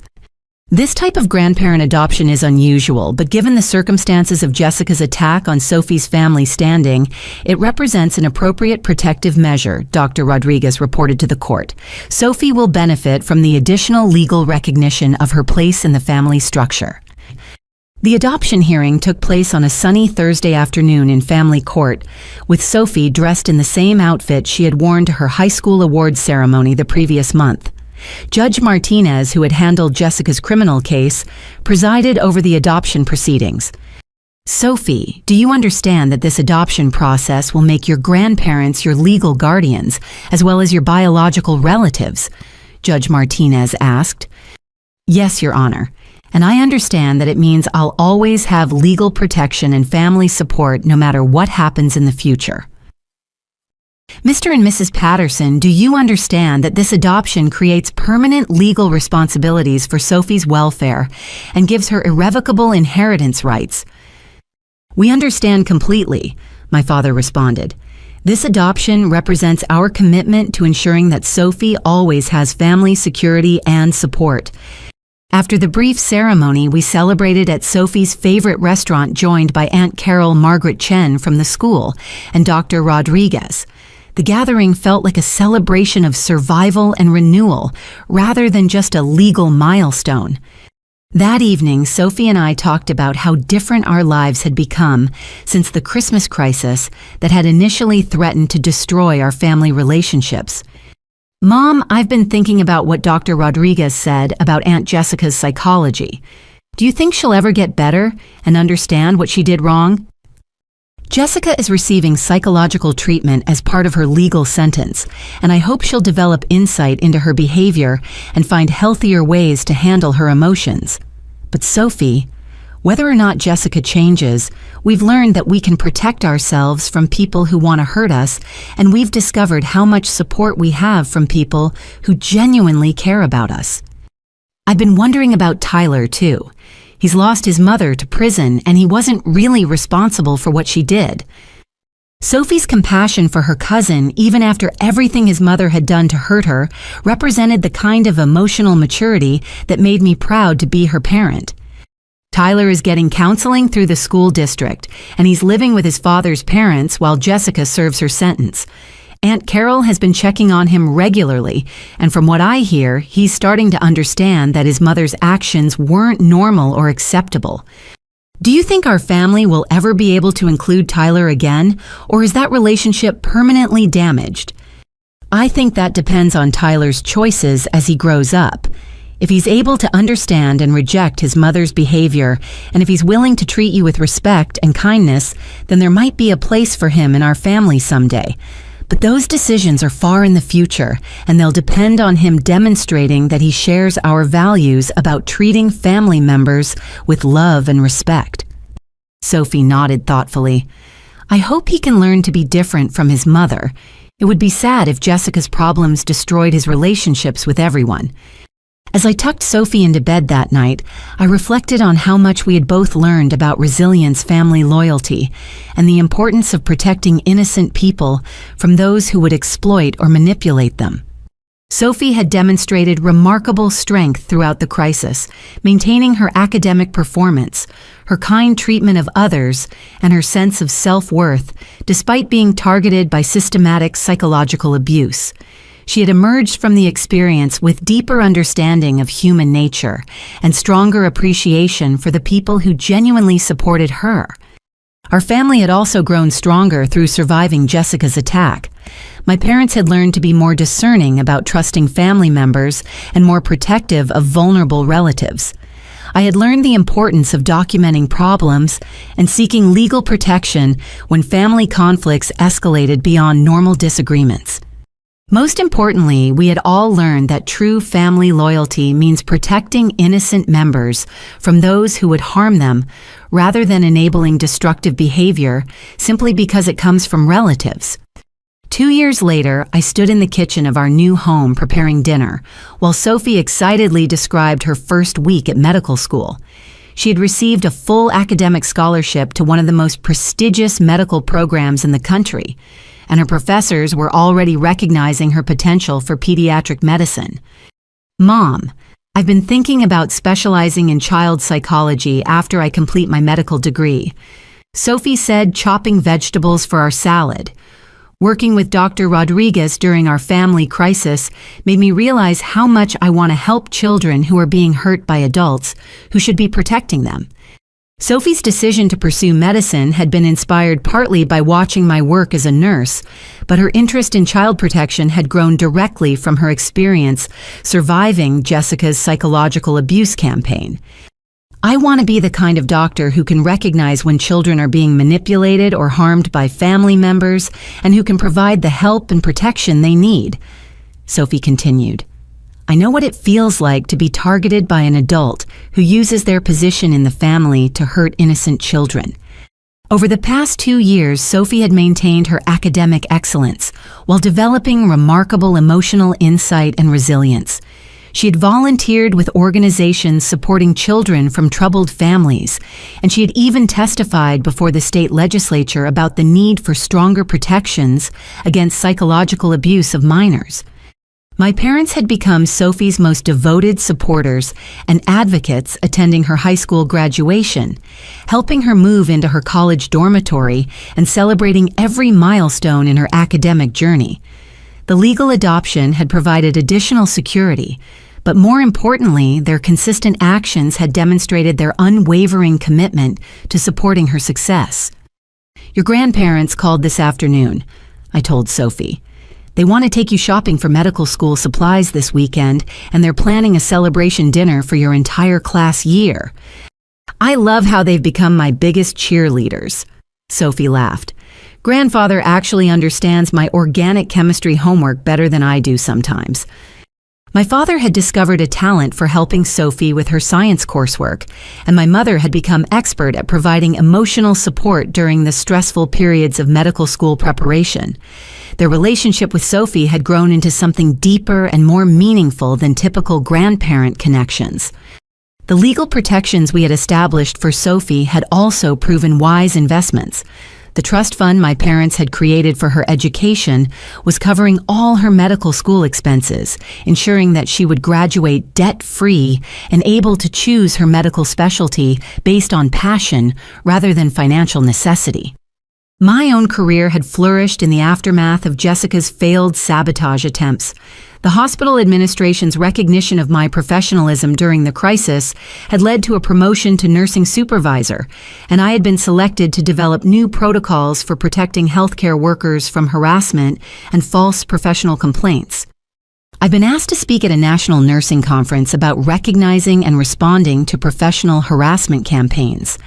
This type of grandparent adoption is unusual, but given the circumstances of Jessica's attack on Sophie's family standing, it represents an appropriate protective measure, Dr. Rodriguez reported to the court. Sophie will benefit from the additional legal recognition of her place in the family structure. The adoption hearing took place on a sunny Thursday afternoon in family court, with Sophie dressed in the same outfit she had worn to her high school awards ceremony the previous month. Judge Martinez, who had handled Jessica's criminal case, presided over the adoption proceedings. "Sophie, do you understand that this adoption process will make your grandparents your legal guardians, as well as your biological relatives?" Judge Martinez asked. "Yes, Your Honor, and I understand that it means I'll always have legal protection and family support no matter what happens in the future." "Mr. and Mrs. Patterson, do you understand that this adoption creates permanent legal responsibilities for Sophie's welfare and gives her irrevocable inheritance rights?" "We understand completely," my father responded. "This adoption represents our commitment to ensuring that Sophie always has family security and support." After the brief ceremony, we celebrated at Sophie's favorite restaurant, joined by Aunt Carol Margaret Chen from the school and Dr. Rodriguez. The gathering felt like a celebration of survival and renewal, rather than just a legal milestone. That evening, Sophie and I talked about how different our lives had become since the Christmas crisis that had initially threatened to destroy our family relationships. "Mom, I've been thinking about what Dr. Rodriguez said about Aunt Jessica's psychology. Do you think she'll ever get better and understand what she did wrong?" "Jessica is receiving psychological treatment as part of her legal sentence, and I hope she'll develop insight into her behavior and find healthier ways to handle her emotions. But Sophie, whether or not Jessica changes, we've learned that we can protect ourselves from people who want to hurt us, and we've discovered how much support we have from people who genuinely care about us. I've been wondering about Tyler, too. He's lost his mother to prison, and he wasn't really responsible for what she did." Sophie's compassion for her cousin, even after everything his mother had done to hurt her, represented the kind of emotional maturity that made me proud to be her parent. "Tyler is getting counseling through the school district, and he's living with his father's parents while Jessica serves her sentence. Aunt Carol has been checking on him regularly, and from what I hear, he's starting to understand that his mother's actions weren't normal or acceptable. Do you think our family will ever be able to include Tyler again, or is that relationship permanently damaged? I think that depends on Tyler's choices as he grows up. If he's able to understand and reject his mother's behavior, and if he's willing to treat you with respect and kindness, then there might be a place for him in our family someday. But those decisions are far in the future, and they'll depend on him demonstrating that he shares our values about treating family members with love and respect." Sophie nodded thoughtfully. "I hope he can learn to be different from his mother. It would be sad if Jessica's problems destroyed his relationships with everyone." As I tucked Sophie into bed that night, I reflected on how much we had both learned about resilience, family loyalty, and the importance of protecting innocent people from those who would exploit or manipulate them. Sophie had demonstrated remarkable strength throughout the crisis, maintaining her academic performance, her kind treatment of others, and her sense of self-worth, despite being targeted by systematic psychological abuse. She had emerged from the experience with deeper understanding of human nature and stronger appreciation for the people who genuinely supported her. Our family had also grown stronger through surviving Jessica's attack. My parents had learned to be more discerning about trusting family members and more protective of vulnerable relatives. I had learned the importance of documenting problems and seeking legal protection when family conflicts escalated beyond normal disagreements. Most importantly, we had all learned that true family loyalty means protecting innocent members from those who would harm them rather than enabling destructive behavior simply because it comes from relatives. 2 years later, I stood in the kitchen of our new home preparing dinner, while Sophie excitedly described her first week at medical school. She had received a full academic scholarship to one of the most prestigious medical programs in the country, and her professors were already recognizing her potential for pediatric medicine. "Mom, I've been thinking about specializing in child psychology after I complete my medical degree." Sophie said, chopping vegetables for our salad. "Working with Dr. Rodriguez during our family crisis made me realize how much I want to help children who are being hurt by adults who should be protecting them." Sophie's decision to pursue medicine had been inspired partly by watching my work as a nurse, but her interest in child protection had grown directly from her experience surviving Jessica's psychological abuse campaign. "I want to be the kind of doctor who can recognize when children are being manipulated or harmed by family members and who can provide the help and protection they need," Sophie continued. "I know what it feels like to be targeted by an adult who uses their position in the family to hurt innocent children." Over the past 2 years, Sophie had maintained her academic excellence while developing remarkable emotional insight and resilience. She had volunteered with organizations supporting children from troubled families, and she had even testified before the state legislature about the need for stronger protections against psychological abuse of minors. My parents had become Sophie's most devoted supporters and advocates attending her high school graduation, helping her move into her college dormitory and celebrating every milestone in her academic journey. The legal adoption had provided additional security, but more importantly, their consistent actions had demonstrated their unwavering commitment to supporting her success. "Your grandparents called this afternoon," I told Sophie. "They want to take you shopping for medical school supplies this weekend, and they're planning a celebration dinner for your entire class year." "I love how they've become my biggest cheerleaders," Sophie laughed. "Grandfather actually understands my organic chemistry homework better than I do sometimes." My father had discovered a talent for helping Sophie with her science coursework, and my mother had become expert at providing emotional support during the stressful periods of medical school preparation. Their relationship with Sophie had grown into something deeper and more meaningful than typical grandparent connections. The legal protections we had established for Sophie had also proven wise investments. The trust fund my parents had created for her education was covering all her medical school expenses, ensuring that she would graduate debt-free and able to choose her medical specialty based on passion rather than financial necessity. My own career had flourished in the aftermath of Jessica's failed sabotage attempts. The hospital administration's recognition of my professionalism during the crisis had led to a promotion to nursing supervisor, and I had been selected to develop new protocols for protecting healthcare workers from harassment and false professional complaints. I've been asked to speak at a national nursing conference about recognizing and responding to professional harassment campaigns.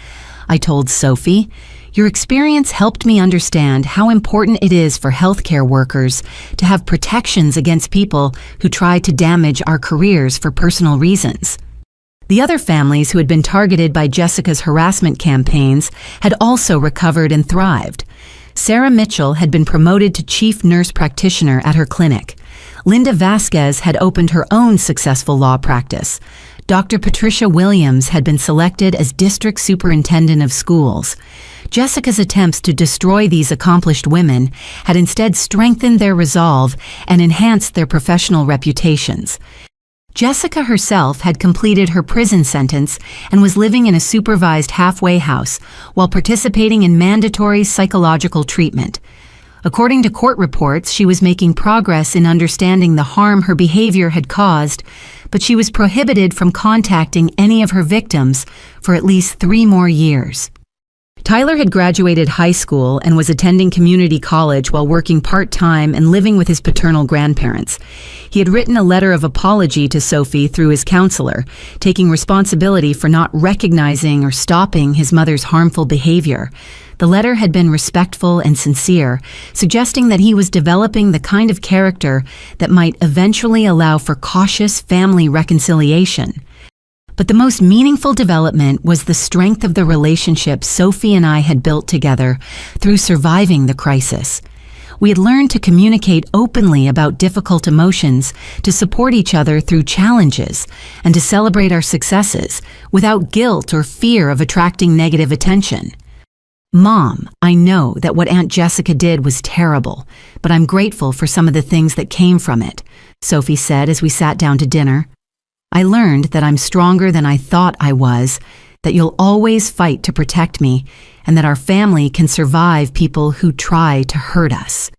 I told Sophie, "Your experience helped me understand how important it is for healthcare workers to have protections against people who try to damage our careers for personal reasons." The other families who had been targeted by Jessica's harassment campaigns had also recovered and thrived. Sarah Mitchell had been promoted to chief nurse practitioner at her clinic. Linda Vasquez had opened her own successful law practice. Dr. Patricia Williams had been selected as district superintendent of schools. Jessica's attempts to destroy these accomplished women had instead strengthened their resolve and enhanced their professional reputations. Jessica herself had completed her prison sentence and was living in a supervised halfway house while participating in mandatory psychological treatment. According to court reports, she was making progress in understanding the harm her behavior had caused, but she was prohibited from contacting any of her victims for at least 3 more years. Tyler had graduated high school and was attending community college while working part-time and living with his paternal grandparents. He had written a letter of apology to Sophie through his counselor, taking responsibility for not recognizing or stopping his mother's harmful behavior. The letter had been respectful and sincere, suggesting that he was developing the kind of character that might eventually allow for cautious family reconciliation. But the most meaningful development was the strength of the relationship Sophie and I had built together through surviving the crisis. We had learned to communicate openly about difficult emotions, to support each other through challenges, and to celebrate our successes without guilt or fear of attracting negative attention. "Mom, I know that what Aunt Jessica did was terrible, but I'm grateful for some of the things that came from it," Sophie said as we sat down to dinner. "I learned that I'm stronger than I thought I was, that you'll always fight to protect me, and that our family can survive people who try to hurt us."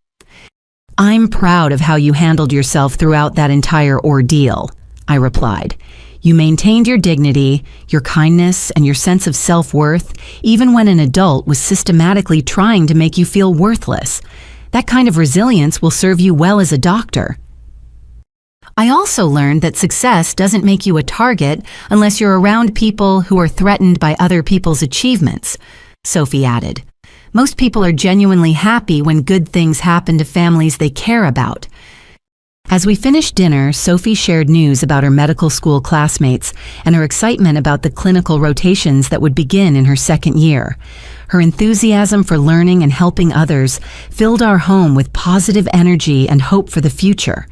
"I'm proud of how you handled yourself throughout that entire ordeal," I replied. "You maintained your dignity, your kindness, and your sense of self-worth, even when an adult was systematically trying to make you feel worthless. That kind of resilience will serve you well as a doctor." "I also learned that success doesn't make you a target unless you're around people who are threatened by other people's achievements," Sophie added. "Most people are genuinely happy when good things happen to families they care about." As we finished dinner, Sophie shared news about her medical school classmates and her excitement about the clinical rotations that would begin in her second year. Her enthusiasm for learning and helping others filled our home with positive energy and hope for the future.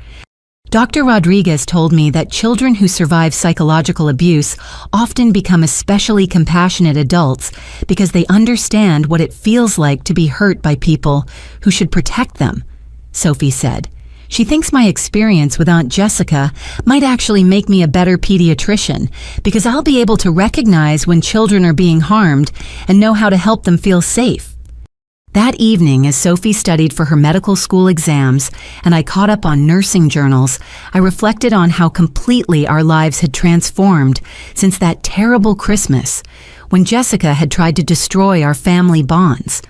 Dr. Rodriguez told me that children who survive psychological abuse often become especially compassionate adults because they understand what it feels like to be hurt by people who should protect them, Sophie said. She thinks my experience with Aunt Jessica might actually make me a better pediatrician because I'll be able to recognize when children are being harmed and know how to help them feel safe. That evening, as Sophie studied for her medical school exams and I caught up on nursing journals, I reflected on how completely our lives had transformed since that terrible Christmas when Jessica had tried to destroy our family bonds.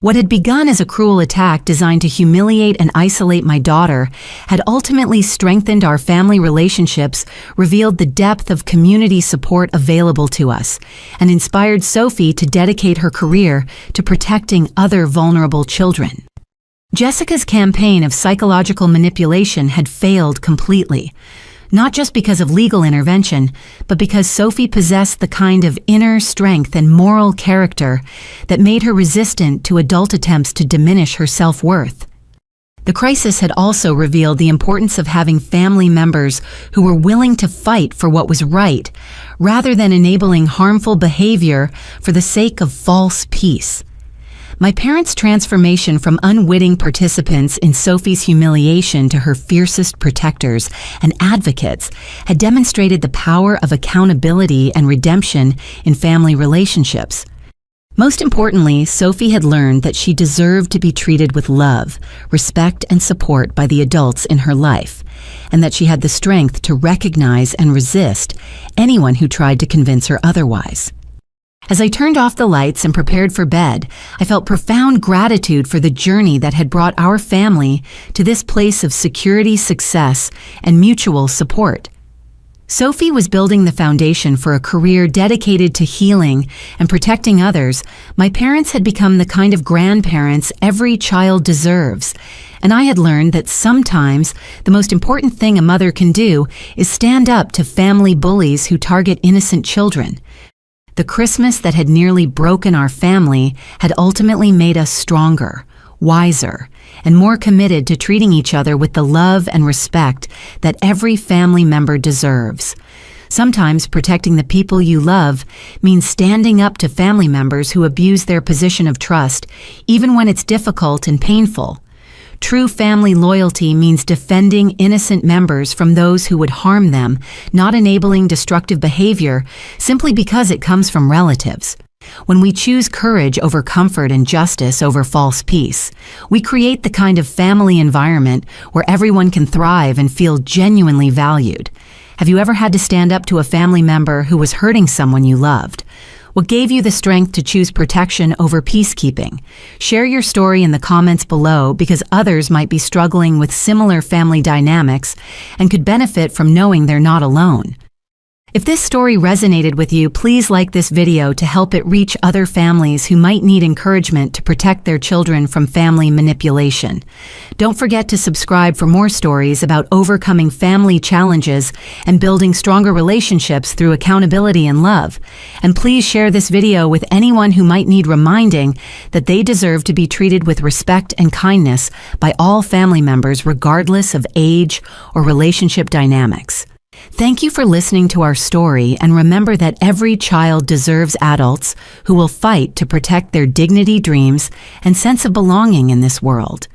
What had begun as a cruel attack designed to humiliate and isolate my daughter had ultimately strengthened our family relationships, revealed the depth of community support available to us, and inspired Sophie to dedicate her career to protecting other vulnerable children. Jessica's campaign of psychological manipulation had failed completely. Not just because of legal intervention, but because Sophie possessed the kind of inner strength and moral character that made her resistant to adult attempts to diminish her self-worth. The crisis had also revealed the importance of having family members who were willing to fight for what was right, rather than enabling harmful behavior for the sake of false peace. My parents' transformation from unwitting participants in Sophie's humiliation to her fiercest protectors and advocates had demonstrated the power of accountability and redemption in family relationships. Most importantly, Sophie had learned that she deserved to be treated with love, respect, and support by the adults in her life, and that she had the strength to recognize and resist anyone who tried to convince her otherwise. As I turned off the lights and prepared for bed, I felt profound gratitude for the journey that had brought our family to this place of security, success, and mutual support. Sophie was building the foundation for a career dedicated to healing and protecting others. My parents had become the kind of grandparents every child deserves, and I had learned that sometimes the most important thing a mother can do is stand up to family bullies who target innocent children. The Christmas that had nearly broken our family had ultimately made us stronger, wiser, and more committed to treating each other with the love and respect that every family member deserves. Sometimes protecting the people you love means standing up to family members who abuse their position of trust, even when it's difficult and painful. True family loyalty means defending innocent members from those who would harm them, not enabling destructive behavior simply because it comes from relatives. When we choose courage over comfort and justice over false peace, we create the kind of family environment where everyone can thrive and feel genuinely valued. Have you ever had to stand up to a family member who was hurting someone you loved? What gave you the strength to choose protection over peacekeeping? Share your story in the comments below because others might be struggling with similar family dynamics and could benefit from knowing they're not alone. If this story resonated with you, please like this video to help it reach other families who might need encouragement to protect their children from family manipulation. Don't forget to subscribe for more stories about overcoming family challenges and building stronger relationships through accountability and love. And please share this video with anyone who might need reminding that they deserve to be treated with respect and kindness by all family members regardless of age or relationship dynamics. Thank you for listening to our story, and remember that every child deserves adults who will fight to protect their dignity, dreams, and sense of belonging in this world.